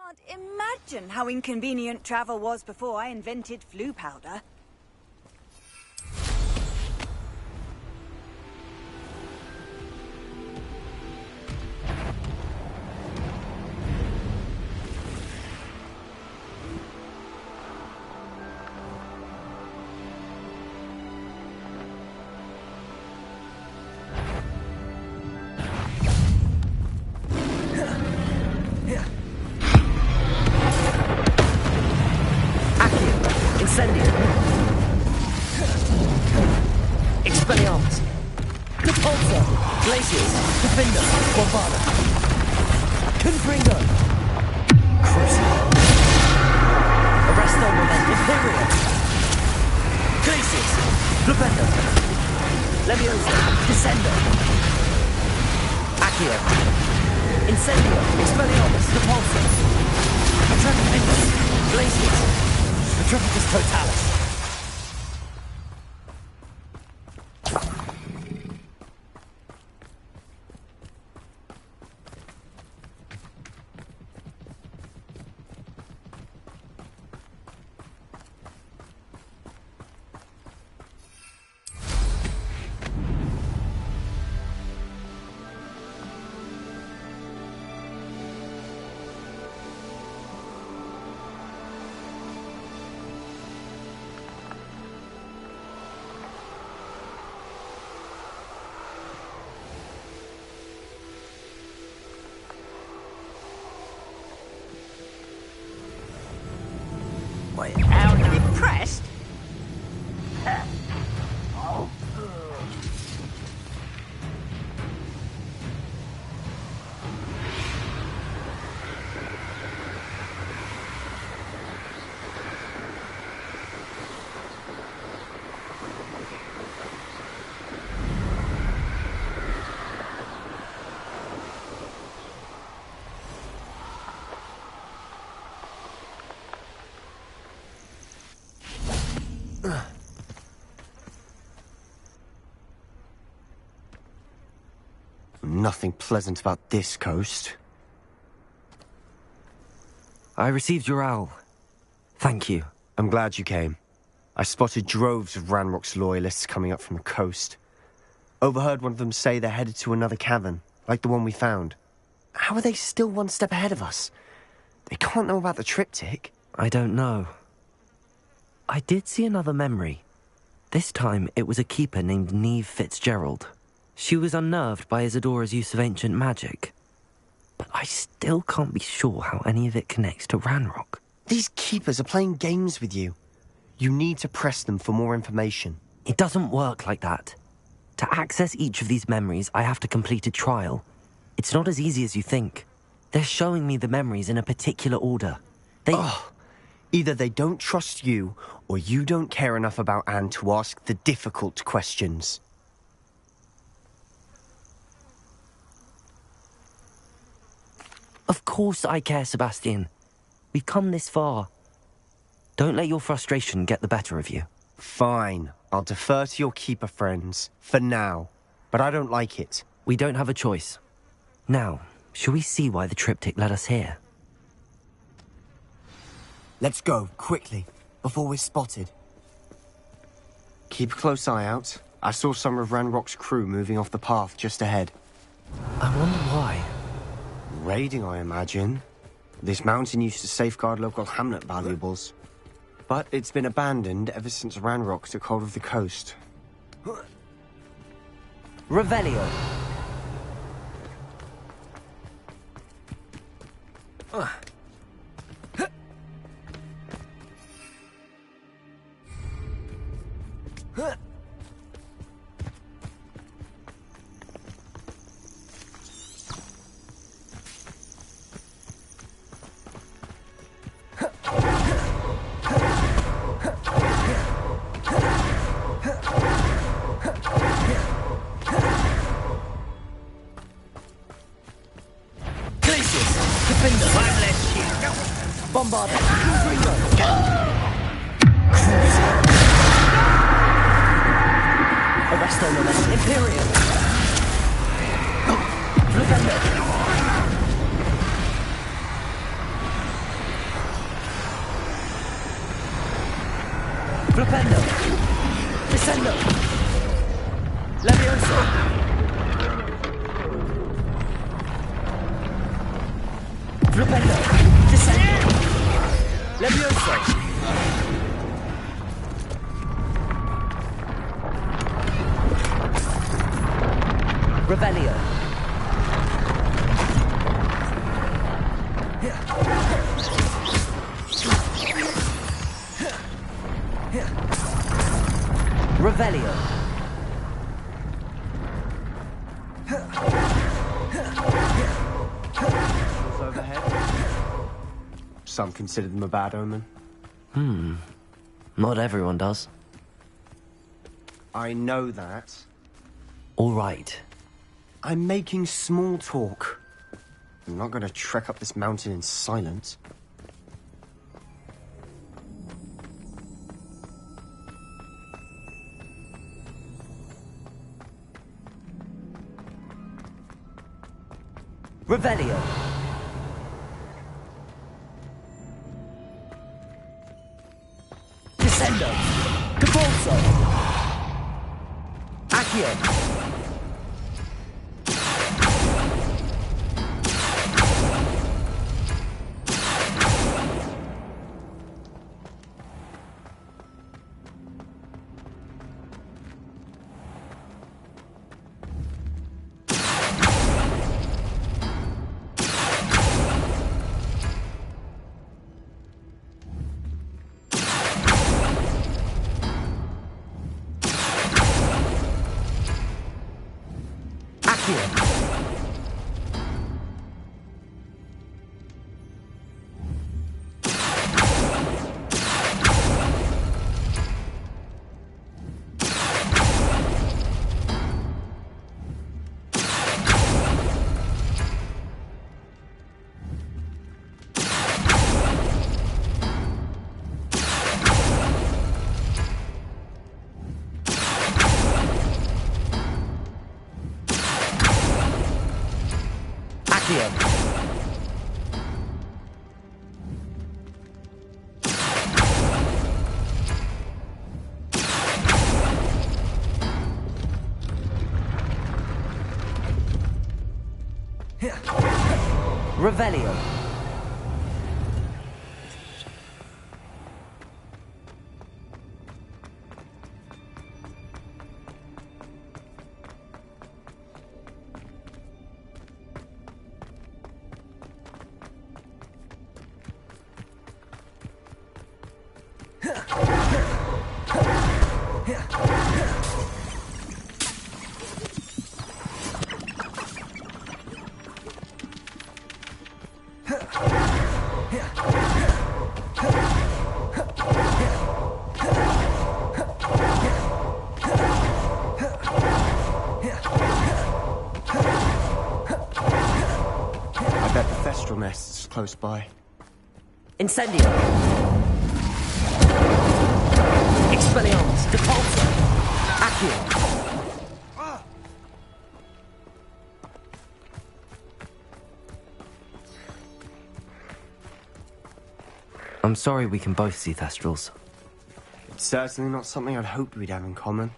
Can't imagine how inconvenient travel was before I invented flu powder. Expelliarmus! Repulsor! Glaciers! Defender! Bombarda! Confringo! Crucible! Arresto Moment! Imperium! Glaciers! Flipendo! Leviosa! Descendo! Accio! Incendio! Expelliarmus! Repulsor! Atrepidus! Glaciers! Atrepidus Totalis! Nothing pleasant about this coast. I received your owl. Thank you. I'm glad you came. I spotted droves of Ranrock's loyalists coming up from the coast. Overheard one of them say they're headed to another cavern, like the one we found. How are they still one step ahead of us? They can't know about the triptych. I don't know. I did see another memory. This time, it was a keeper named Neve Fitzgerald. She was unnerved by Isadora's use of ancient magic. But I still can't be sure how any of it connects to Ranrock. These keepers are playing games with you. You need to press them for more information. It doesn't work like that. To access each of these memories, I have to complete a trial. It's not as easy as you think. They're showing me the memories in a particular order. Either they don't trust you, or you don't care enough about Anne to ask the difficult questions. Of course I care, Sebastian. We've come this far. Don't let your frustration get the better of you. Fine. I'll defer to your keeper friends, for now. But I don't like it. We don't have a choice. Now, shall we see why the triptych led us here? Let's go, quickly, before we're spotted. Keep a close eye out. I saw some of Ranrock's crew moving off the path just ahead. I wonder why. Raiding, I imagine. This mountain used to safeguard local hamlet valuables. But it's been abandoned ever since Ranrock took hold of the coast. Revelio. Bombard. Arresto Moment. Imperium. Fluendo. Flupendo. Descendo. Levioso. Flupendo. Descendo. Levioso. Revelio. Revelio. Overhead. Some consider them a bad omen. Not everyone does. I know that. All right. I'm making small talk. I'm not going to trek up this mountain in silence. Revelio. Descendo. Capolso. Accio. Accio. Revelio. Nests close by. Incendio. Expelliarmus. Depulso. Accio. I'm sorry we can both see Thestrals. It's certainly not something I'd hoped we'd have in common.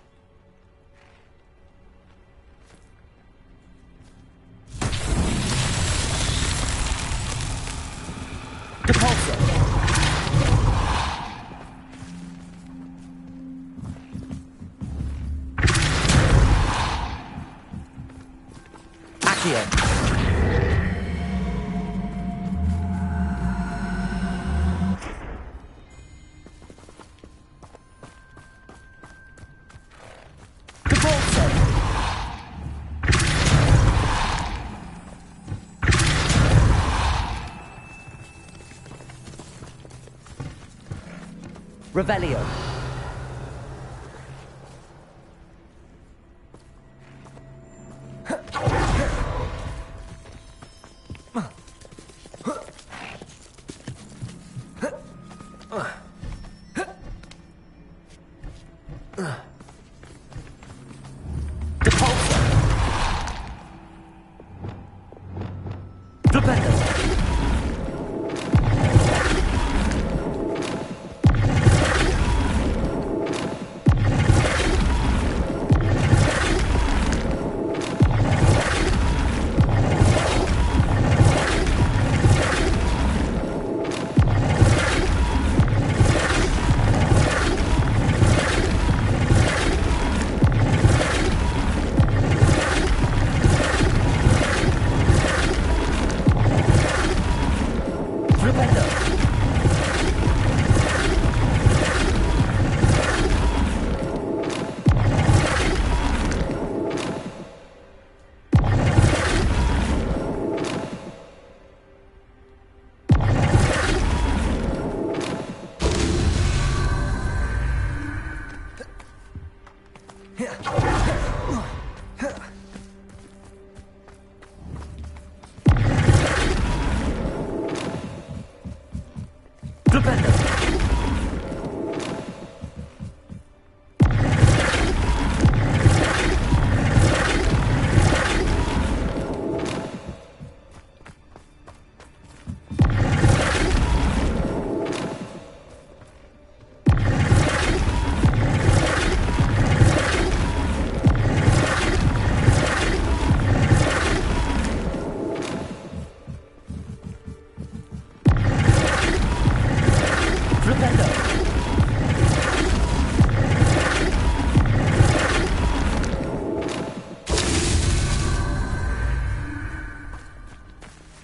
Revelio.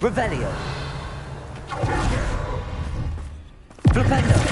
Revelio. Flipendo.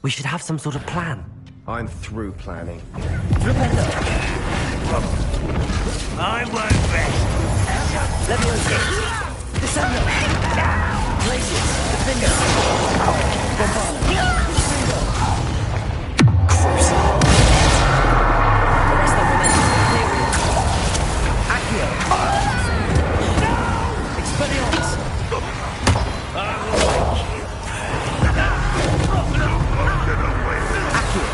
We should have some sort of plan. I'm through planning. I won't rest. Leviosa. Descendo. Glacius. Defender. Bombard. Crucible. Arrest the momentum. Ethereal. Accio. No! Expelliarmus. I will wake you. Accio.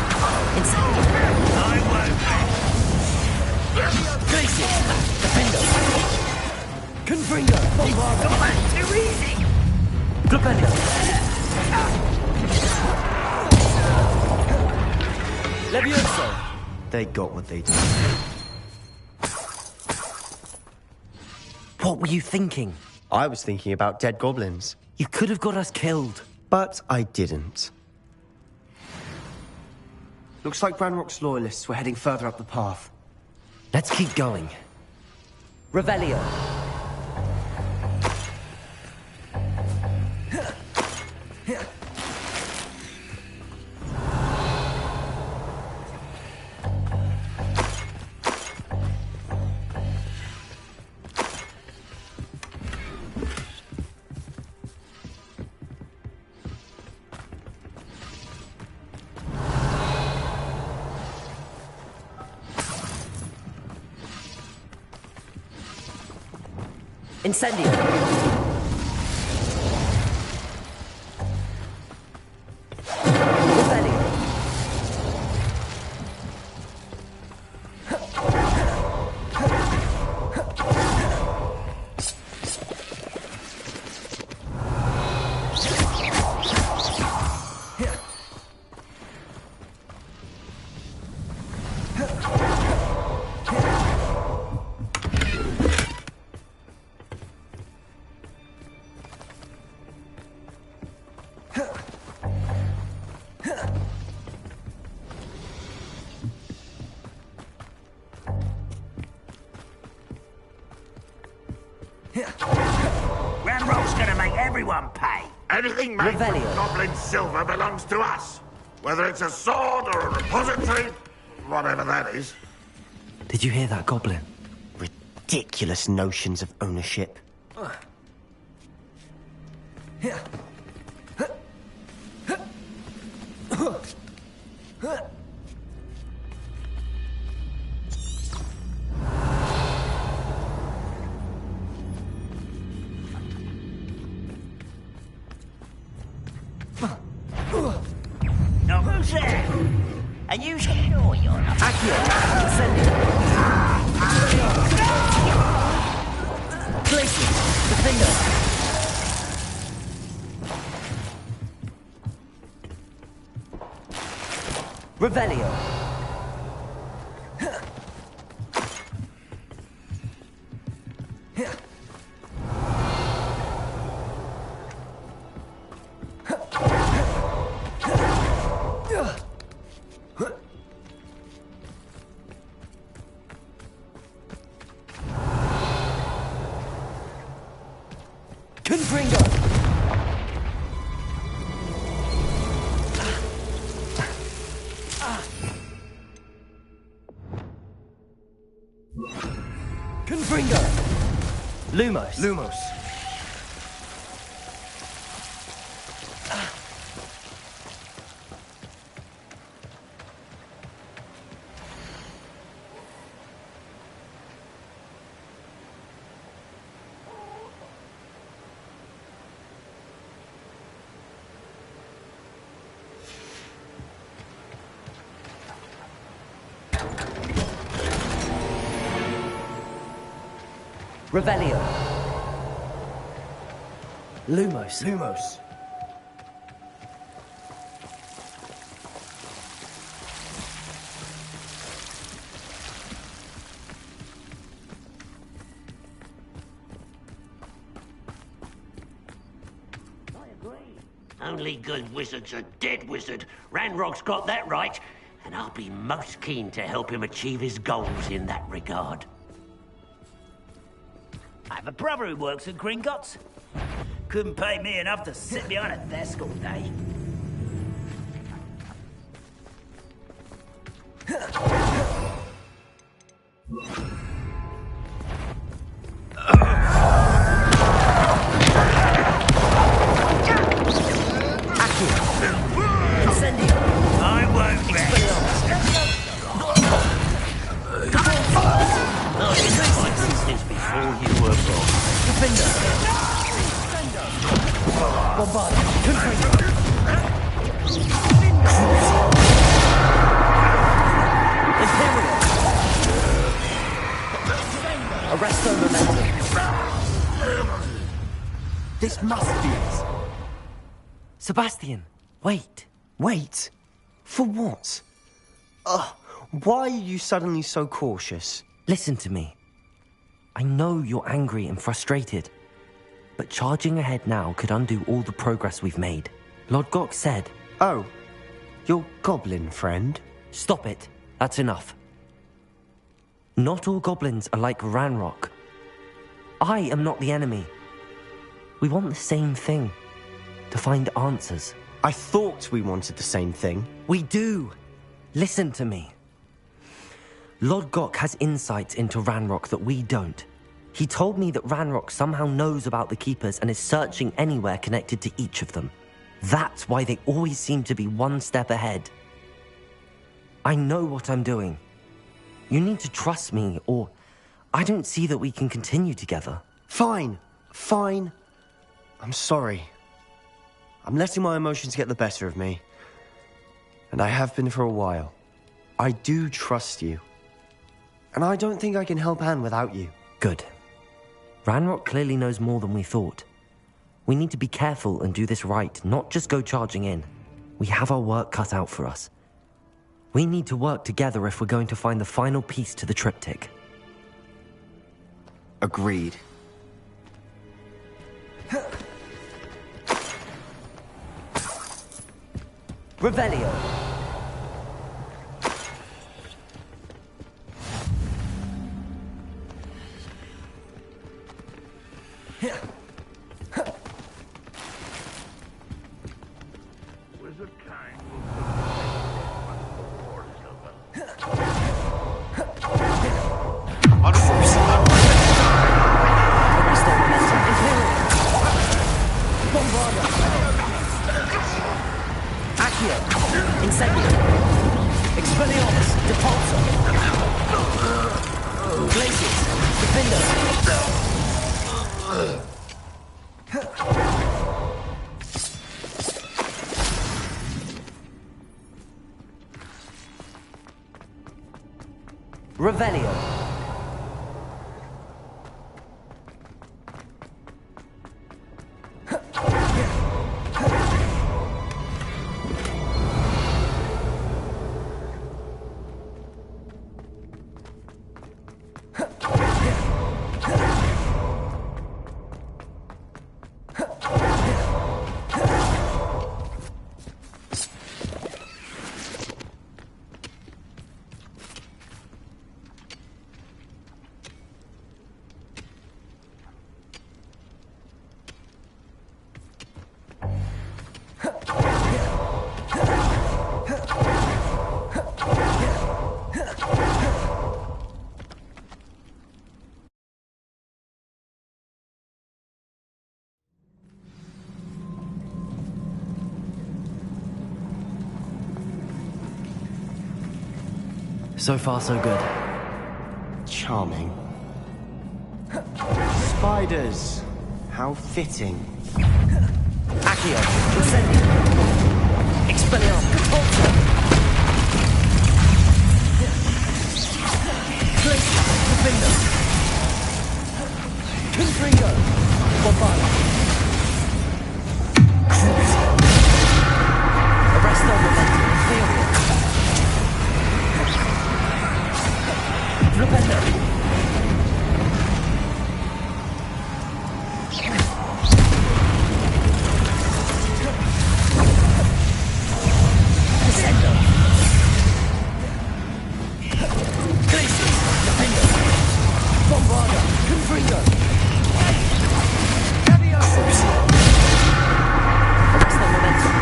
Incendio. I won't rest. Glacius. Defender. Confringo. Bombard. Come on, too easy. Glupendo. Levioso. They got what they did. What were you thinking? I was thinking about dead goblins. You could have got us killed. But I didn't. Looks like Ranrock's loyalists were heading further up the path. Let's keep going. Revelio. Incendio. Revelio. Ranrock's gonna make everyone pay. Anything made from goblin silver belongs to us. Whether it's a sword or a repository, whatever that is. Did you hear that, Goblin? Ridiculous notions of ownership. Now who's there? Are you sure you're not? Accio. Incendio. Glacius. Defender. Revelio. Confringo. Confringo. Lumos. Lumos. Revelio. Lumos. Lumos. Only good wizard's a dead wizard. Ranrock's got that right, and I'll be most keen to help him achieve his goals in that regard. I have a brother who works at Gringotts. Couldn't pay me enough to sit behind a desk all day. Bombarda! Confringo! Imperial! Arresto momentum! This must be it! Sebastian, wait. Wait? For what? Why are you suddenly so cautious? Listen to me. I know you're angry and frustrated, but charging ahead now could undo all the progress we've made. Lord Gok said... Oh, your goblin friend? Stop it. That's enough. Not all goblins are like Ranrock. I am not the enemy. We want the same thing. To find answers. I thought we wanted the same thing. We do. Listen to me. Lord Gok has insights into Ranrock that we don't. He told me that Ranrock somehow knows about the Keepers and is searching anywhere connected to each of them. That's why they always seem to be one step ahead. I know what I'm doing. You need to trust me, or I don't see that we can continue together. Fine. I'm sorry. I'm letting my emotions get the better of me. And I have been for a while. I do trust you. And I don't think I can help Anne without you. Good. Ranrock clearly knows more than we thought. We need to be careful and do this right, not just go charging in. We have our work cut out for us. We need to work together if we're going to find the final piece to the triptych. Agreed. Revelio! Wizard Kind Accio! Incendio! Expelliarmus! Depulso! Glacius! Defender! Revelio! So far, so good. Charming. Spiders! How fitting. Accio! Incendio! Expelliarmus! Depulso! Glacius! Defender! Confringo! Bombarda! Arresto momentum! Imperial! Flipendo! Descendo! Glacius! Defender! Bombarda! Confringo! Leviosa! Arresto momentum!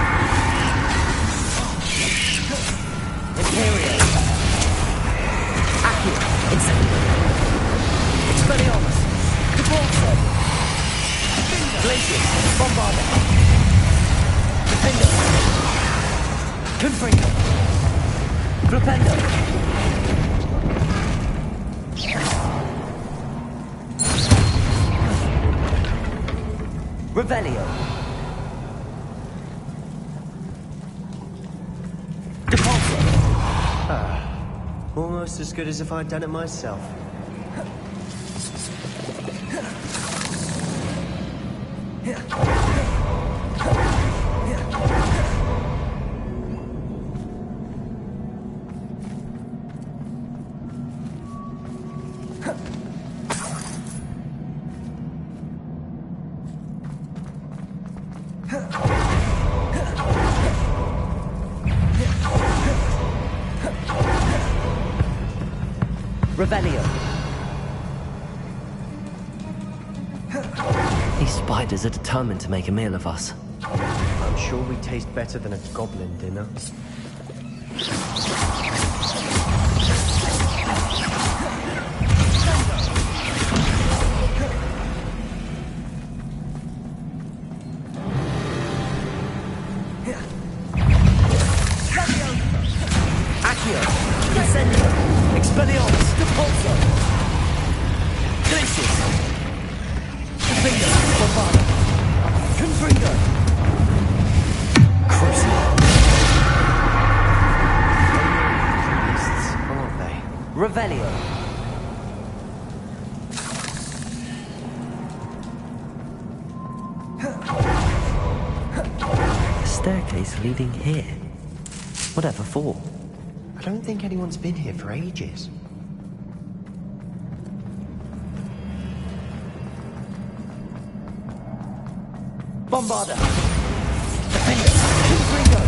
Imperial! Accio! Incendio! Expelliarmus! Depulso! Glacius! Bombarda! Defender! Confringo! Flipendo! Revelio! Almost as good as if I'd done it myself. Revelio. These spiders are determined to make a meal of us. I'm sure we taste better than a goblin dinner. Leading here? Whatever for? I don't think anyone's been here for ages. Bombarder! Defender! Confringo!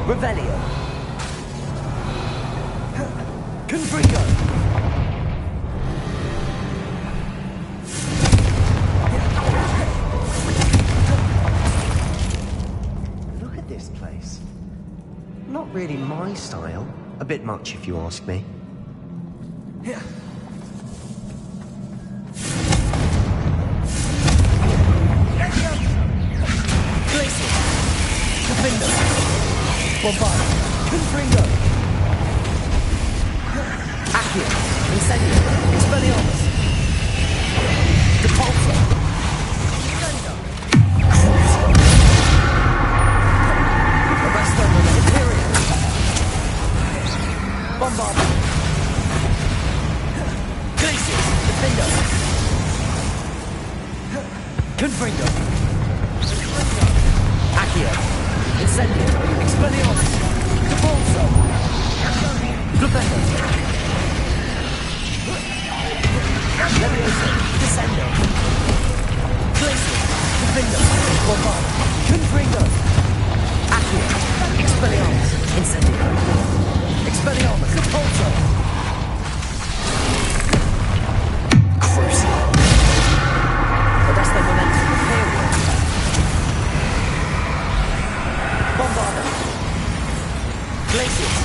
Revelio! Confringo! Not really my style. A bit much, if you ask me. Yeah. Glacier. Defender. Bombard. Confringo. Accio. Incendio. Expelliarmus. Depulso. Bombarder! Glaciers! Defender! Confringo! Accio! Incendio! Expelliarmus! Depulso! Defender! Leviosa! Descendo! Glaciers! Defender! Bombarder! Confringo! Accio! Expelliarmus! Incendio! Expelliarmus! Depulso! Crucio! Arrest their momentum! Period! Bombarder! Glaciers!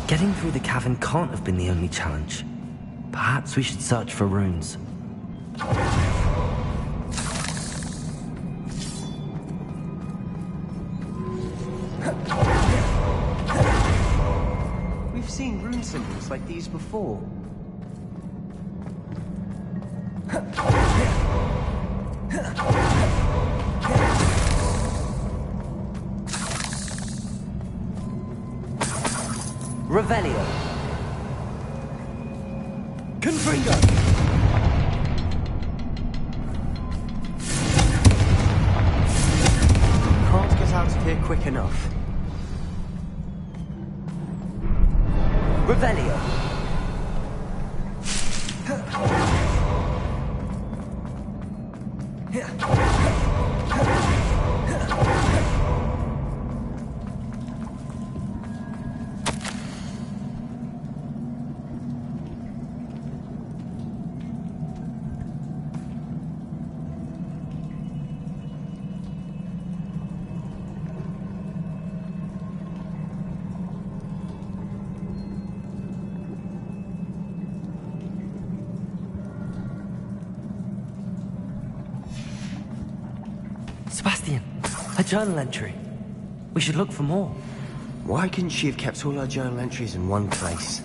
Getting through the cavern can't have been the only challenge. Perhaps we should search for runes. We've seen rune symbols like these before. Revelio. Confringo. Can't get out of here quick enough. Revelio. Sebastian, a journal entry. We should look for more. Why couldn't she have kept all her journal entries in one place?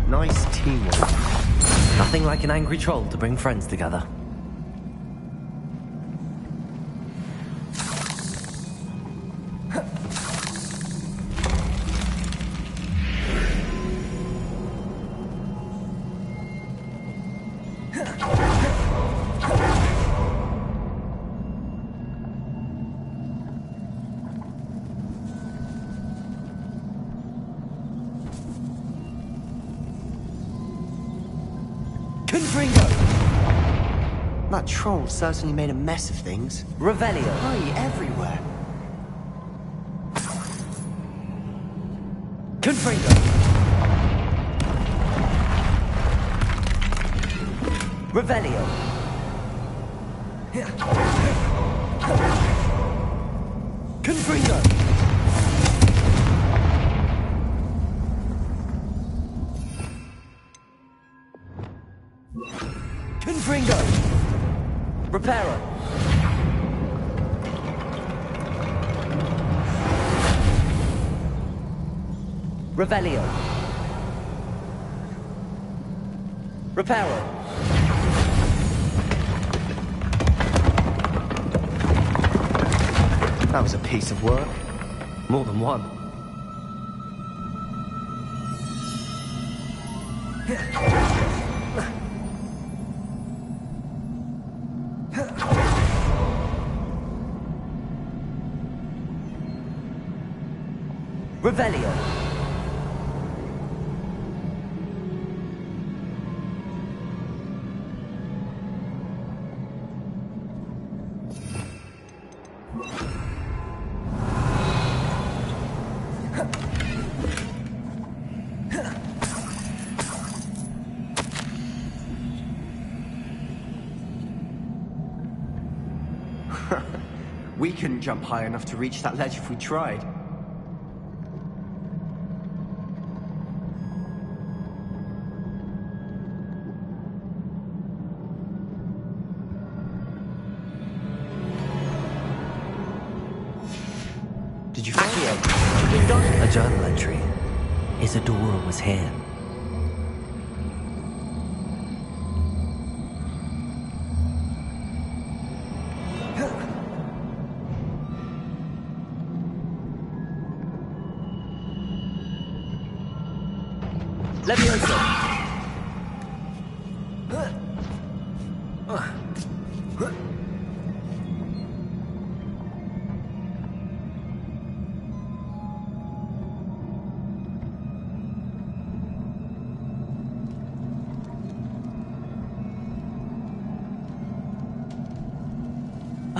Nice teamwork. Nothing like an angry troll to bring friends together. That troll certainly made a mess of things. Revelio. Honey everywhere. Confringo. Revelio. Confringo. Confringo. Reparo. Revelio. Reparo. That was a piece of work. More than one. Revelio. We couldn't jump high enough to reach that ledge if we tried. Did you find it? A journal entry. Isadora was here.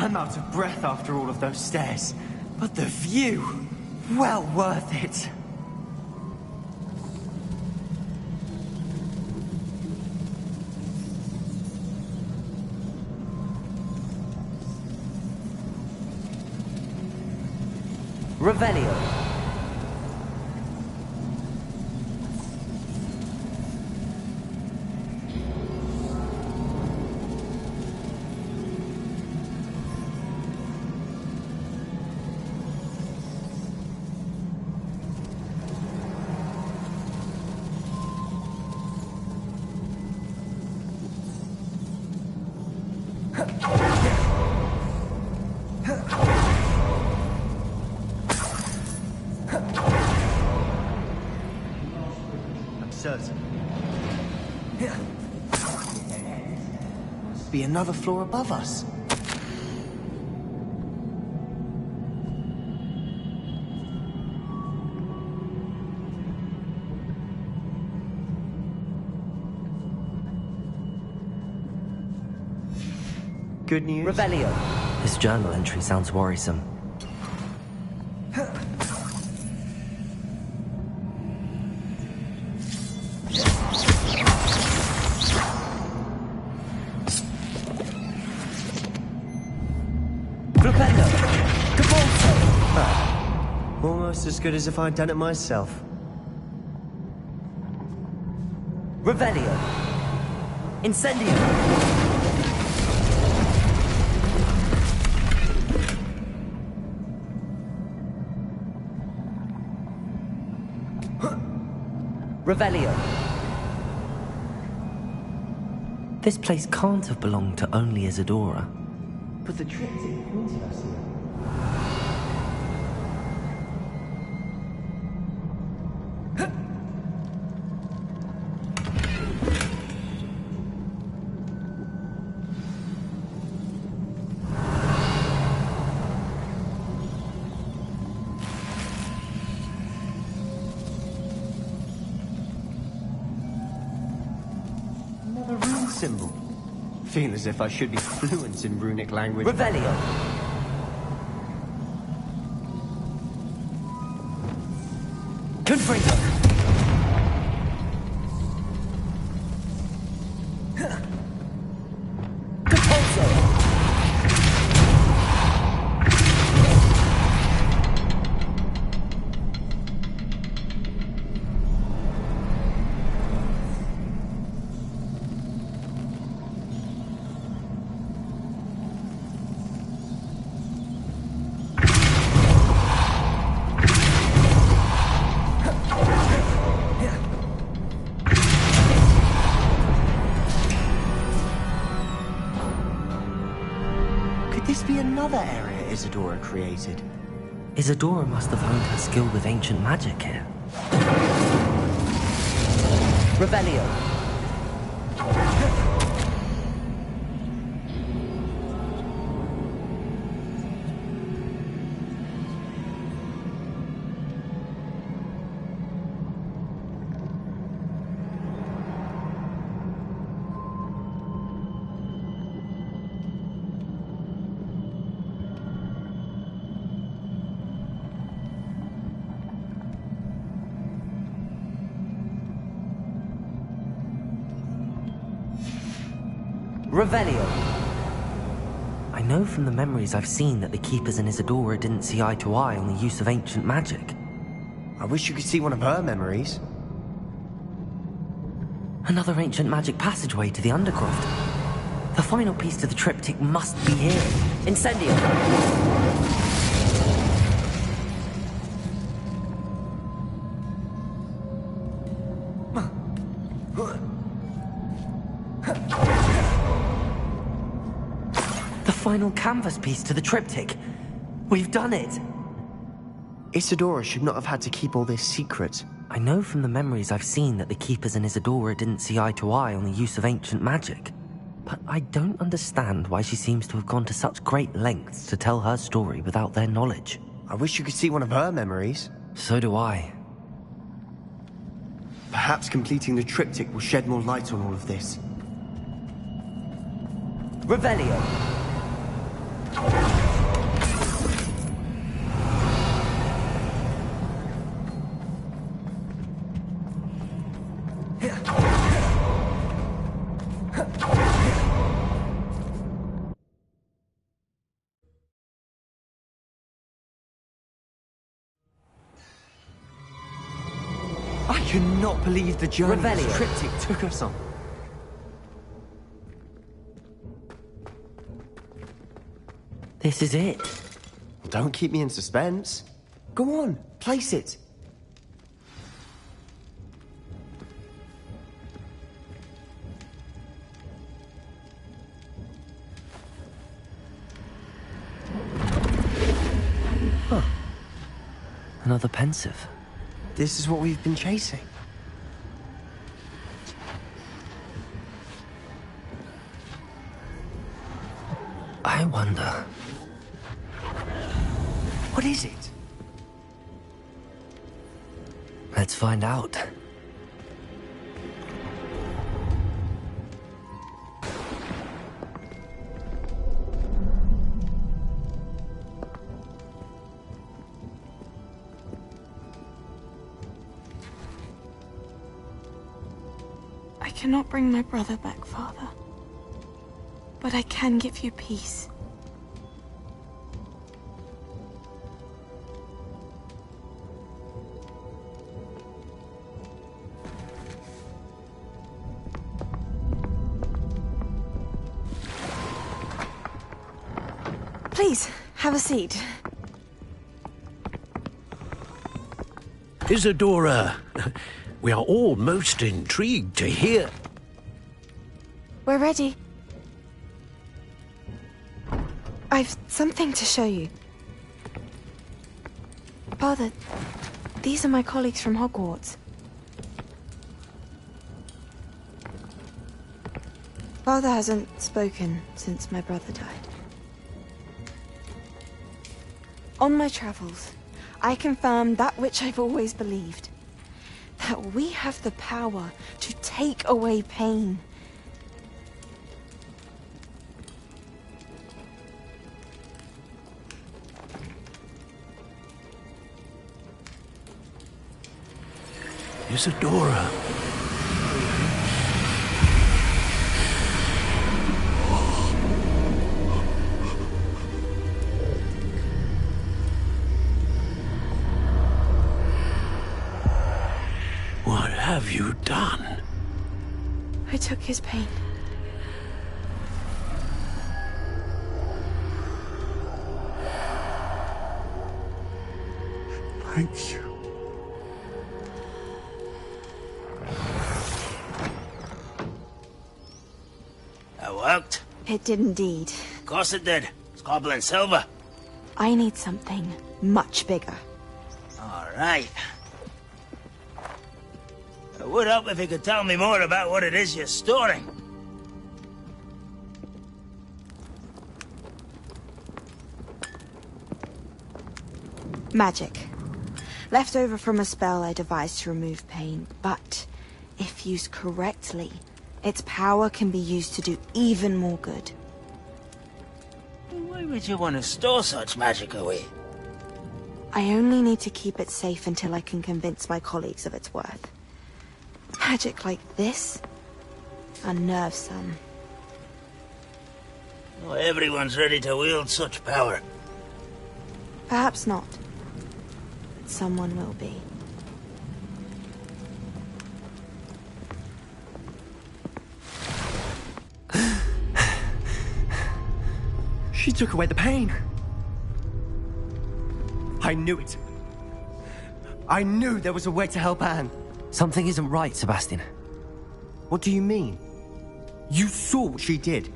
I'm out of breath after all of those stairs. But the view, well worth it. Revelio. Must be another floor above us. Good news? Revelio. This journal entry sounds worrisome. Almost as good as if I'd done it myself. Revelio. Incendio. Revelio. This place can't have belonged to only Isadora. But the triptych pointed us here. Symbol. Feel as if I should be fluent in runic language. Revelio. Confringo. Another area Isadora created. Isadora must have honed her skill with ancient magic here. Revelio. Revelio. I know from the memories I've seen that the Keepers and Isadora didn't see eye to eye on the use of ancient magic. I wish you could see one of her memories. Another ancient magic passageway to the Undercroft. The final piece to the triptych must be here. Incendio. Final canvas piece to the triptych. We've done it! Isadora should not have had to keep all this secret. I know from the memories I've seen that the Keepers and Isadora didn't see eye to eye on the use of ancient magic. But I don't understand why she seems to have gone to such great lengths to tell her story without their knowledge. I wish you could see one of her memories. So do I. Perhaps completing the triptych will shed more light on all of this. Revelio. I cannot believe the journey Revelio. this triptych took us on. This is it. Don't keep me in suspense. Go on, place it. Huh. Another pensive. This is what we've been chasing. I wonder... What is it? Let's find out. I cannot bring my brother back, Father. But I can give you peace. Please, have a seat. Isadora, we are all most intrigued to hear. We're ready. I've something to show you. Father, these are my colleagues from Hogwarts. Father hasn't spoken since my brother died. On my travels, I confirmed that which I've always believed. That we have the power to take away pain. Isadora. What have you done? I took his pain. Thank you. That worked. It did indeed. Of course it did. It's goblin silver. I need something much bigger. All right. It would help if you could tell me more about what it is you're storing. Magic. Left over from a spell I devised to remove pain, but if used correctly, its power can be used to do even more good. Why would you want to store such magic away? I only need to keep it safe until I can convince my colleagues of its worth. Magic like this unnerves some. Not everyone's ready to wield such power. Perhaps not. But someone will be. She took away the pain. I knew it. I knew there was a way to help Anne. Something isn't right, Sebastian. What do you mean? You saw what she did.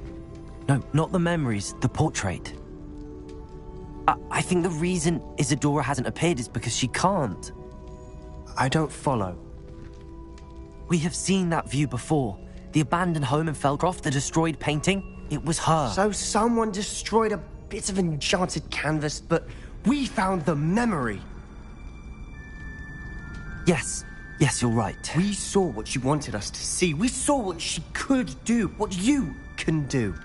No, not the memories, the portrait. I think the reason Isadora hasn't appeared is because she can't. I don't follow. We have seen that view before. The abandoned home in Felcroft, the destroyed painting. It was her. So someone destroyed a bit of enchanted canvas, but we found the memory. Yes. Yes, you're right. We saw what she wanted us to see. We saw what she could do, what you can do.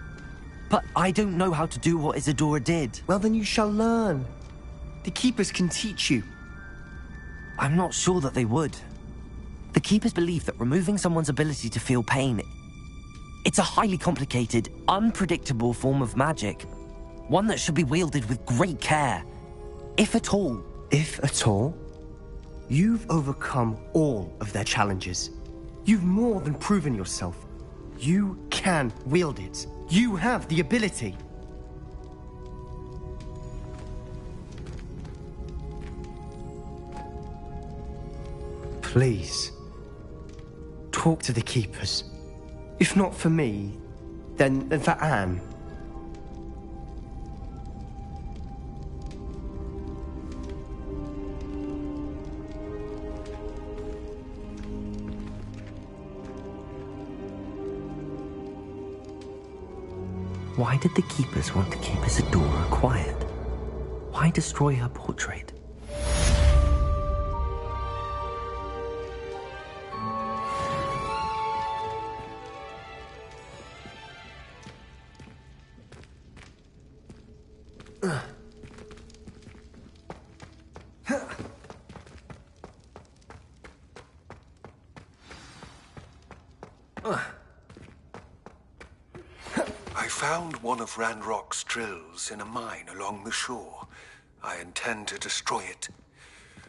But I don't know how to do what Isadora did. Well, then you shall learn. The Keepers can teach you. I'm not sure that they would. The Keepers believe that removing someone's ability to feel pain, it's a highly complicated, unpredictable form of magic. One that should be wielded with great care, if at all. If at all? You've overcome all of their challenges. You've more than proven yourself. You can wield it. You have the ability. Please, talk to the Keepers. If not for me, then for Anne. Why did the Keepers want to keep Isadora quiet? Why destroy her portrait? I found one of Ranrock's drills in a mine along the shore. I intend to destroy it.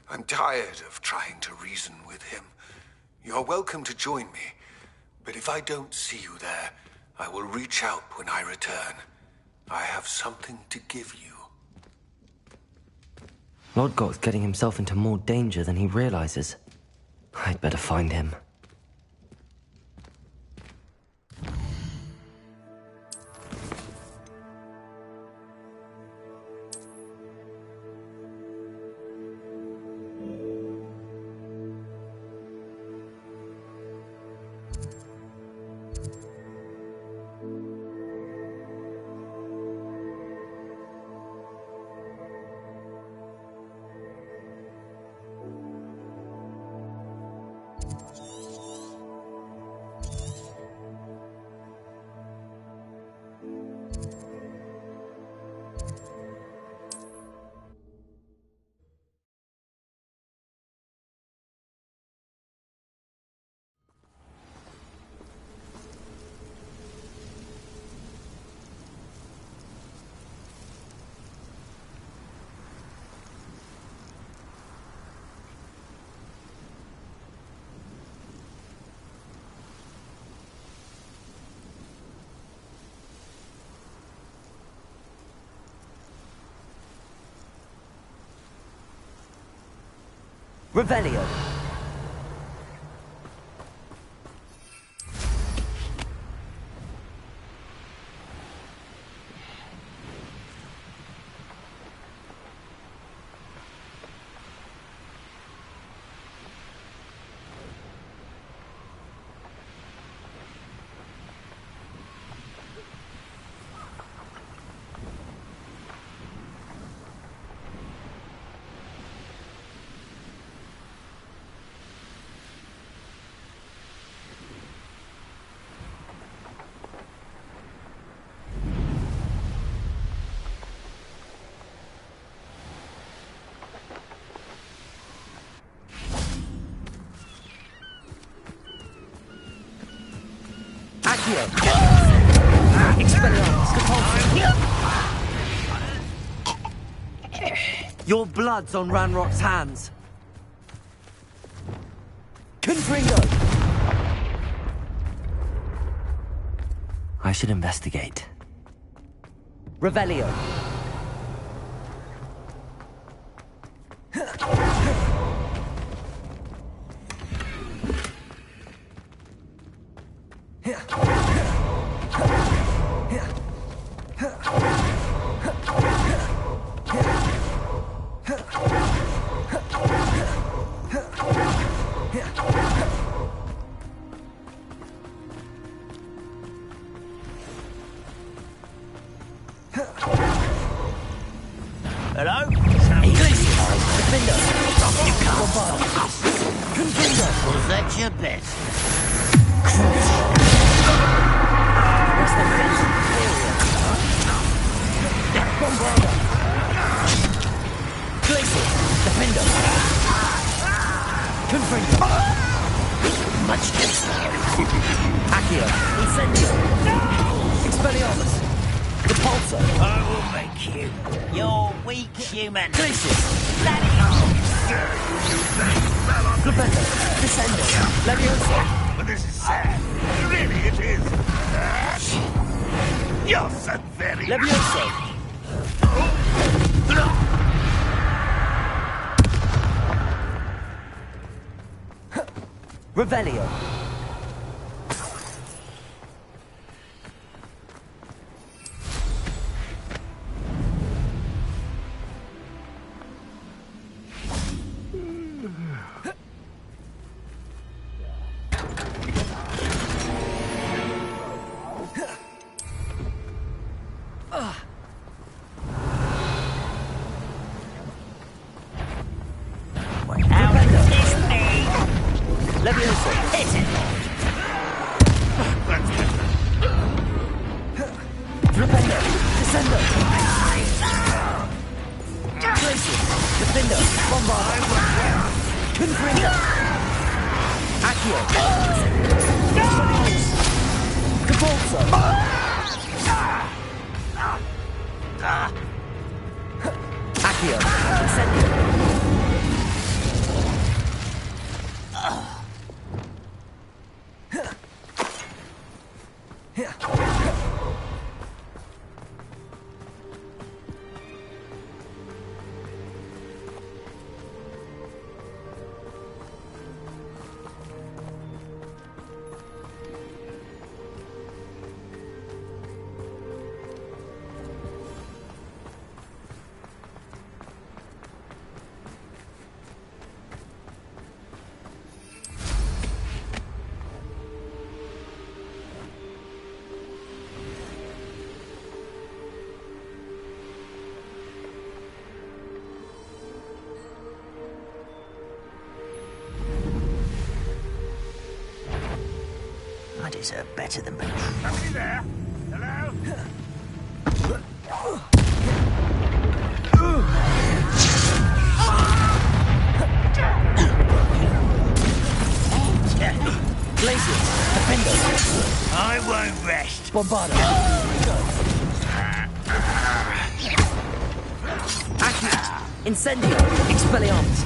I'm tired of trying to reason with him. You're welcome to join me, but if I don't see you there, I will reach out when I return. I have something to give you. Lodgok's getting himself into more danger than he realizes. I'd better find him. Revelio. Your blood's on Ranrock's hands. Confringo! I should investigate. Revelio. Hello? Was that your best? Accio. Incendio. Expelliarmus. Repulsor. I will make you. You're weak human. Glacius. Bloody Flipendo. Descendo. Levioso. But this is sad. Really, it is. You're so very... Levioso. Revelio. Levioso. Hit it. Flipendo. Descendo. Glacius. Defendo. Bombardo. Confringo. Accio. Capulso. Accio. Incendio. I deserve better than being. Somebody there? Hello? Glacius. Defendo. I won't rest. Bombardo. Accio. Incendio. Expelliarmus.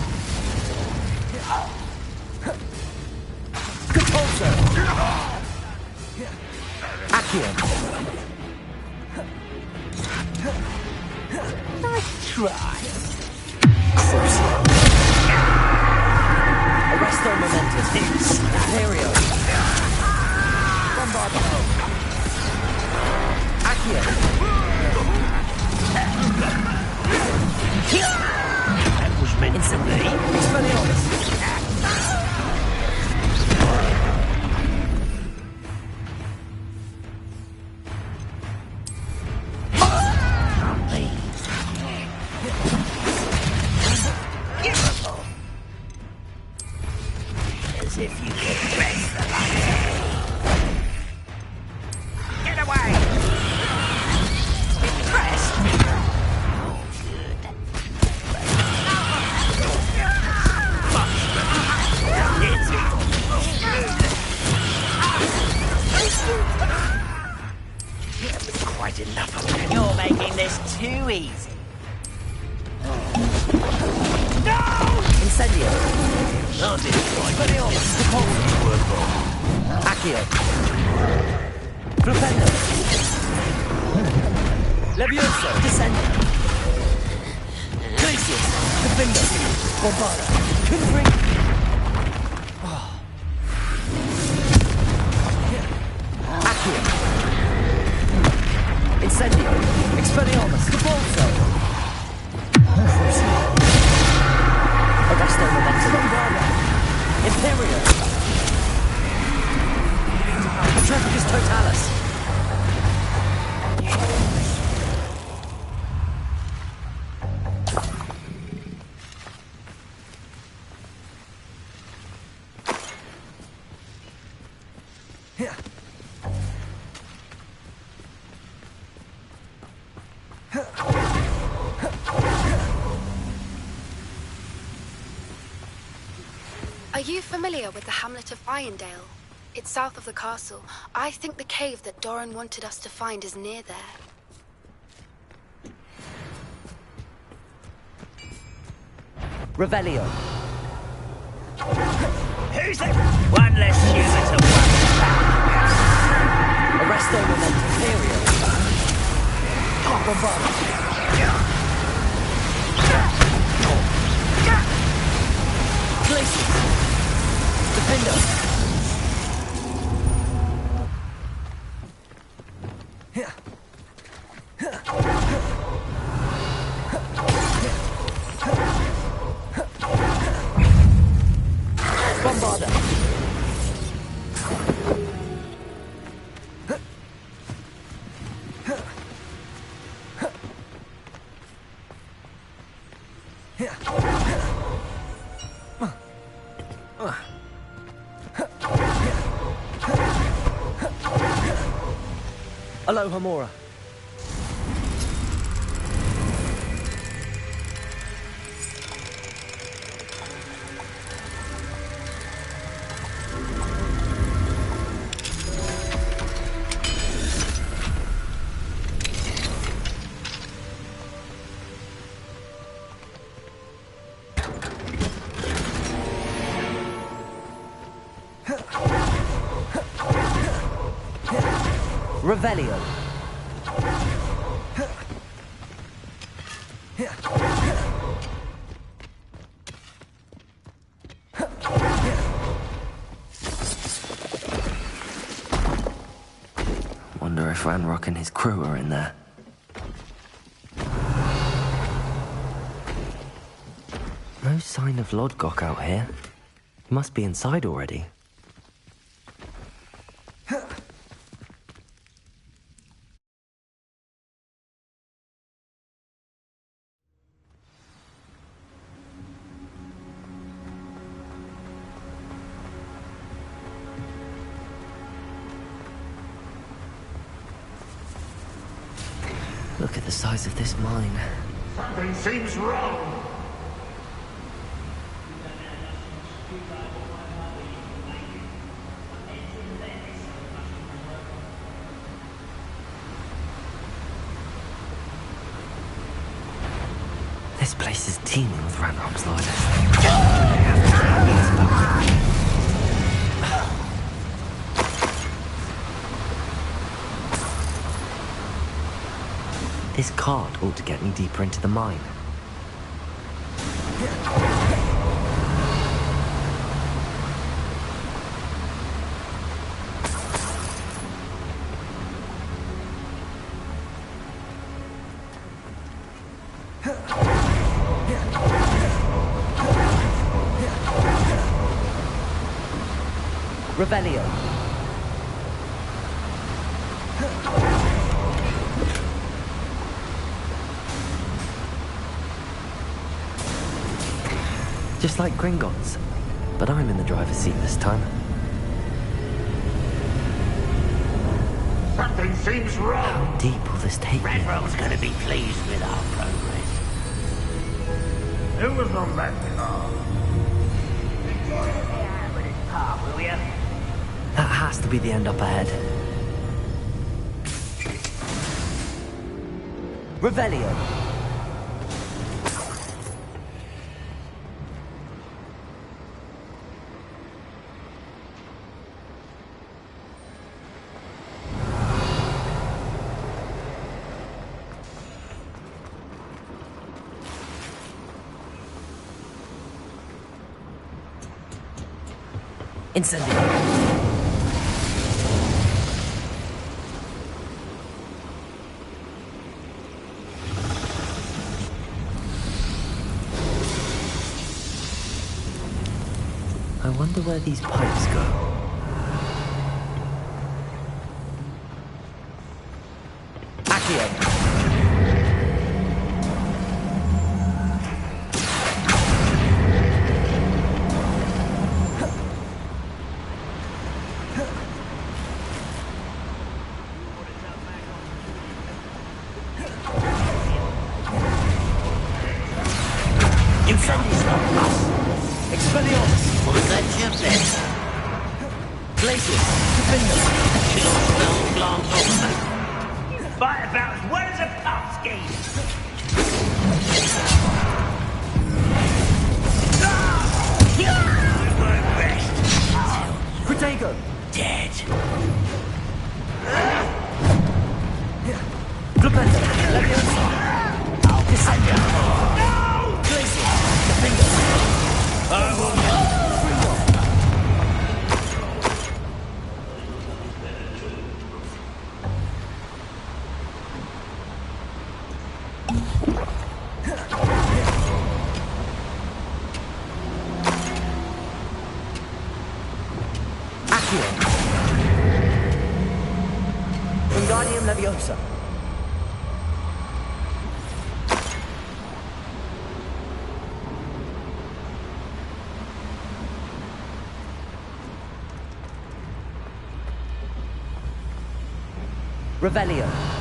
Capulso. Accio. Nice try. Crucio. Arresto Momentum. Imperio. Bombardo. Accio. That was meant to be. Expelliarmus. As if you could rest the light. Get away! Rest! That was quite enough of that. You're making this too easy. No! Incendio. I'll destroy Expelliarmus. Capulso. Accio. Flipendo. Levioso. Descendo. Glacius. Defendo. Bombardo. Confringo. Accio. Incendio. Expelliarmus. Capulso. Arresto Momentum. Bombardo. Imperio. Petrificus Totalis. Are you familiar with the hamlet of Irondale? It's south of the castle. I think the cave that Doran wanted us to find is near there. Revelio. Who's that? One less human to worry. Arresto Memento Imperio. Bombard. Glaciers. Defender. Bombarder. Aloha Mora. Revelio. Wonder if Ranrock and his crew are in there. No sign of Lodgok out here. He must be inside already. Look at the size of this mine. Something seems wrong. This place is teeming with Ranrock's loyalists. This cart ought to get me deeper into the mine. Revelio. Just like Gringotts, but I'm in the driver's seat this time. Something seems wrong. How deep will this take me? Ranrock's gonna be pleased with our progress. Who was on that car? Will you? That has to be the end up ahead. Revelio. Incendio. I wonder where these pipes go. Accio. Glacius, Defender. You fight about as well as a pumpkin. I won't rest. Protego. Dead. Flipendo. Leviosa. Descender. Glacius, Defender. I will. Wingardium Leviosa. Revelio.